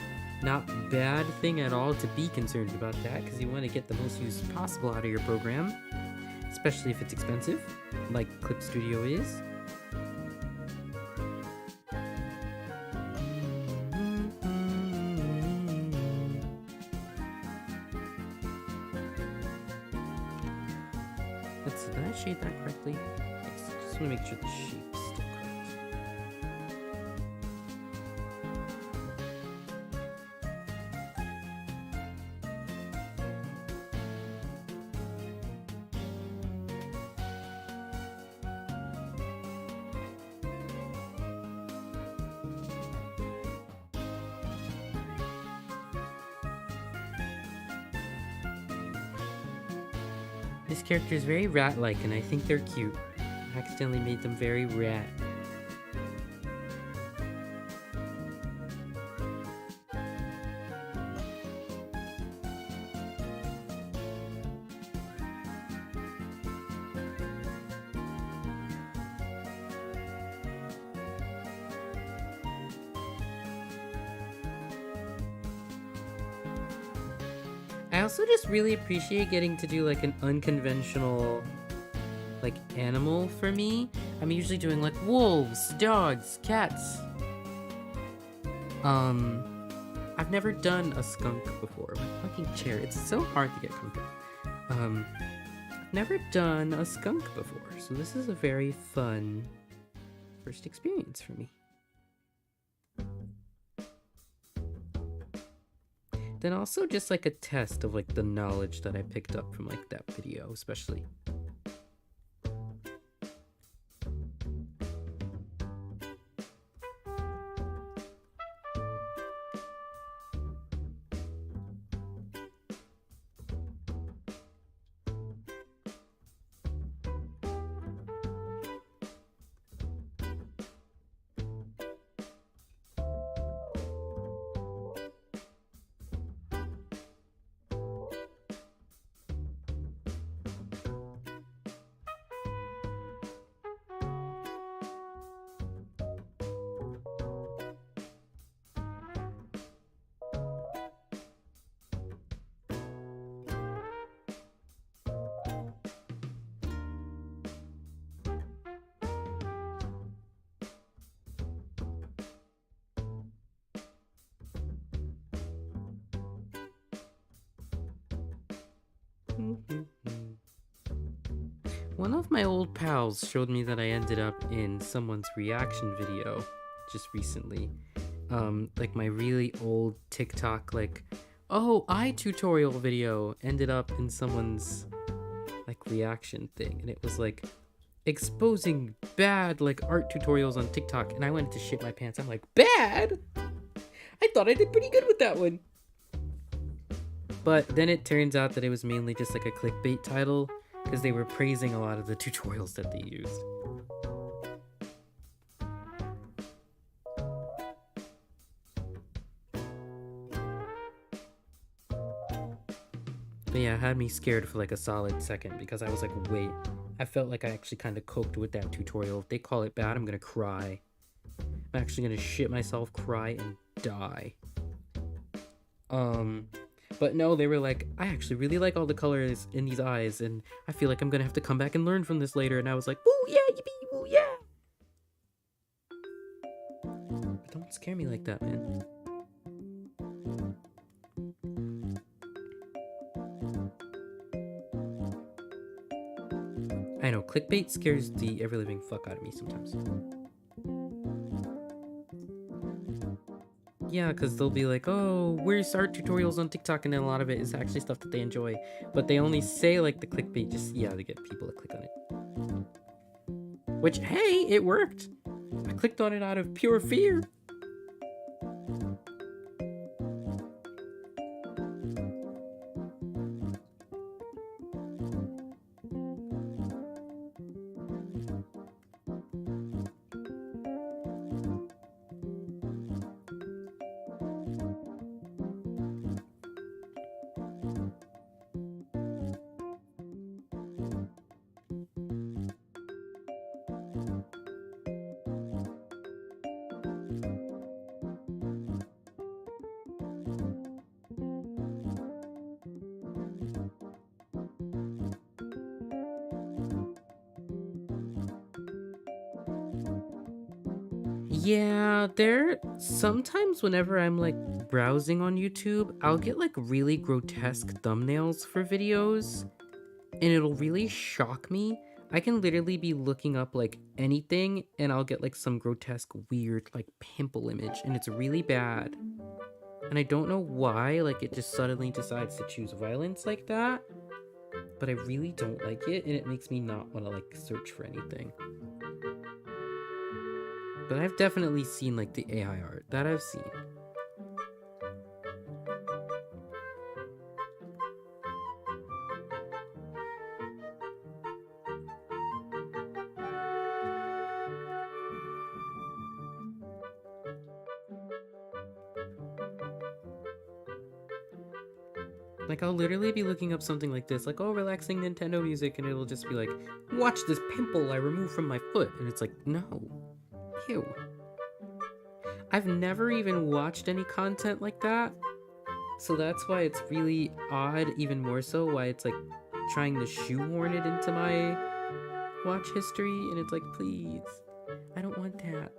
not bad thing at all to be concerned about that, because you want to get the most use possible out of your program, especially if it's expensive, like Clip Studio is. Let's see, did I shade that correctly? Yes, just want to make sure the shape's still correct. This character is very rat-like, and I think they're cute. I accidentally made them very rat. I also just really appreciate getting to do like an unconventional like animal for me. I'm usually doing like wolves, dogs, cats. I've never done a skunk before. My fucking chair, it's so hard to get comfortable. I've never done a skunk before, so this is a very fun first experience for me. Then also just like a test of like the knowledge that I picked up from like that video, especially. One of my old pals showed me that I ended up in someone's reaction video just recently. Like my really old TikTok, like, oh, eye tutorial video ended up in someone's like reaction thing. And it was like exposing bad like art tutorials on TikTok. And I wanted to shit my pants. I'm like, bad? I thought I did pretty good with that one. But then it turns out that it was mainly just like a clickbait title because they were praising a lot of the tutorials that they used. But yeah, it had me scared for like a solid second because I was like, wait, I felt like I actually kind of coped with that tutorial. If they call it bad, I'm gonna cry. I'm actually gonna shit myself, cry, and die. But no, they were like, I actually really like all the colors in these eyes, and I feel like I'm gonna have to come back and learn from this later. And I was like, woo, yeah, yippee, woo, yeah! But don't scare me like that, man. I know, clickbait scares the ever-living fuck out of me sometimes. Yeah, because they'll be like, oh, where's art tutorials on TikTok? And then a lot of it is actually stuff that they enjoy. But they only say, like, the clickbait just, yeah, to get people to click on it. Which, hey, it worked. I clicked on it out of pure fear. Yeah, sometimes whenever I'm like browsing on YouTube, I'll get like really grotesque thumbnails for videos, and it'll really shock me. I can literally be looking up like anything, and I'll get like some grotesque, weird, like pimple image, and it's really bad. And I don't know why, like it just suddenly decides to choose violence like that. But I really don't like it, and it makes me not want to like search for anything. But I've definitely seen like the AI art. That I've seen. Like, I'll literally be looking up something like this, like, oh, relaxing Nintendo music, and it'll just be like, watch this pimple I removed from my foot. And it's like, no. Ew. I've never even watched any content like that, So that's why it's really odd, even more so, why it's like trying to shoehorn it into my watch history, and it's like, please, I don't want that.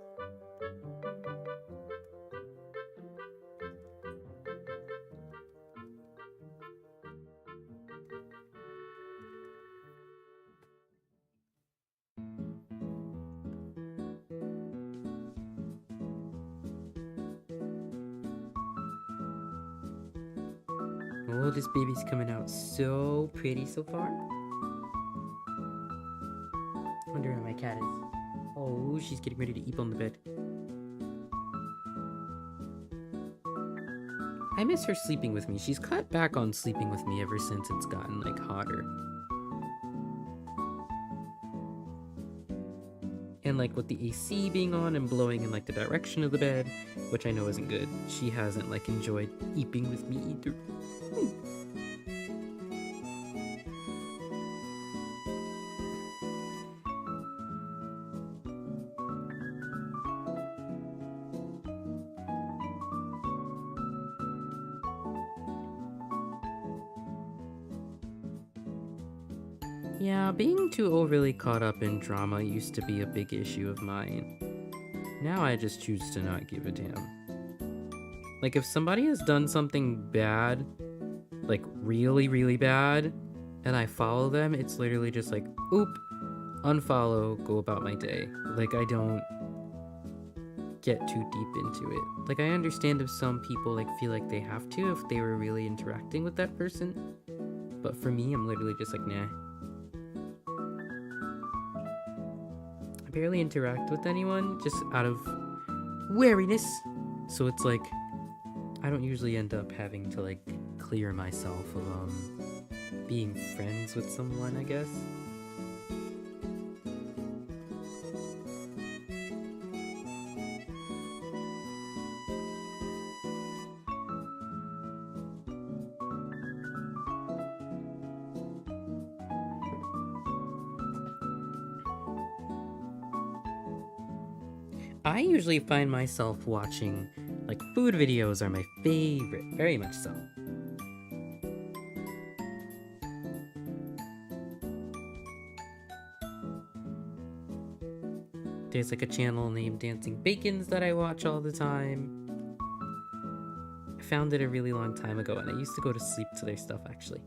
Oh, this baby's coming out so pretty so far. Wonder where my cat is. Oh, she's getting ready to eat on the bed. I miss her sleeping with me. She's cut back on sleeping with me ever since it's gotten like hotter. And like with the AC being on and blowing in like the direction of the bed, which I know isn't good, she hasn't like enjoyed eating with me either. Yeah, being too overly caught up in drama used to be a big issue of mine. Now I just choose to not give a damn. Like if somebody has done something bad, like really, really bad, and I follow them, it's literally just like, oop, unfollow, go about my day. Like I don't get too deep into it. Like I understand if some people like feel like they have to if they were really interacting with that person. But for me, I'm literally just like, nah. I barely interact with anyone just out of wariness. So it's like I don't usually end up having to like clear myself of being friends with someone, I guess. I usually find myself watching like food videos are my favorite, very much so. There's like a channel named Dancing Bacons that I watch all the time. I found it a really long time ago and I used to go to sleep to their stuff actually.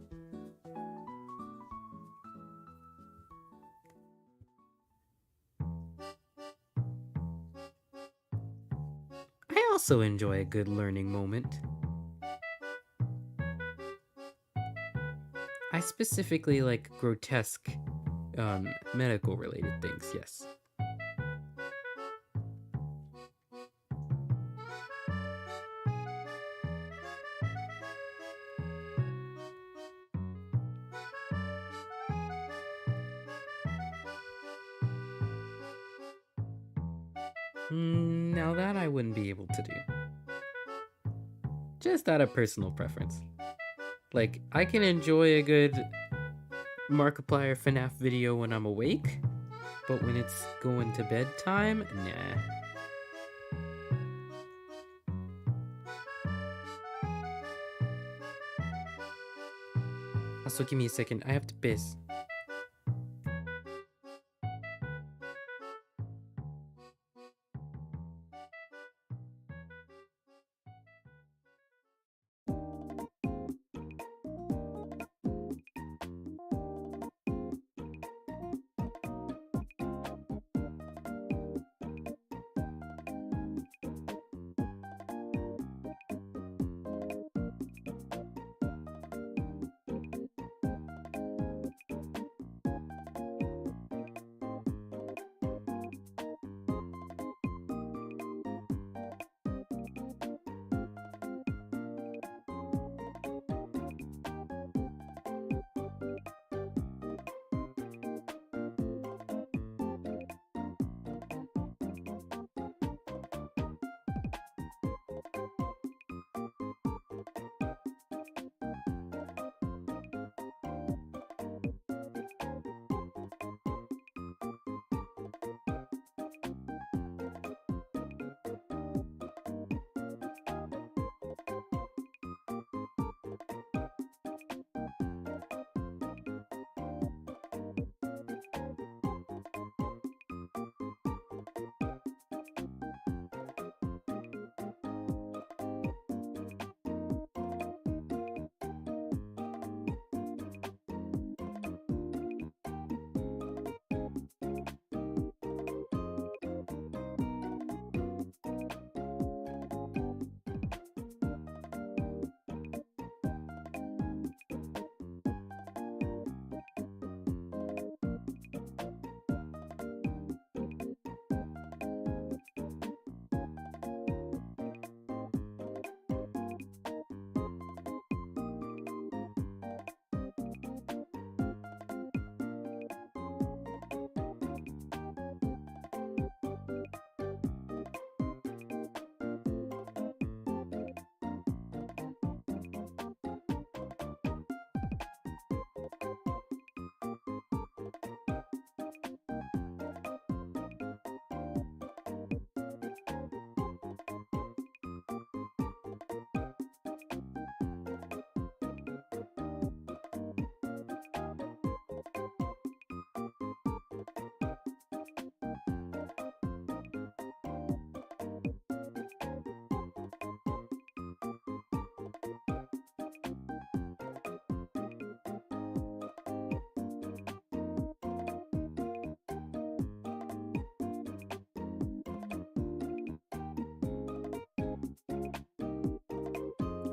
I also enjoy a good learning moment. I specifically like grotesque medical related things, yes. Now that I wouldn't be able to do. Just out of personal preference. Like, I can enjoy a good Markiplier FNAF video when I'm awake, but when it's going to bedtime, nah. Also, give me a second, I have to piss.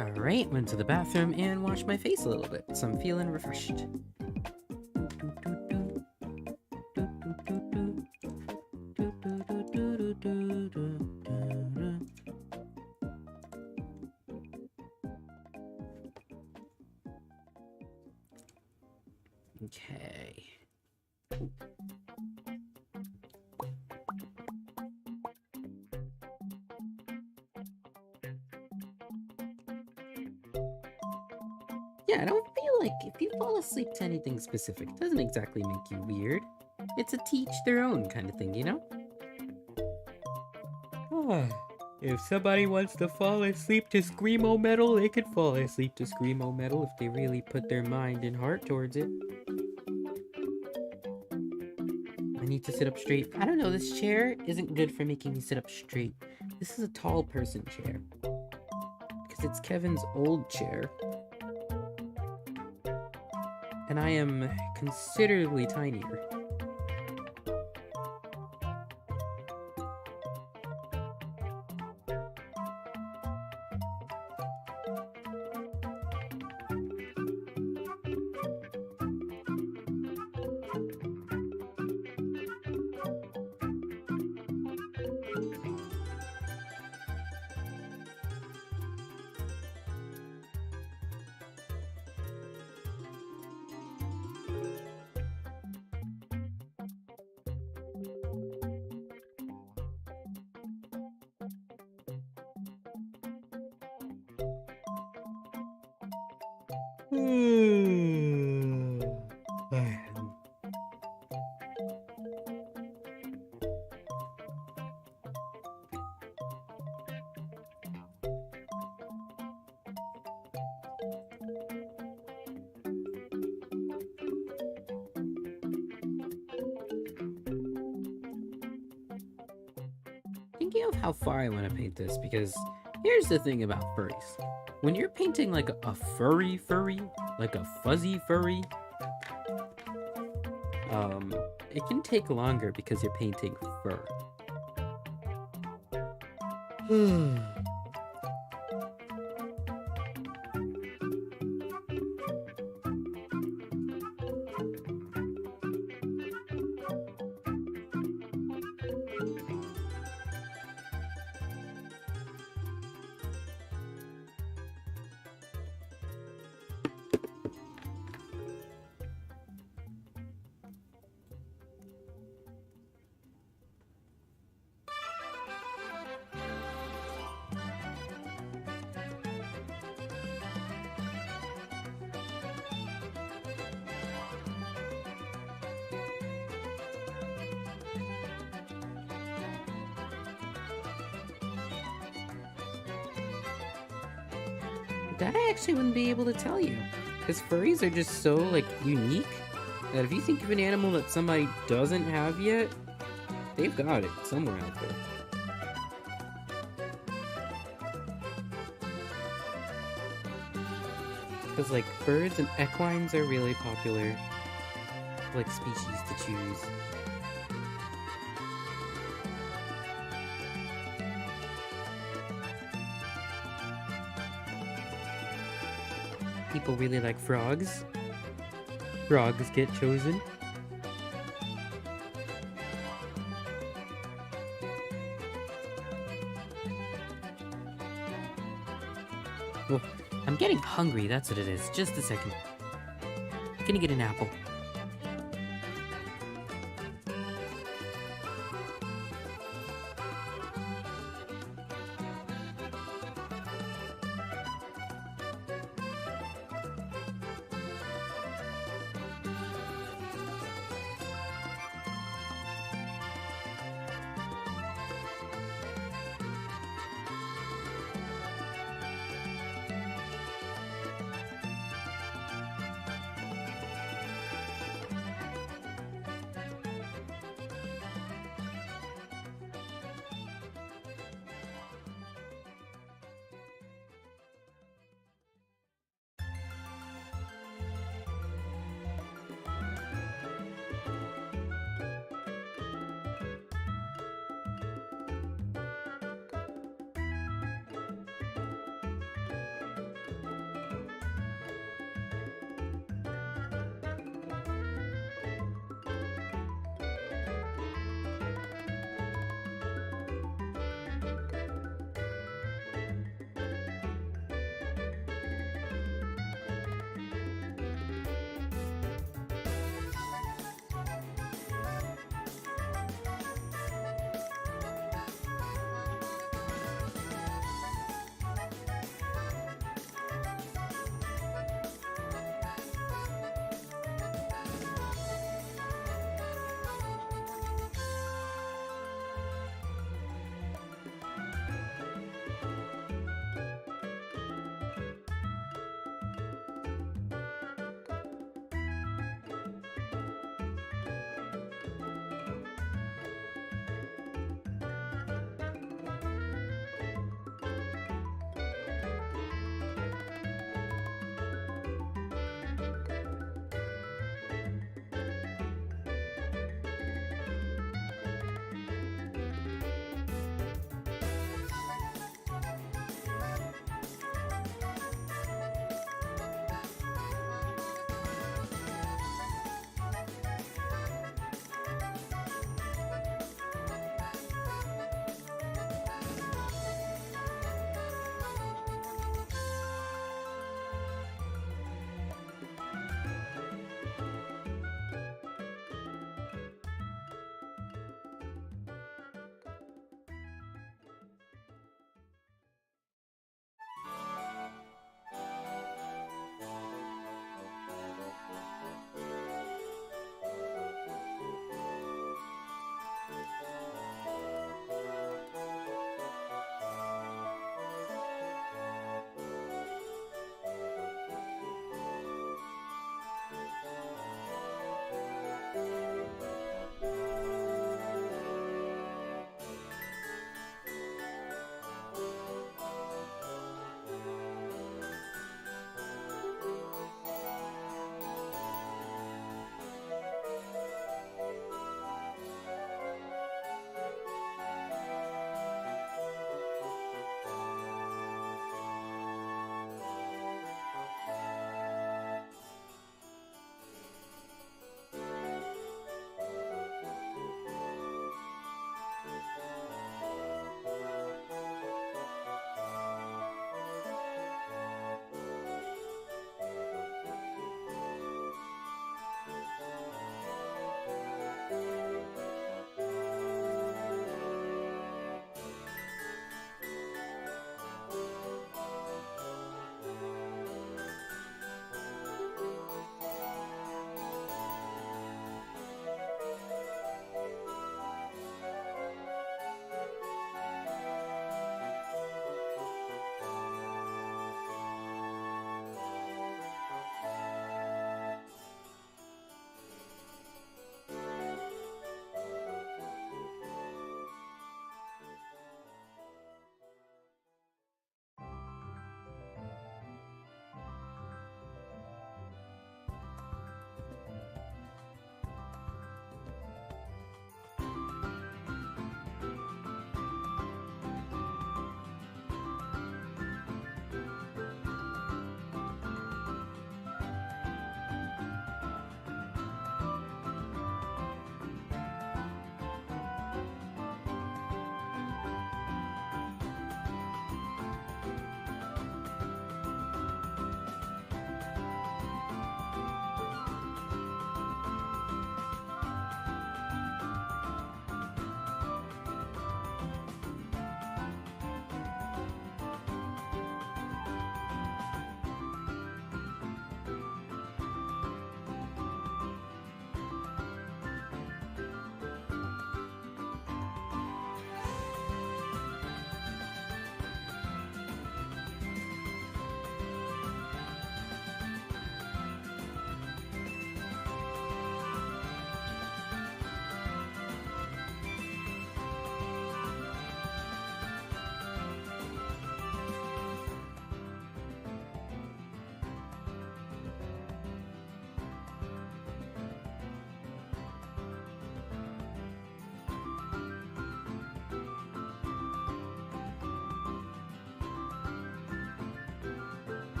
Alright, went to the bathroom and washed my face a little bit, so I'm feeling refreshed. Okay. Yeah, I don't feel like if you fall asleep to anything specific, it doesn't exactly make you weird. It's a teach their own kind of thing, you know? If somebody wants to fall asleep to screamo metal, they could fall asleep to screamo metal if they really put their mind and heart towards it. I need to sit up straight. I don't know, this chair isn't good for making me sit up straight. This is a tall person chair. Because it's Kevin's old chair. And I am considerably tinier. Thinking of how far I want to paint this, because here's the thing about furries. When you're painting like a furry, like a fuzzy furry, it can take longer because you're painting fur. That I actually wouldn't be able to tell you, because furries are just so, like, unique, that if you think of an animal that somebody doesn't have yet, they've got it somewhere out there. Because, like, birds and equines are really popular, like, species to choose. People really like frogs. Frogs get chosen. Oh, I'm getting hungry, that's what it is. Just a second. I'm gonna get an apple.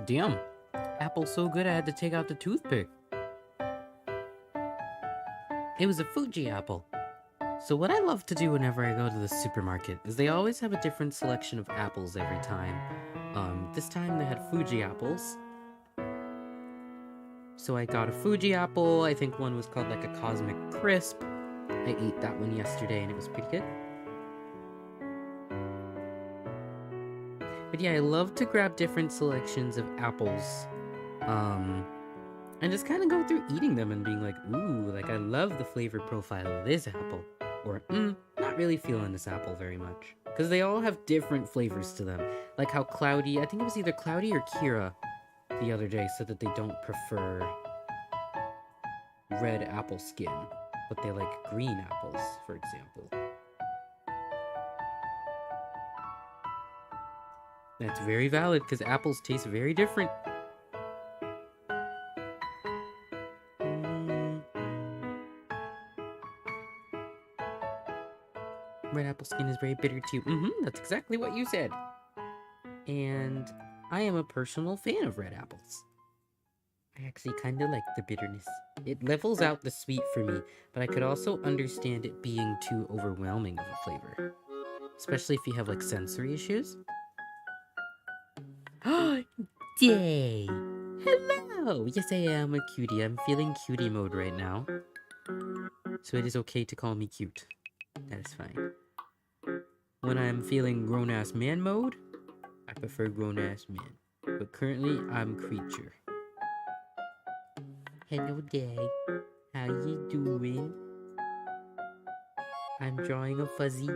Damn. Apple's so good I had to take out the toothpick. It was a Fuji apple. So what I love to do whenever I go to the supermarket is they always have a different selection of apples every time. This time they had Fuji apples. So I got a Fuji apple. I think one was called like a Cosmic Crisp. I ate that one yesterday and it was pretty good. But yeah, I love to grab different selections of apples. And just kind of go through eating them and being like, ooh, like I love the flavor profile of this apple. Or, not really feeling this apple very much. Because they all have different flavors to them. Like how Cloudy, I think it was either Cloudy or Kira the other day said that they don't prefer red apple skin, but they like green apples, for example. That's very valid because apples taste very different. Red apple skin is very bitter too. That's exactly what you said. And I am a personal fan of red apples. I actually kind of like the bitterness. It levels out the sweet for me, but I could also understand it being too overwhelming of a flavor. Especially if you have like sensory issues. Day! Hello! Yes, I am a cutie. I'm feeling cutie mode right now. So it is okay to call me cute. That is fine. When I'm feeling grown-ass man mode, I prefer grown-ass man. But currently, I'm creature. Hello, Day. How you doing? I'm drawing a fuzzy.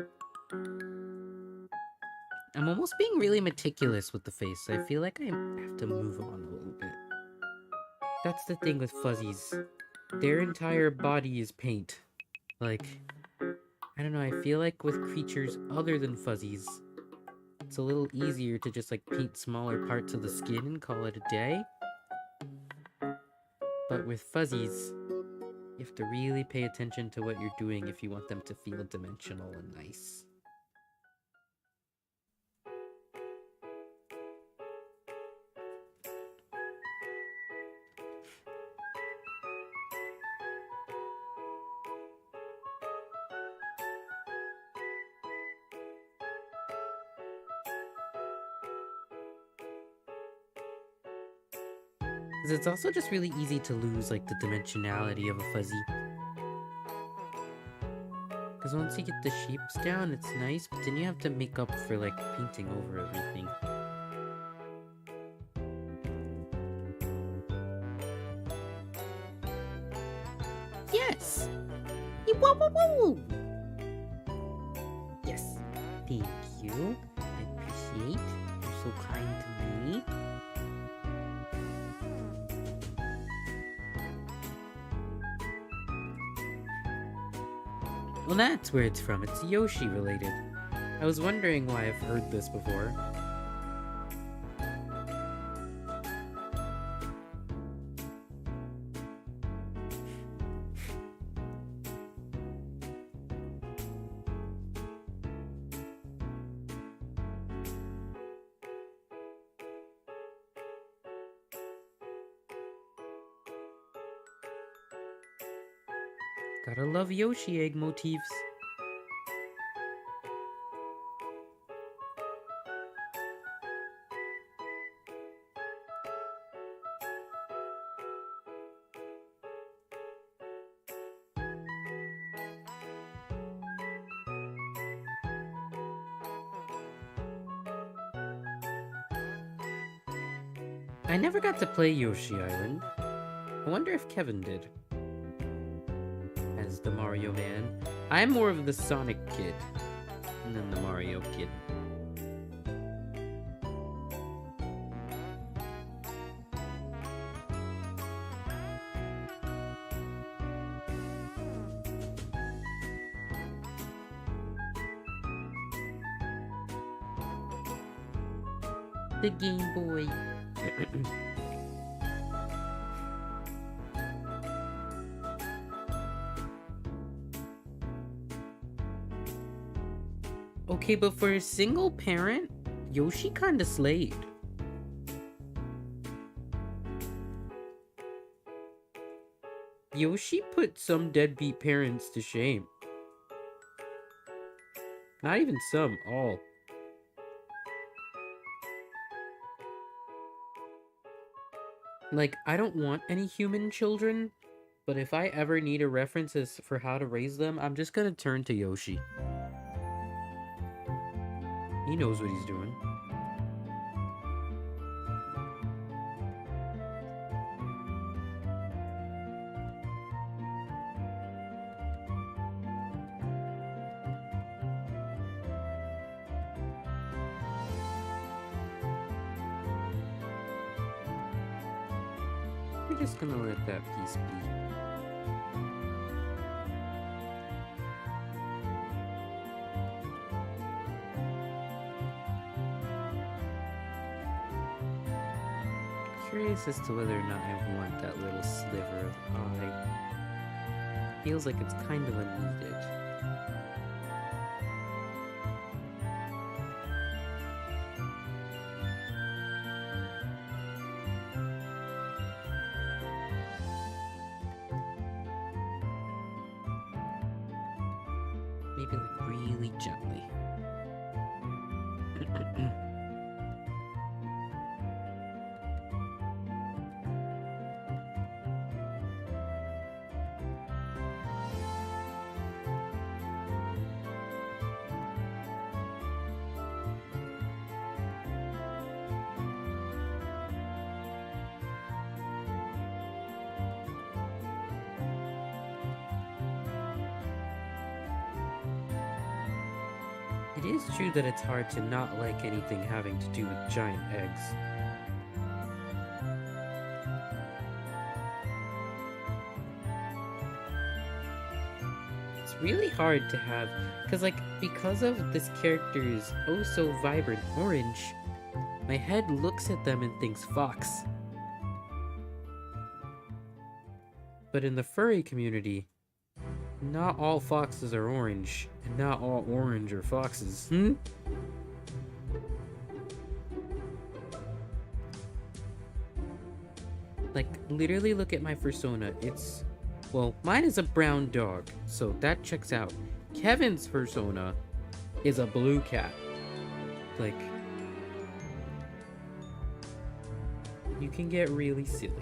I'm almost being really meticulous with the face. I feel like I have to move on a little bit. That's the thing with fuzzies. Their entire body is paint. Like, I don't know, I feel like with creatures other than fuzzies, it's a little easier to just like paint smaller parts of the skin and call it a day. But with fuzzies, you have to really pay attention to what you're doing if you want them to feel dimensional and nice. Because it's also just really easy to lose like the dimensionality of a fuzzy. Because once you get the shapes down, it's nice, but then you have to make up for like painting over everything. Yes! Whoa, whoa, whoa! Yes. Thank you. I appreciate. You're so kind to me. Well, that's where it's from. It's Yoshi related. I was wondering why I've heard this before. Gotta love Yoshi egg motifs. I never got to play Yoshi Island. I wonder if Kevin did. As the Mario Man. I'm more of the Sonic kid than the Mario kid. The Game Boy. Okay, but for a single parent, Yoshi kinda slayed. Yoshi put some deadbeat parents to shame. Not even some, all. Like, I don't want any human children, but if I ever need a reference as for how to raise them, I'm just gonna turn to Yoshi. He knows what he's doing. We're just gonna let that piece be. Curious as to whether or not I want that little sliver of eye. Feels like it's kind of unneeded. Maybe like really gently. It is true that it's hard to not like anything having to do with giant eggs. It's really hard to have, because of this character's oh so vibrant orange, my head looks at them and thinks fox. But in the furry community, not all foxes are orange, and not all orange are foxes. Like, literally look at my fursona. Well, mine is a brown dog, so that checks out. Kevin's fursona is a blue cat. Like, you can get really silly.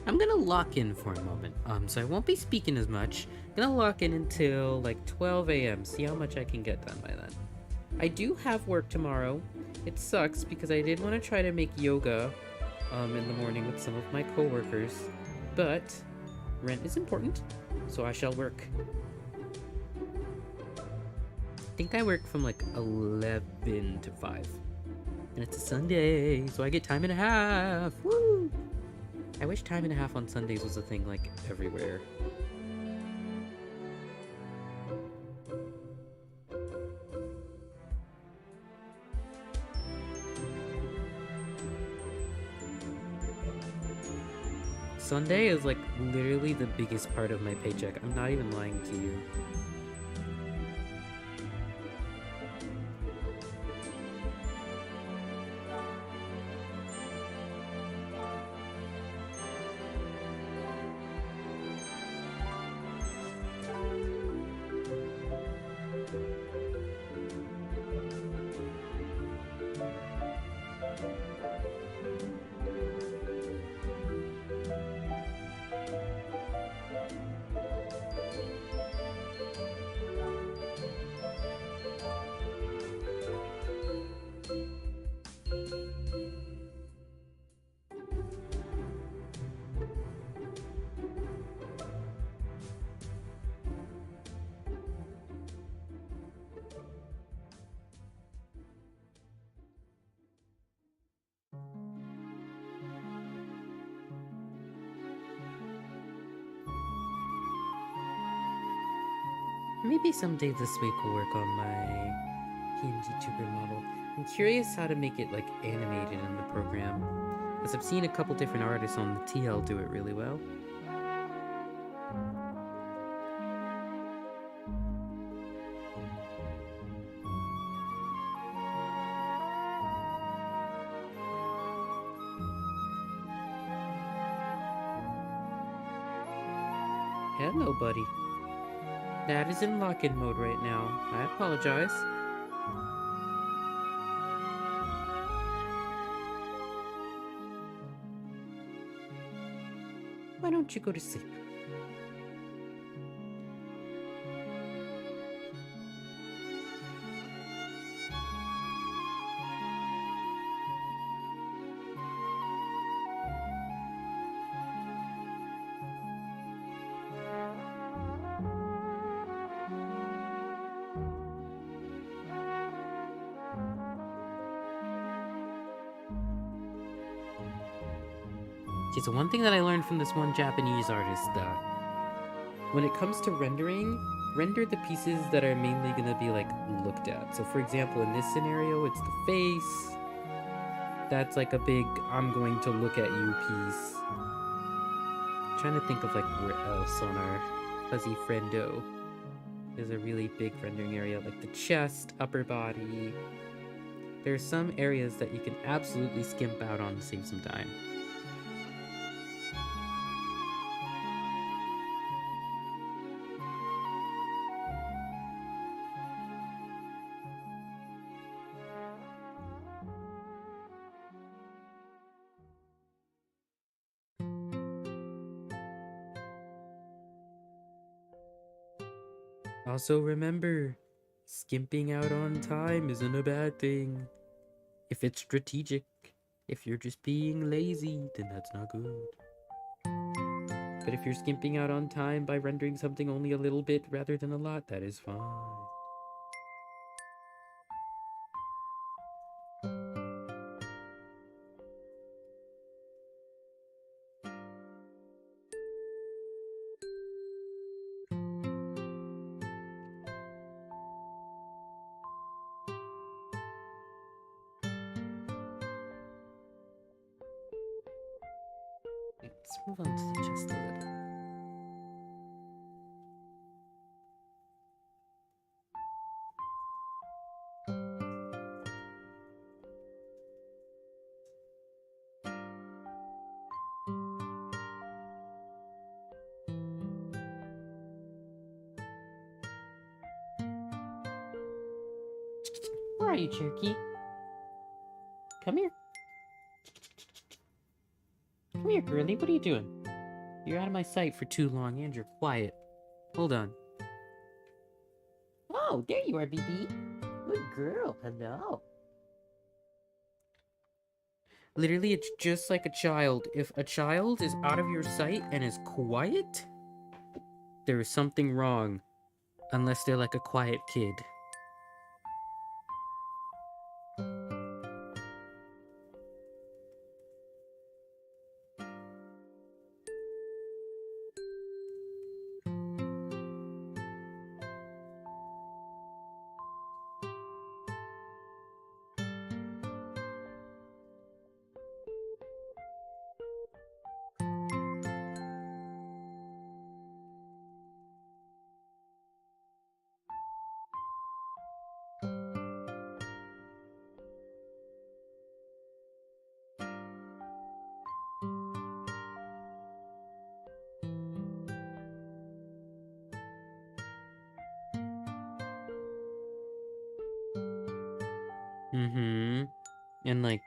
I'm gonna lock in for a moment, so I won't be speaking as much. I'm gonna lock in until like 12 a.m. See how much I can get done by then. I do have work tomorrow. It sucks because I did want to try to make yoga in the morning with some of my coworkers, but rent is important, so I shall work. I think I work from like 11 to 5. And it's a Sunday, so I get time and a half. Woo! I wish time and a half on Sundays was a thing like everywhere. Sunday is like literally the biggest part of my paycheck. I'm not even lying to you. Maybe someday this week will work on my Vtuber model. I'm curious how to make it like animated in the program, because I've seen a couple different artists on the TL do it really well. Hello, buddy. Dad is in lock-in mode right now. I apologize. Why don't you go to sleep? See, so one thing that I learned from this one Japanese artist that when it comes to rendering, render the pieces that are mainly gonna be like looked at. So for example, in this scenario, it's the face. That's like a big I'm going to look at you piece. Trying to think of like where else on our fuzzy friendo. There's a really big rendering area like the chest, upper body. There are some areas that you can absolutely skimp out on to save some time. Also remember, skimping out on time isn't a bad thing. If it's strategic. If you're just being lazy, then that's not good. But if you're skimping out on time by rendering something only a little bit rather than a lot, that is fine. Let's move on to the chest a little. Where are you, Cherokee? Come here. Come here, girly. What are you doing? You're out of my sight for too long, and you're quiet. Hold on. Oh, there you are, BB. Good girl. Hello. Literally, it's just like a child. If a child is out of your sight and is quiet, there is something wrong. Unless they're like a quiet kid. Mm-hmm. And like,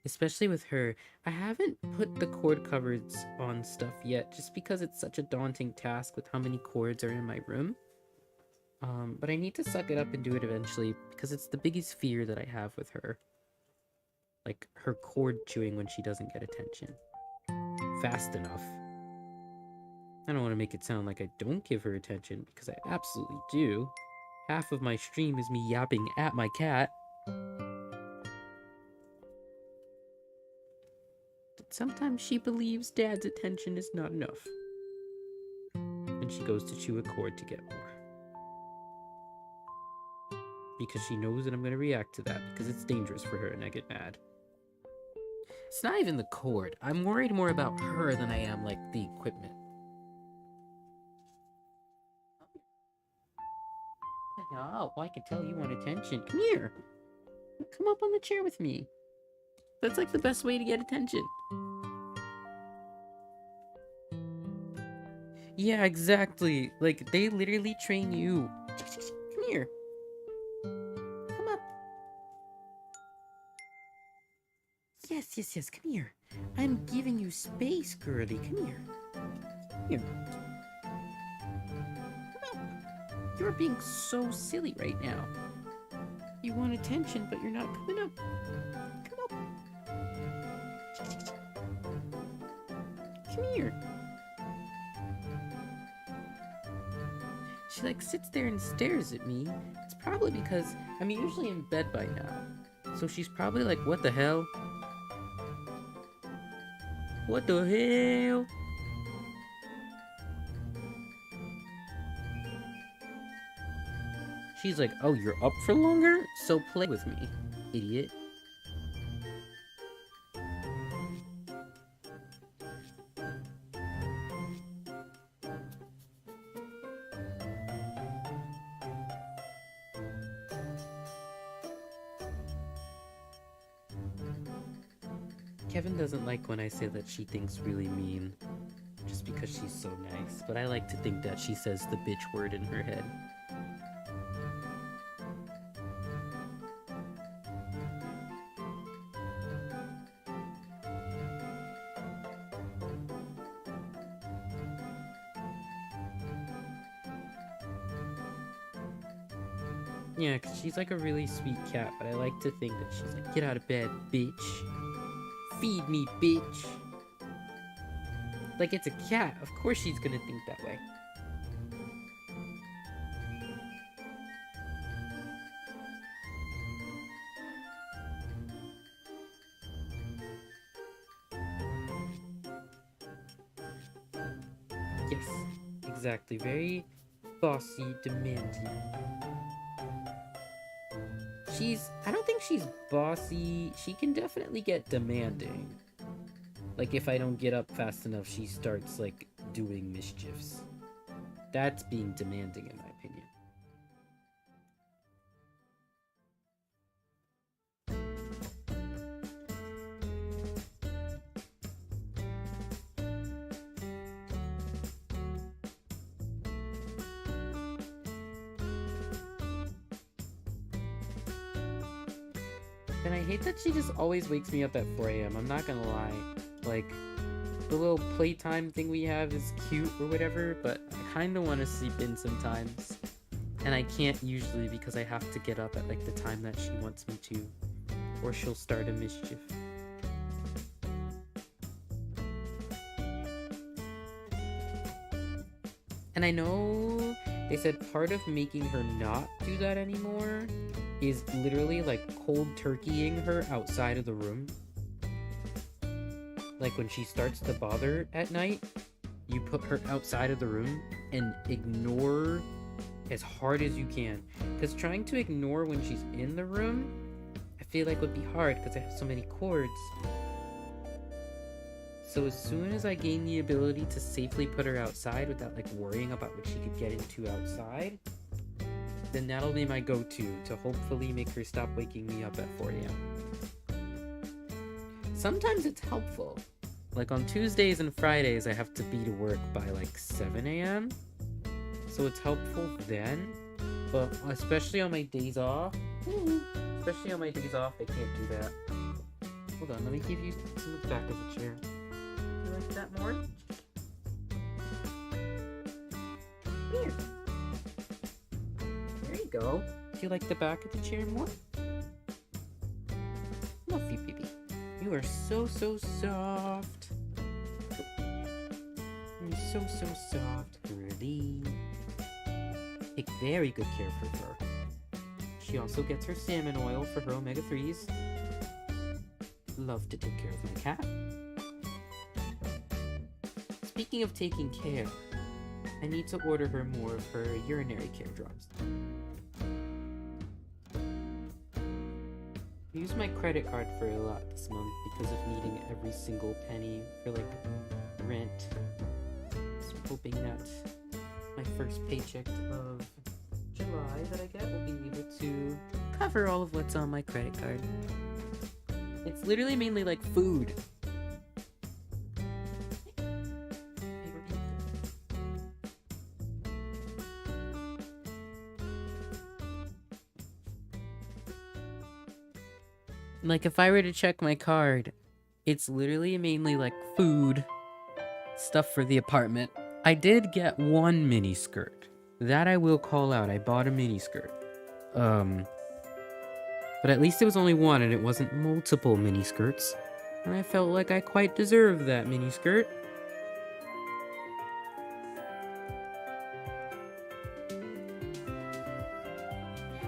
Especially with her. I haven't put the cord covers on stuff yet, just because it's such a daunting task with how many cords are in my room. But I need to suck it up and do it eventually, because it's the biggest fear that I have with her. Like, her cord chewing when she doesn't get attention. Fast enough. I don't want to make it sound like I don't give her attention, because I absolutely do. Half of my stream is me yapping at my cat. But sometimes she believes Dad's attention is not enough. And she goes to chew a cord to get more. Because she knows that I'm going to react to that, because it's dangerous for her and I get mad. It's not even the cord. I'm worried more about her than I am, like, the equipment. Oh, well, I can tell you want attention. Come here. Come up on the chair with me. That's like the best way to get attention. Yeah, exactly. Like, they literally train you. Come here. Come up. Yes, yes, yes, come here. I'm giving you space, girly. Come here. Come here. Come up. You're being so silly right now. You want attention, but you're not coming up. Come up. Come here. She like sits there and stares at me. It's probably because I'm usually in bed by now. So she's probably like, what the hell? What the hell? She's like, oh, you're up for longer? So play with me, idiot. Kevin doesn't like when I say that she thinks really mean, just because she's so nice, but I like to think that she says the bitch word in her head. Yeah, because she's like a really sweet cat, but I like to think that she's like, get out of bed, bitch. Feed me, bitch. Like, it's a cat. Of course she's gonna think that way. Yes, exactly. Very bossy, demanding. I don't think she's bossy. She can definitely get demanding. Like, if I don't get up fast enough, she starts, like, doing mischiefs. That's being demanding, in my opinion. And I hate that she just always wakes me up at 4 a.m. I'm not gonna lie. Like, the little playtime thing we have is cute or whatever, but I kind of want to sleep in sometimes. And I can't usually because I have to get up at, like, the time that she wants me to. Or she'll start a mischief. And I know they said part of making her not do that anymore is literally like cold turkeying her outside of the room. Like when she starts to bother at night, you put her outside of the room and ignore as hard as you can. Because trying to ignore when she's in the room, I feel like would be hard because I have so many cords. So as soon as I gain the ability to safely put her outside without like worrying about what she could get into outside, then that'll be my go-to to hopefully make her stop waking me up at 4 a.m. Sometimes it's helpful. Like on Tuesdays and Fridays, I have to be to work by like 7 a.m. So it's helpful then, but especially on my days off, I can't do that. Hold on, let me give you some of the back of the chair. You like that more? Here. There you go. Do you like the back of the chair more? Love you, baby. You are so soft. You're so soft, girly. Take very good care of her fur. She also gets her salmon oil for her omega-3s. Love to take care of my cat. Speaking of taking care, I need to order her more of her urinary care drops. I used my credit card for a lot this month because of needing every single penny for like rent. So I'm hoping that my first paycheck of July that I get will be able to cover all of what's on my credit card. It's literally mainly like food. Like if I were to check my card, it's literally mainly like food, stuff for the apartment. I did get one mini skirt. That I will call out. I bought a mini skirt. But at least it was only one and it wasn't multiple mini skirts. And I felt like I quite deserved that mini skirt.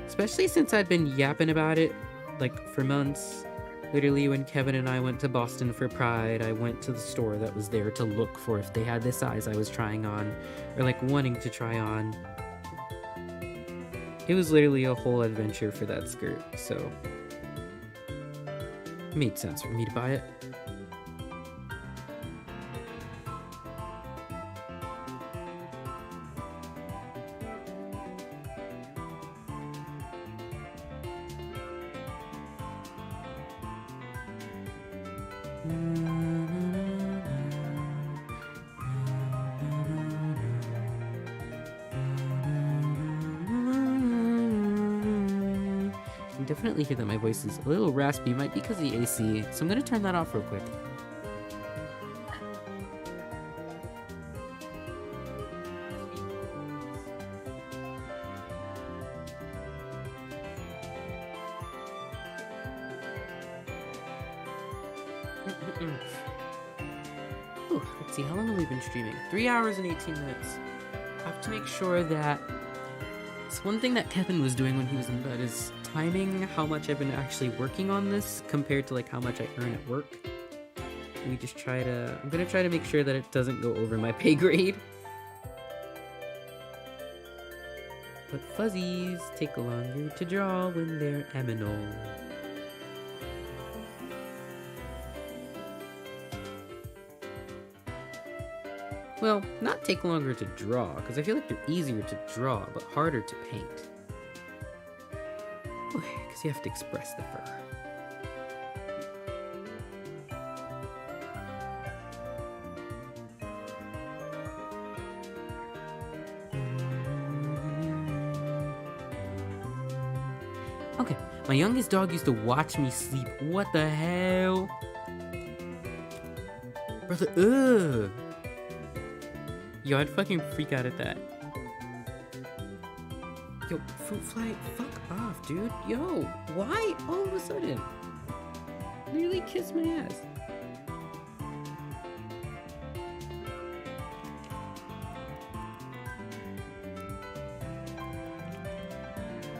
Especially since I'd been yapping about it, like, for months. Literally, when Kevin and I went to Boston for Pride, I went to the store that was there to look for if they had the size I was trying on, or, like, wanting to try on. It was literally a whole adventure for that skirt, so it made sense for me to buy it. You can definitely hear that my voice is a little raspy. Might be because of the AC, so I'm gonna turn that off real quick. Ooh, let's see, how long have we been streaming? 3 hours and 18 minutes. I have to make sure that... It's one thing that Kevin was doing when he was in bed is timing how much I've been actually working on this compared to like how much I earn at work. We just try to... I'm gonna try to make sure that it doesn't go over my pay grade. But fuzzies take longer to draw when they're aminal. Well, not take longer to draw, because I feel like they're easier to draw, but harder to paint. Because you have to express the fur. Okay, my youngest dog used to watch me sleep. What the hell? Brother, ugh. Yo, I'd fucking freak out at that. Yo, fruit fly, fuck off, dude. Yo, why all of a sudden? Literally kiss my ass.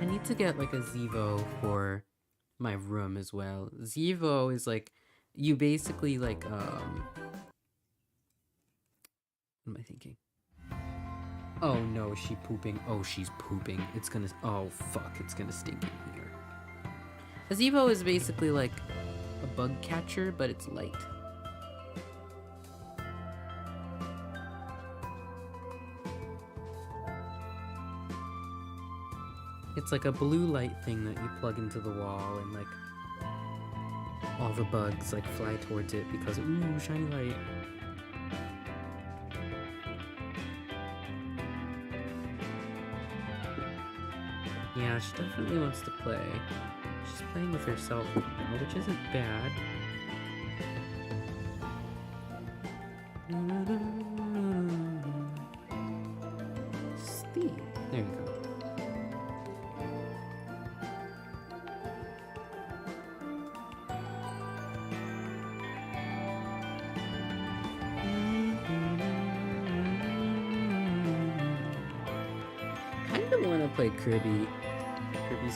I need to get like a Zevo for my room as well. Zevo is like, you basically like, what am I thinking? Oh no, is she pooping? Oh, she's pooping. It's gonna... Oh, fuck. It's gonna stink in here. A Zevo is basically like a bug catcher, but it's light. It's like a blue light thing that you plug into the wall and like all the bugs like fly towards it because, ooh, shiny light. Yeah, she definitely wants to play. She's playing with herself right now, which isn't bad. Steve. There you go. Kinda wanna play Kirby's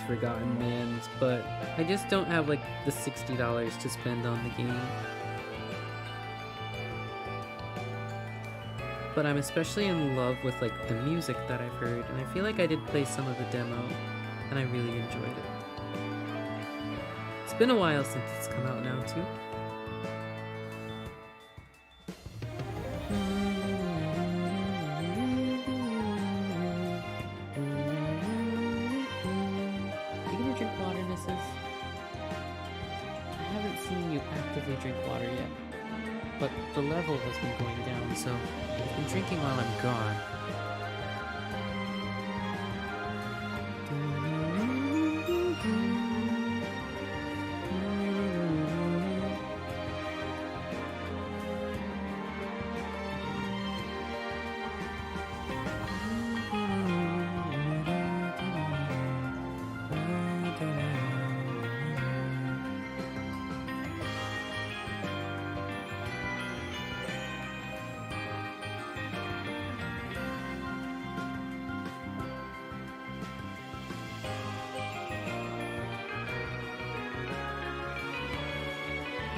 Forgotten Lands, but I just don't have like the $60 to spend on the game. But I'm especially in love with like the music that I've heard, and I feel like I did play some of the demo, and I really enjoyed it. It's been a while since it's come out now too. You gonna drink water, missus? I haven't seen you actively drink water yet, but the level has been going down, so I've been drinking while I'm gone.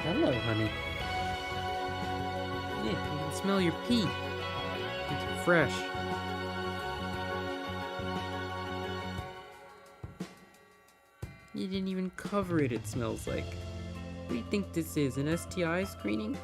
Hello, honey. Yeah, you can smell your pee. It's fresh. You didn't even cover it, it smells like. What do you think this is, an STI screening?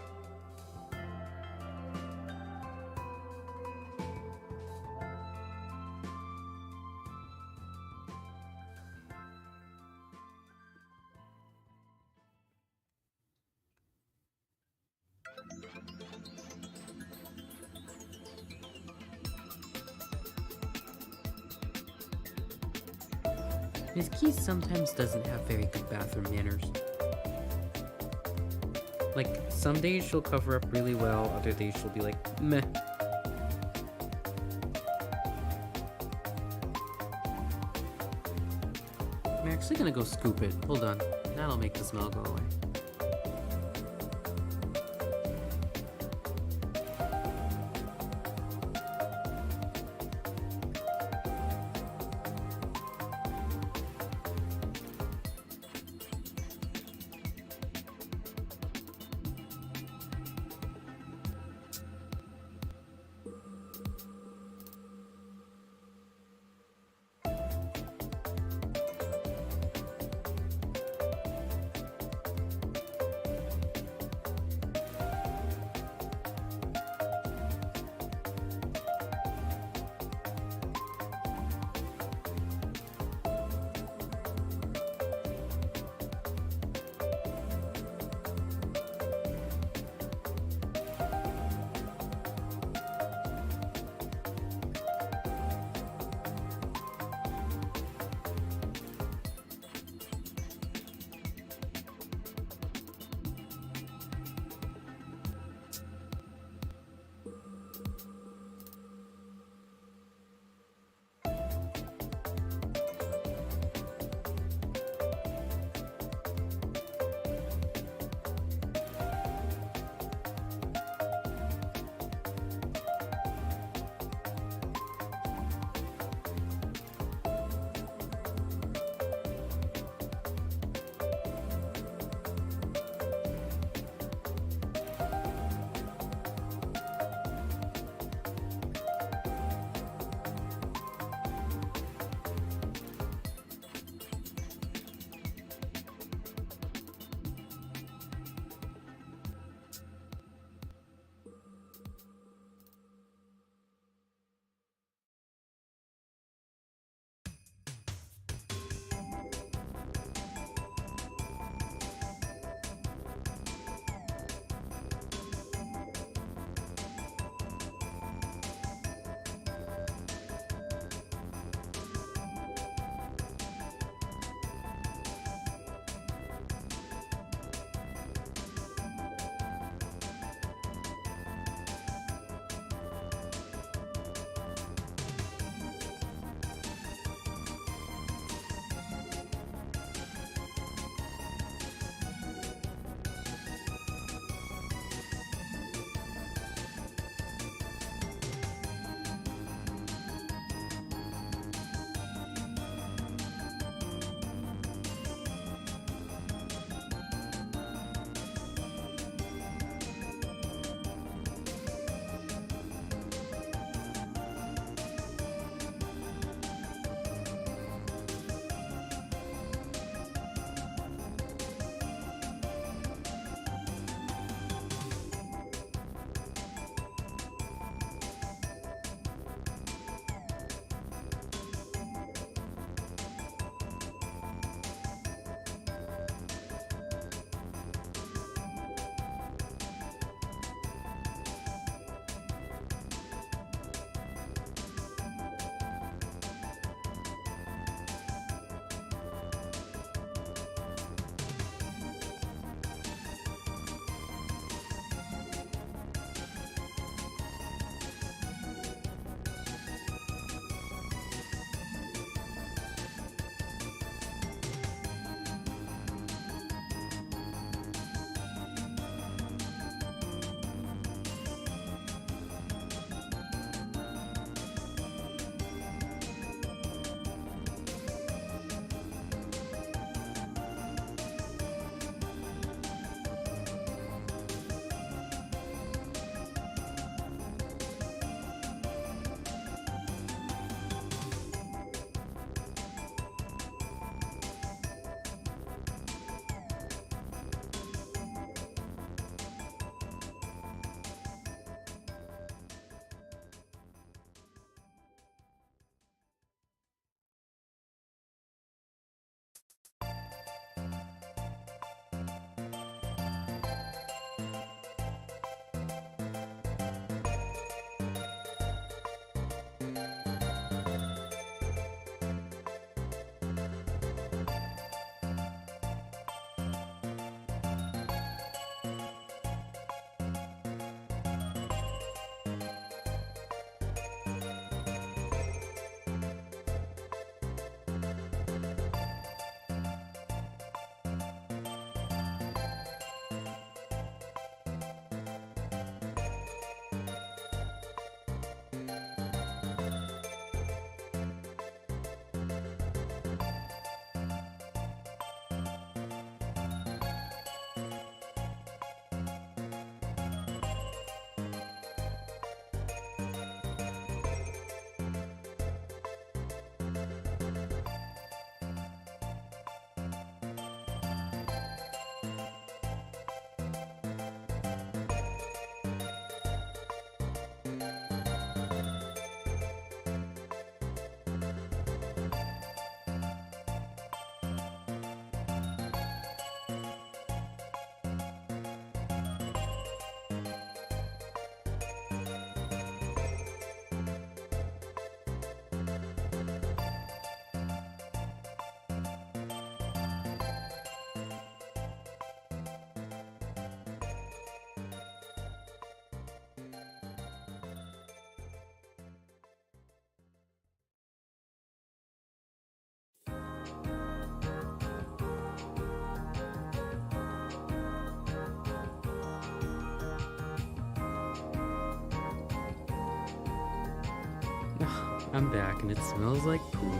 Miss Keys sometimes doesn't have very good bathroom manners. Like, some days she'll cover up really well, other days she'll be like, meh. I'm actually gonna go scoop it. Hold on. That'll make the smell go away. I'm back and it smells like poop.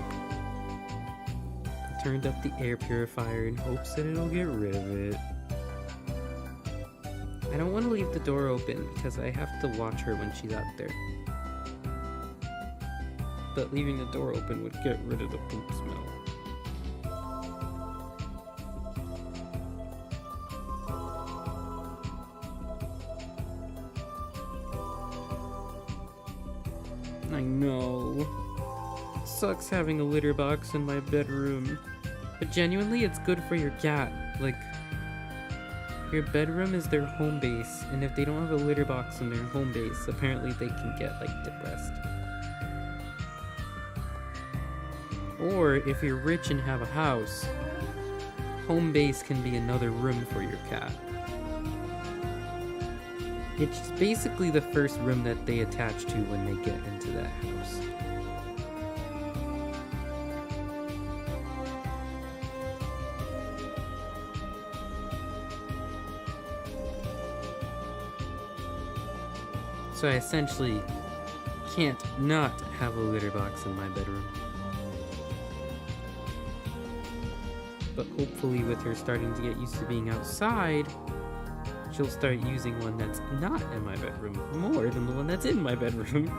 I turned up the air purifier in hopes that it'll get rid of it. I don't want to leave the door open because I have to watch her when she's out there. But leaving the door open would get rid of the poop smell. I know. Sucks having a litter box in my bedroom. But genuinely, it's good for your cat. Like, your bedroom is their home base, and if they don't have a litter box in their home base, apparently they can get, like, depressed. Or, if you're rich and have a house, home base can be another room for your cat. It's basically the first room that they attach to when they get into that house. So I essentially can't not have a litter box in my bedroom. But hopefully with her starting to get used to being outside, she'll start using one that's not in my bedroom more than the one that's in my bedroom.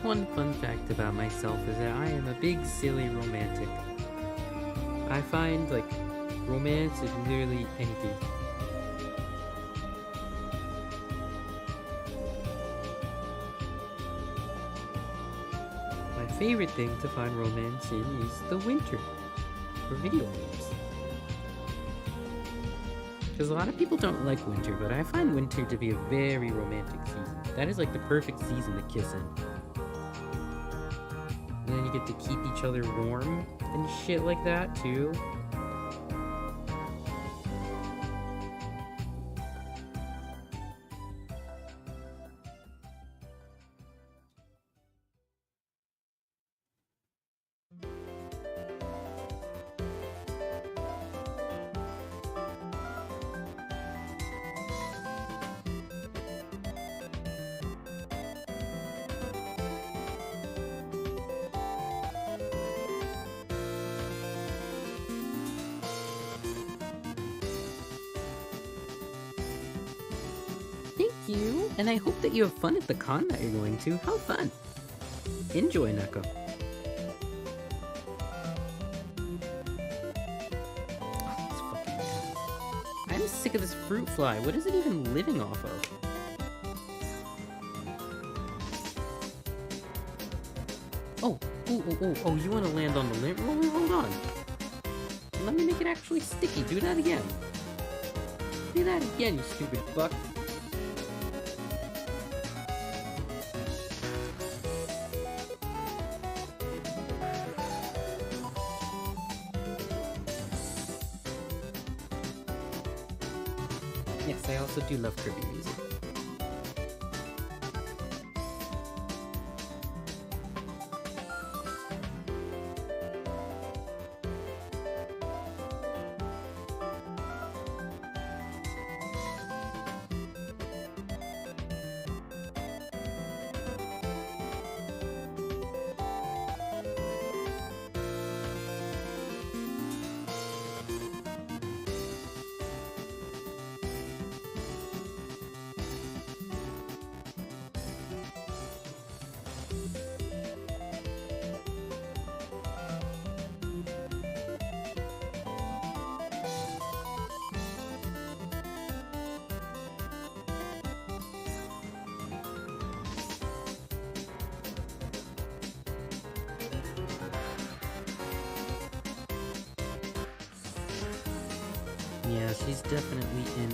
One fun fact about myself is that I am a big, silly romantic. I find, like, romance is literally anything. My favorite thing to find romance in is the winter, for video games. Because a lot of people don't like winter, but I find winter to be a very romantic season. That is like the perfect season to kiss in. And then you get to keep each other warm and shit like that, too. Thank you, and I hope that you have fun at the con that you're going to. Have fun. Enjoy, Neko. Oh, it's fucking bad. I'm sick of this fruit fly. What is it even living off of? Oh, oh, you want to land on the lint roller? Hold on. Let me make it actually sticky. Do that again. Do that again, you stupid fuck. Yes, I also do love Kirby music. Yeah, she's definitely in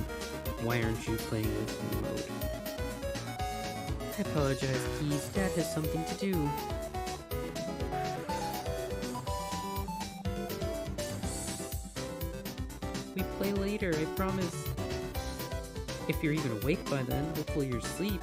why aren't you playing with me mode. I apologize, Keys. Dad has something to do. We play later, I promise. If you're even awake by then, hopefully you're asleep.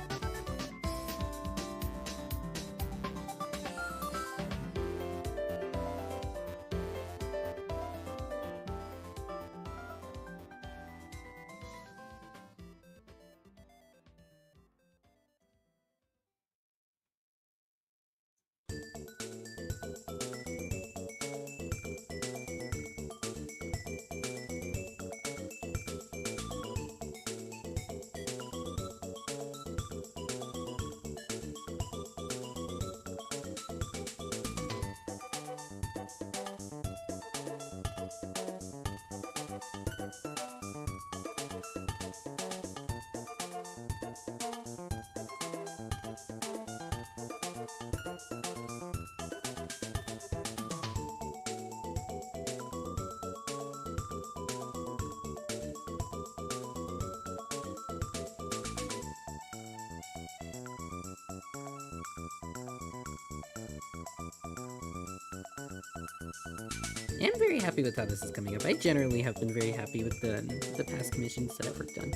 I'm very happy with how this is coming up. I generally have been very happy with the past commissions that I've worked on.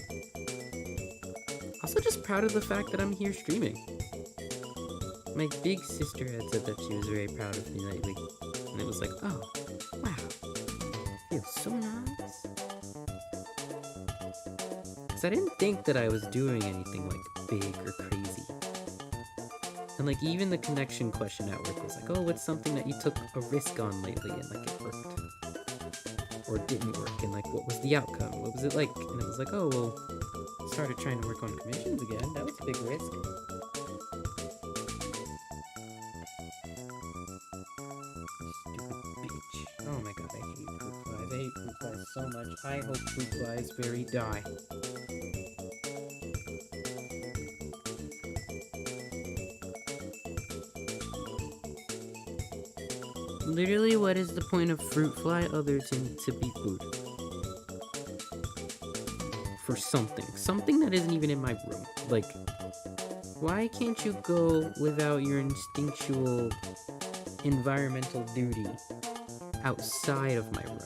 Also just proud of the fact that I'm here streaming. My big sister had said that she was very proud of me lately. And it was like, oh, wow. Feels so nice. Because I didn't think that I was doing anything like big or crazy. And like even the connection question at work was like, oh, what's something that you took a risk on lately and like it worked? Or didn't work, and like what was the outcome? What was it like? And it was like, oh, well, started trying to work on commissions again. That was a big risk. Stupid bitch. Oh my god, I hate fruit flies. I hate fruit flies so much. I hope fruit flies very die. Literally, what is the point of fruit fly other than to be food? For something. Something that isn't even in my room. Like, why can't you go without your instinctual environmental duty outside of my room?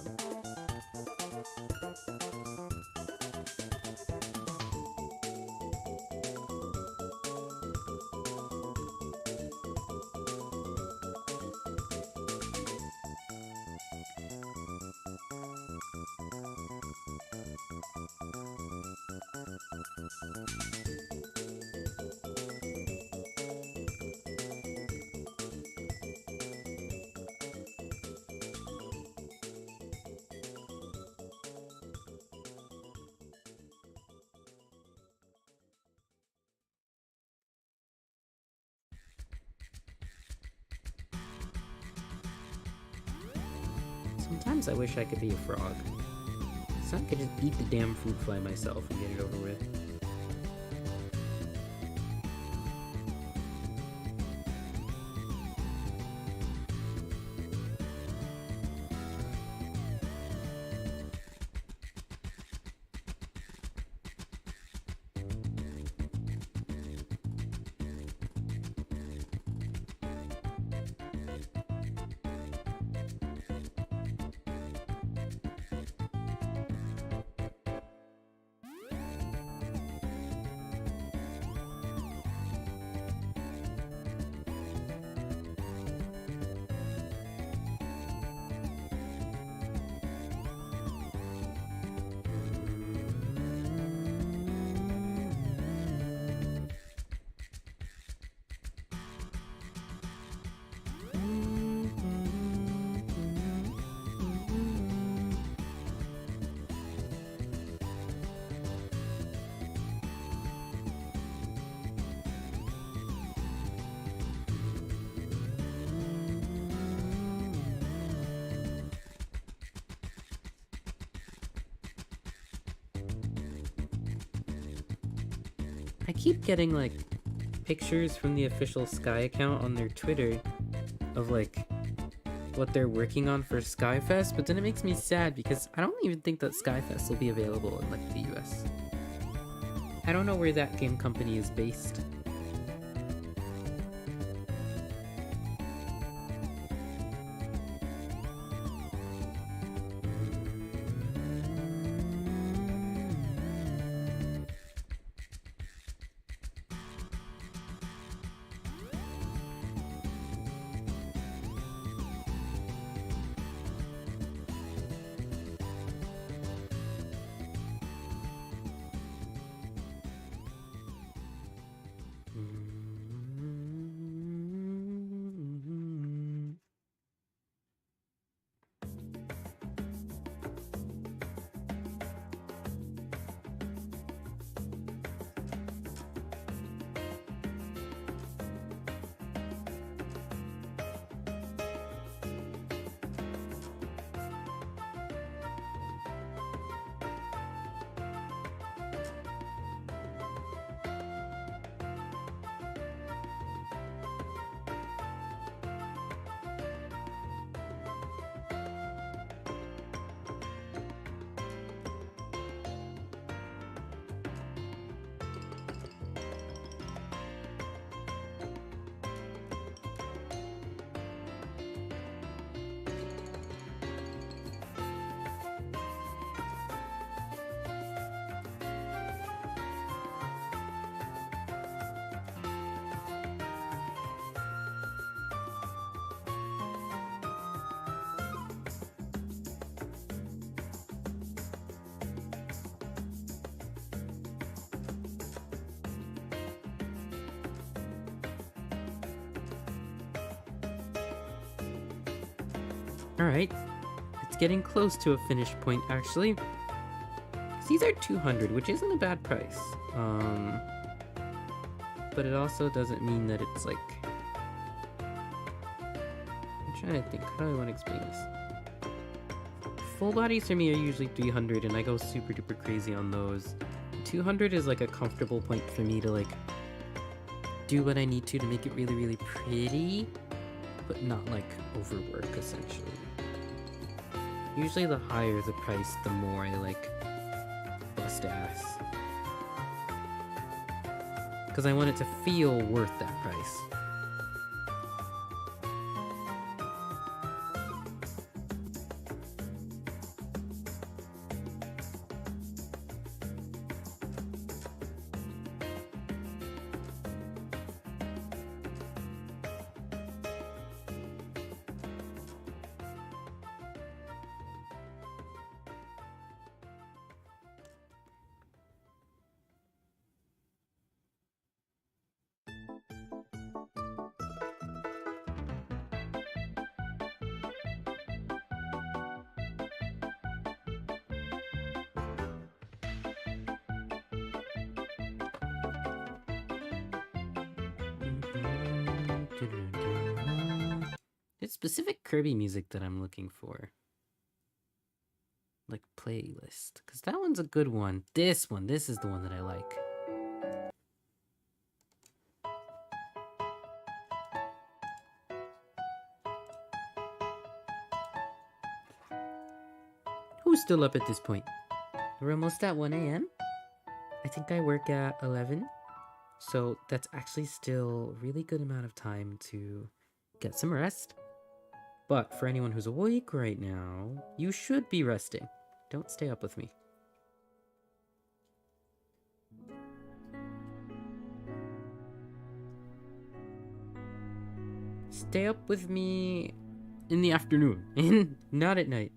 Sometimes I wish I could be a frog. So I could just eat the damn fruit fly myself and get it over with. I keep getting like pictures from the official Sky account on their Twitter of like what they're working on for Skyfest, but then it makes me sad because I don't even think that Skyfest will be available in like the US. I don't know where that game company is based. Alright, it's getting close to a finish point actually. These are 200, which isn't a bad price. But it also doesn't mean that it's like... I'm trying to think, how do I want to explain this? Full bodies for me are usually 300 and I go super duper crazy on those. 200 is like a comfortable point for me to like do what I need to make it really, really pretty, but not like overwork essentially. Usually the higher the price, the more I like bust ass. Because I want it to feel worth that price. It's specific Kirby music that I'm looking for. Like playlist. Because that one's a good one. This is the one that I like. Who's still up at this point? We're almost at 1 a.m. I think I work at 11. So that's actually still a really good amount of time to get some rest. But for anyone who's awake right now, you should be resting. Don't stay up with me. Stay up with me in the afternoon, not at night.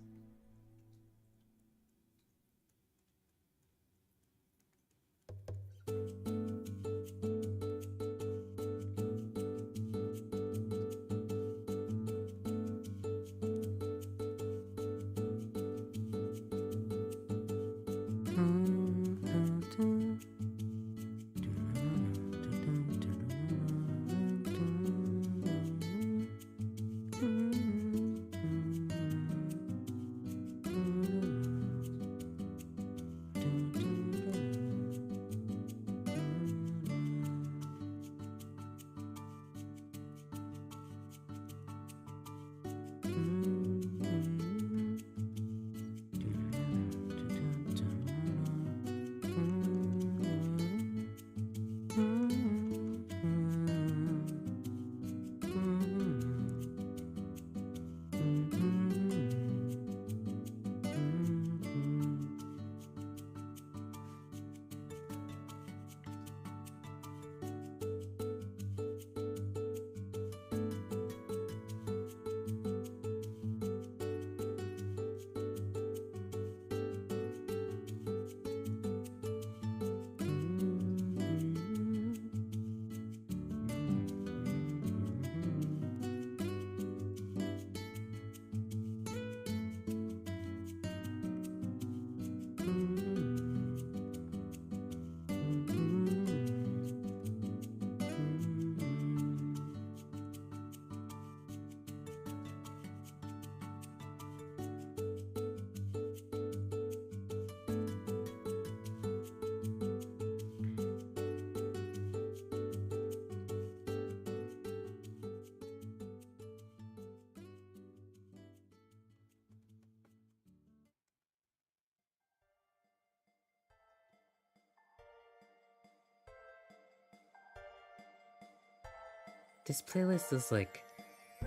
This playlist is like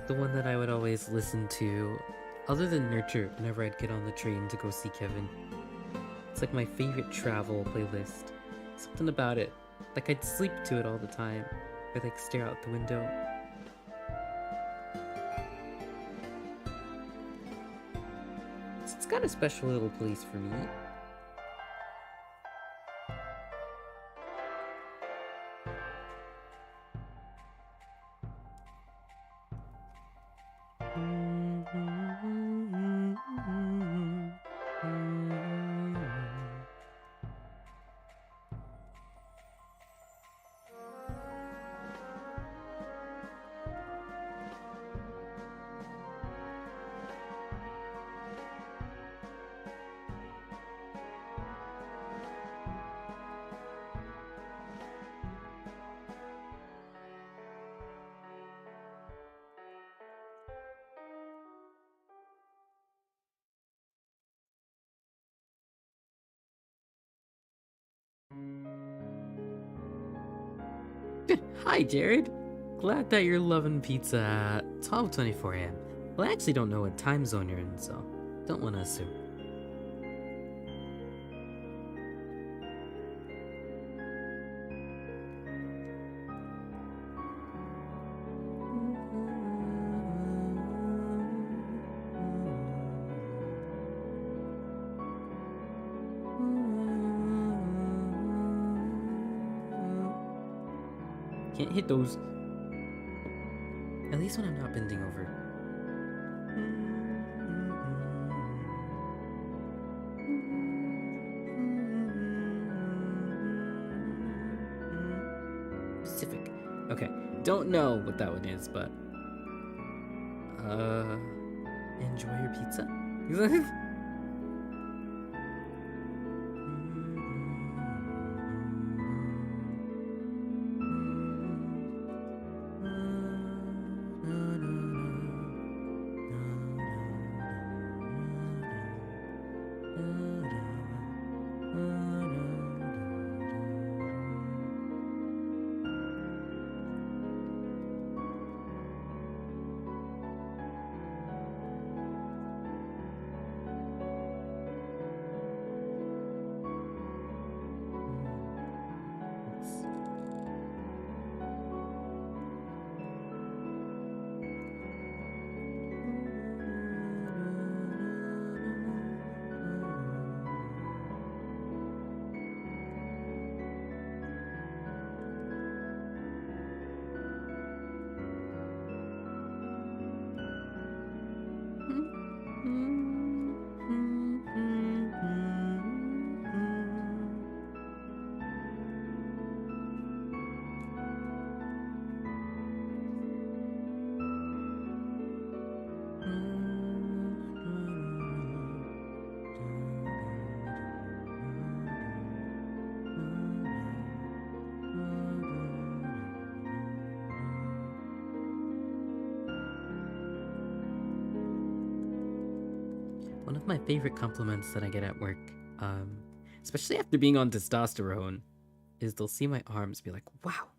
the one that I would always listen to, other than Nurture, whenever I'd get on the train to go see Kevin. It's like my favorite travel playlist. Something about it. Like I'd sleep to it all the time. Or like stare out the window. It's got a special little place for me. Hi, Jared. Glad that you're loving pizza at 12:24 a.m. Well, I actually don't know what time zone you're in, so don't want to assume. Can't hit those. At least when I'm not bending over. Pacific. Okay, don't know what that one is, but enjoy your pizza. One of my favorite compliments that I get at work, especially after being on testosterone, is they'll see my arms and be like, wow,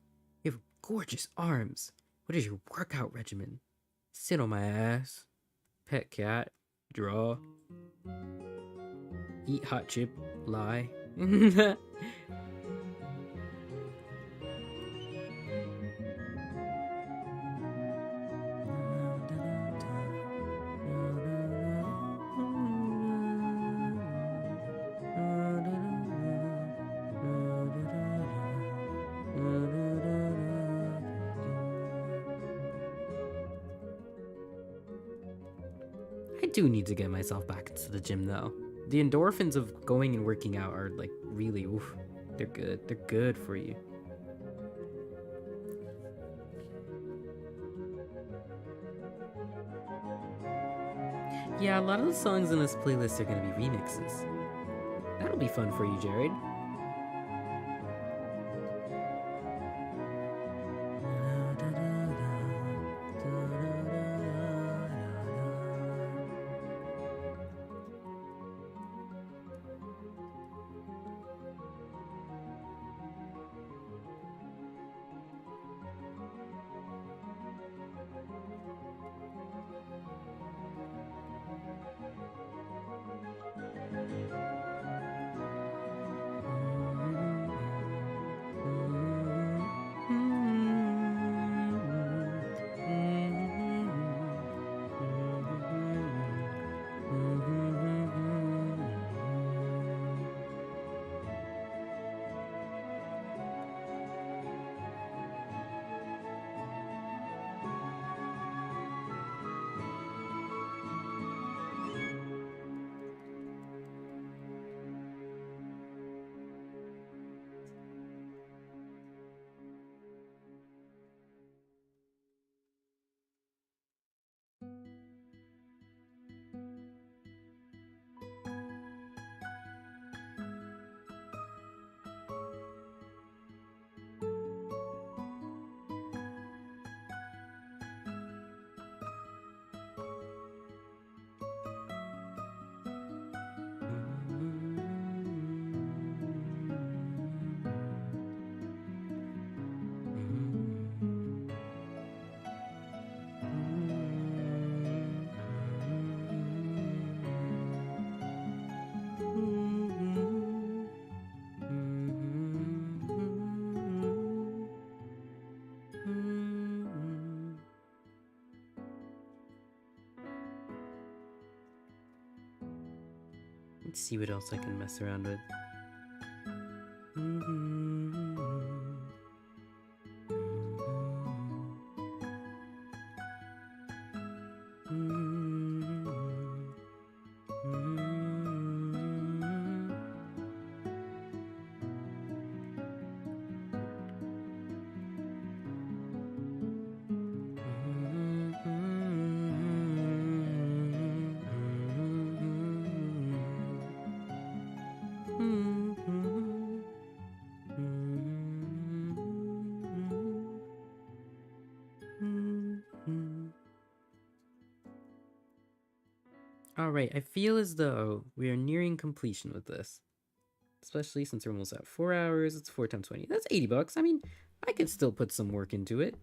you have gorgeous arms. What is your workout regimen? Sit on my ass, pet cat, draw, eat hot chip, lie. I do need to get myself back into the gym though. The endorphins of going and working out are like really, oof, they're good. They're good for you. Yeah, a lot of the songs in this playlist are gonna be remixes. That'll be fun for you, Jared. Let's see what else I can mess around with. Alright, I feel as though we are nearing completion with this. Especially since we're almost at 4 hours, it's 4 times 20. That's 80 bucks. I mean, I could still put some work into it.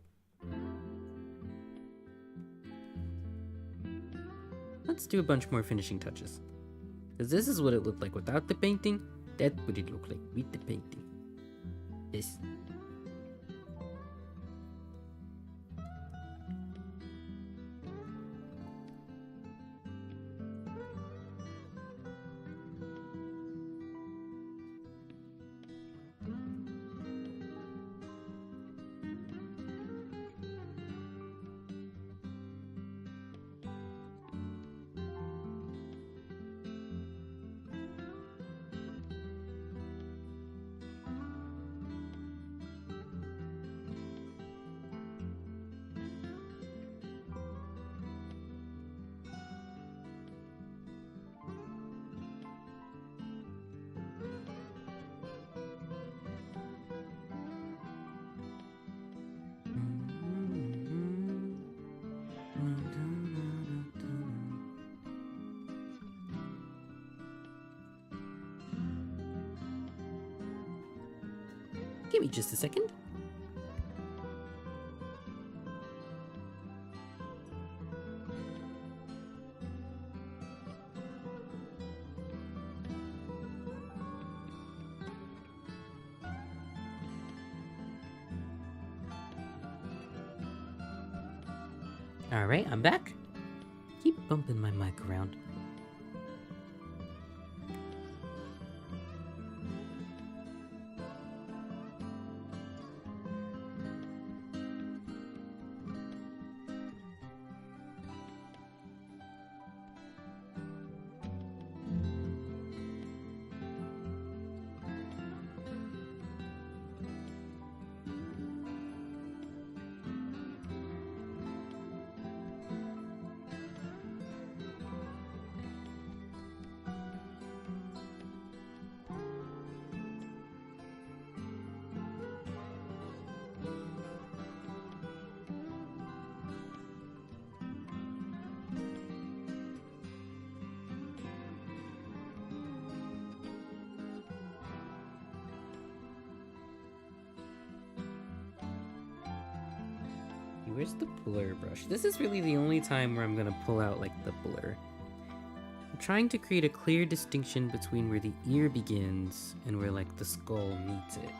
Let's do a bunch more finishing touches. Because this is what it looked like without the painting. That's what it looked like with the painting. This. Give me just a second. Alright, I'm back. Keep bumping my mic around. Where's the blur brush? This is really the only time where I'm gonna pull out like the blur. I'm trying to create a clear distinction between where the ear begins and where like the skull meets it.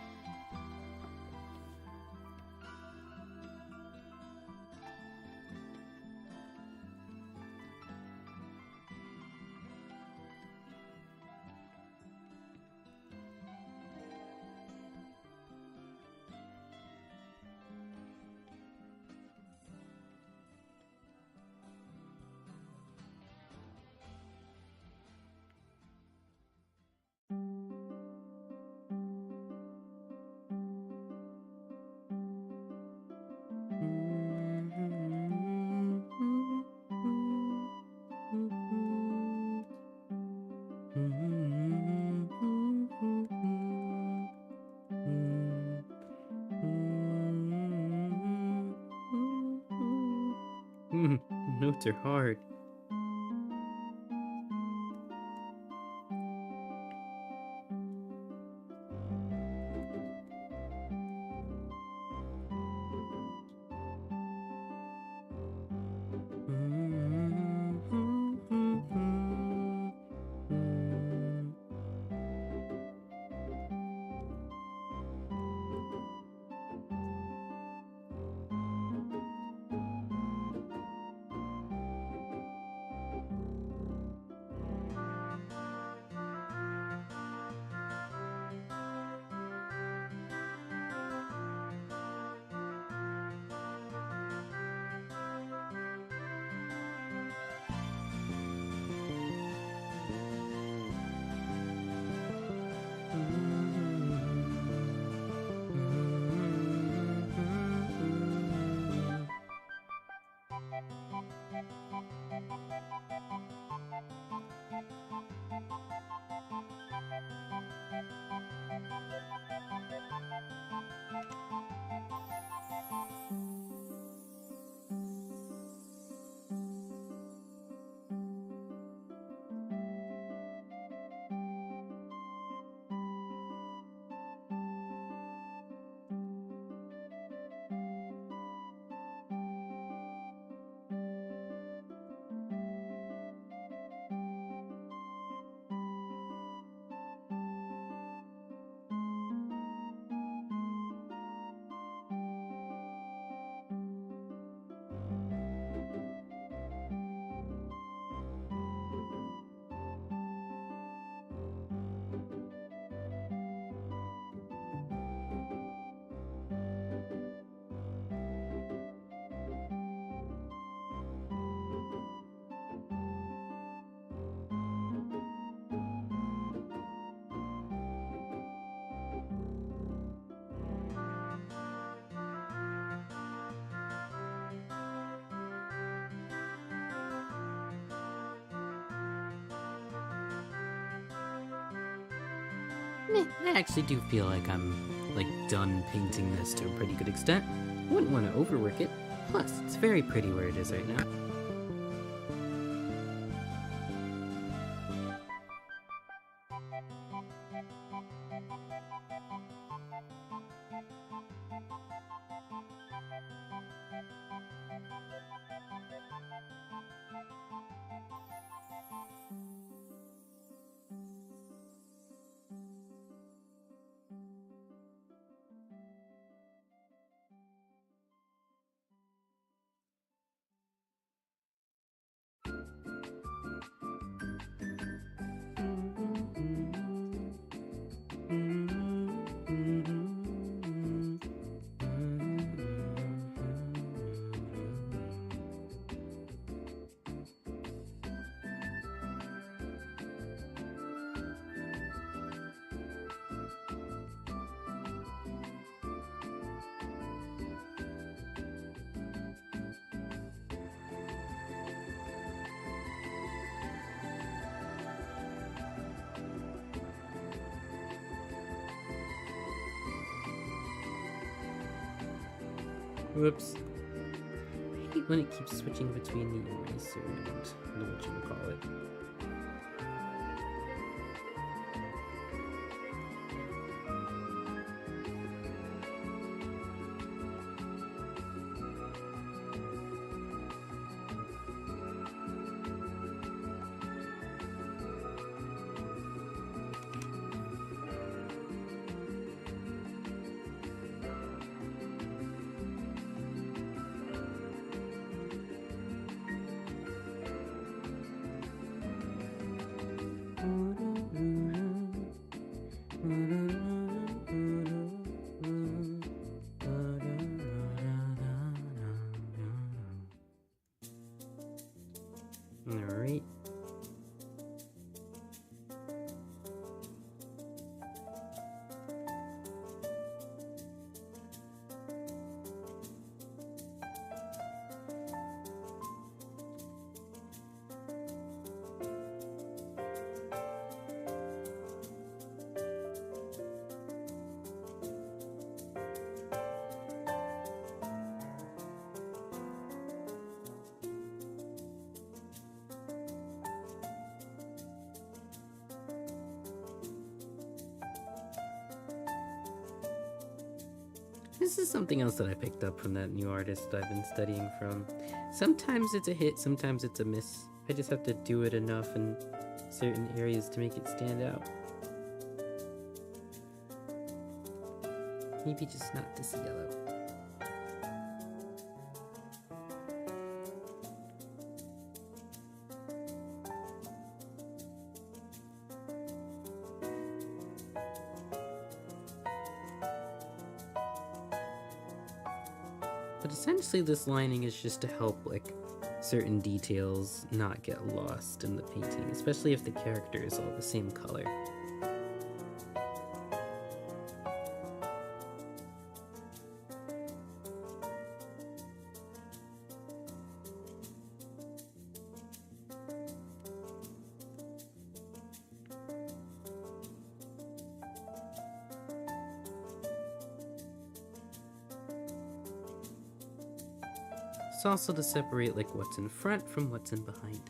Notes are hard. I actually do feel like I'm, like, done painting this to a pretty good extent. Wouldn't want to overwork it. Plus, it's very pretty where it is right now. Whoops. I hate when it keeps switching between the eraser and whatchamacallit. Alright. This is something else that I picked up from that new artist I've been studying from. Sometimes it's a hit, sometimes it's a miss. I just have to do it enough in certain areas to make it stand out. Maybe just not this yellow. But essentially this lining is just to help, like, certain details not get lost in the painting, especially if the character is all the same color. It's also to separate, like, what's in front from what's in behind.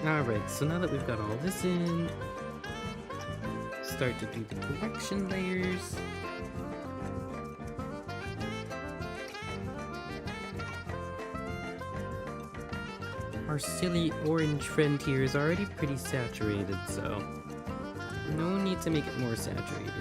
Alright, so now that we've got all this in, start to do the correction layers. Our silly orange friend here is already pretty saturated, so no need to make it more saturated.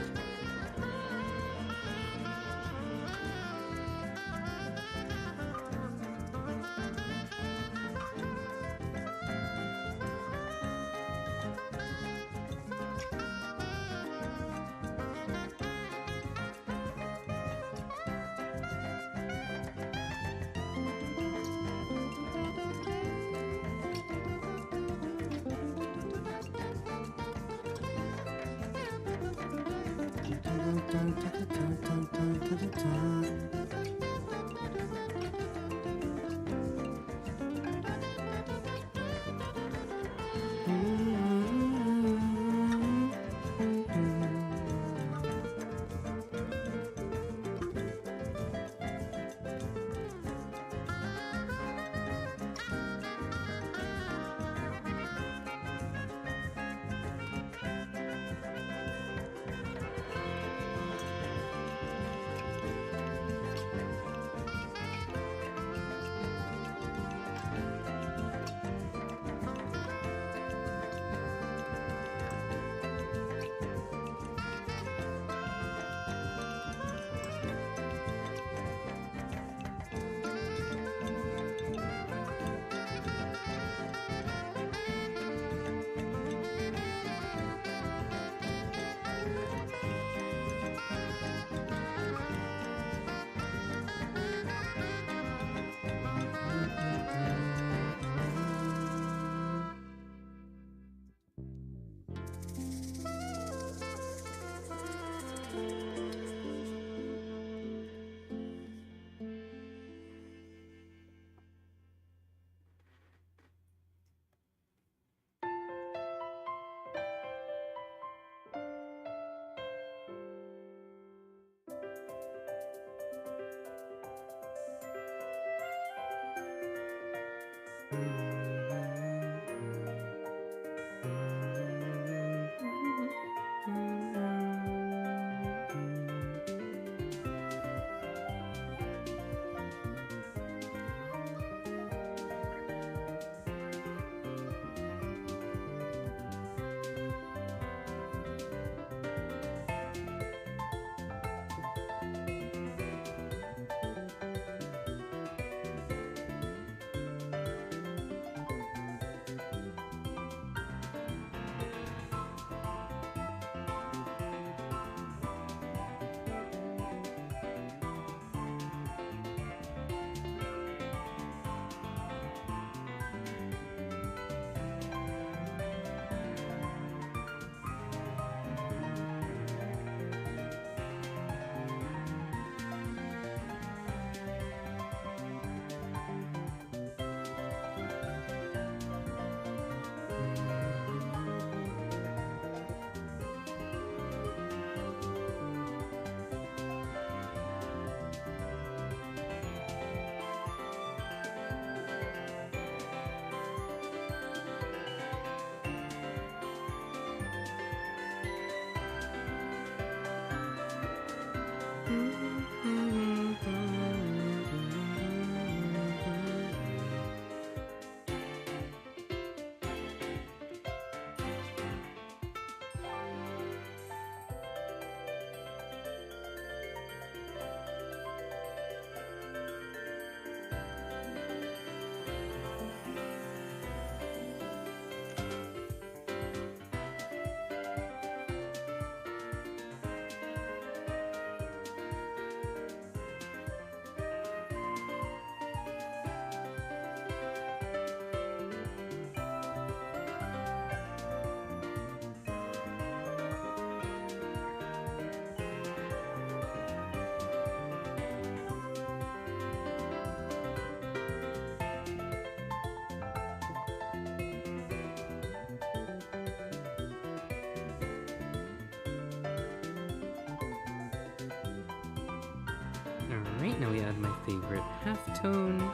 Alright, now we add my favorite halftone.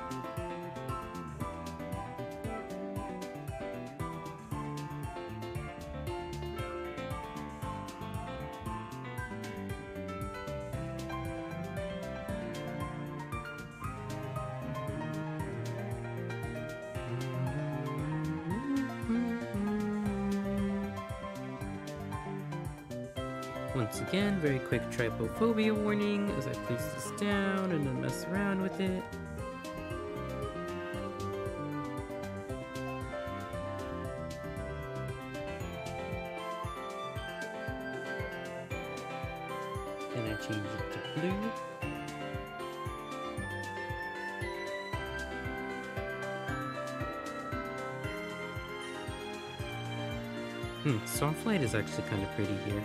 Once again, very quick trypophobia warning as I place this down and then mess around with it. Then I change it to blue. Soft light is actually kind of pretty here.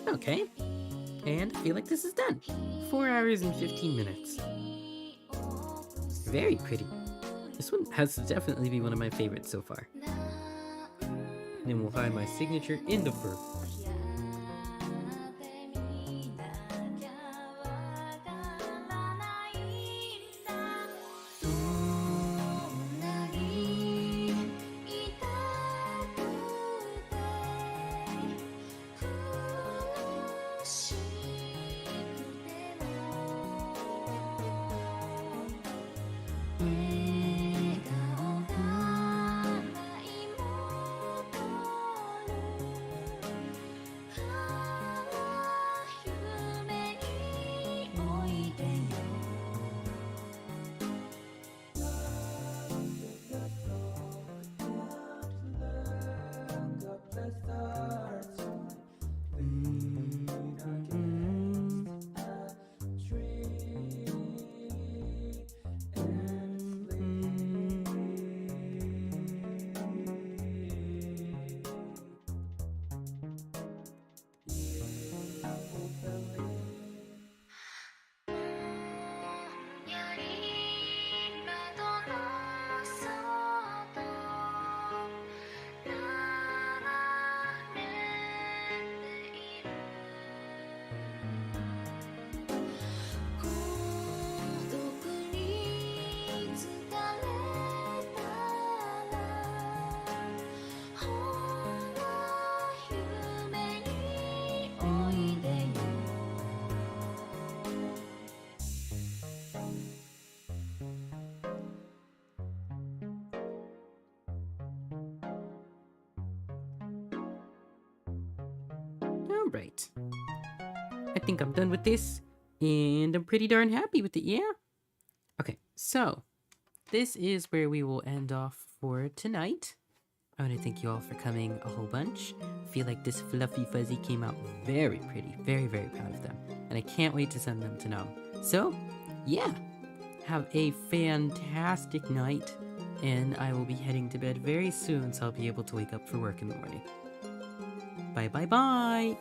Okay, and I feel like this is done. 4 hours and 15 minutes. Very pretty. This one has to definitely be one of my favorites so far. And then we'll find my signature in the fur. Alright. I think I'm done with this, and I'm pretty darn happy with it, yeah? Okay, so this is where we will end off for tonight. I want to thank you all for coming a whole bunch. I feel like this fluffy fuzzy came out very pretty. Very, very proud of them. And I can't wait to send them to Nom. So, yeah. Have a fantastic night. And I will be heading to bed very soon, so I'll be able to wake up for work in the morning. Bye, bye, bye.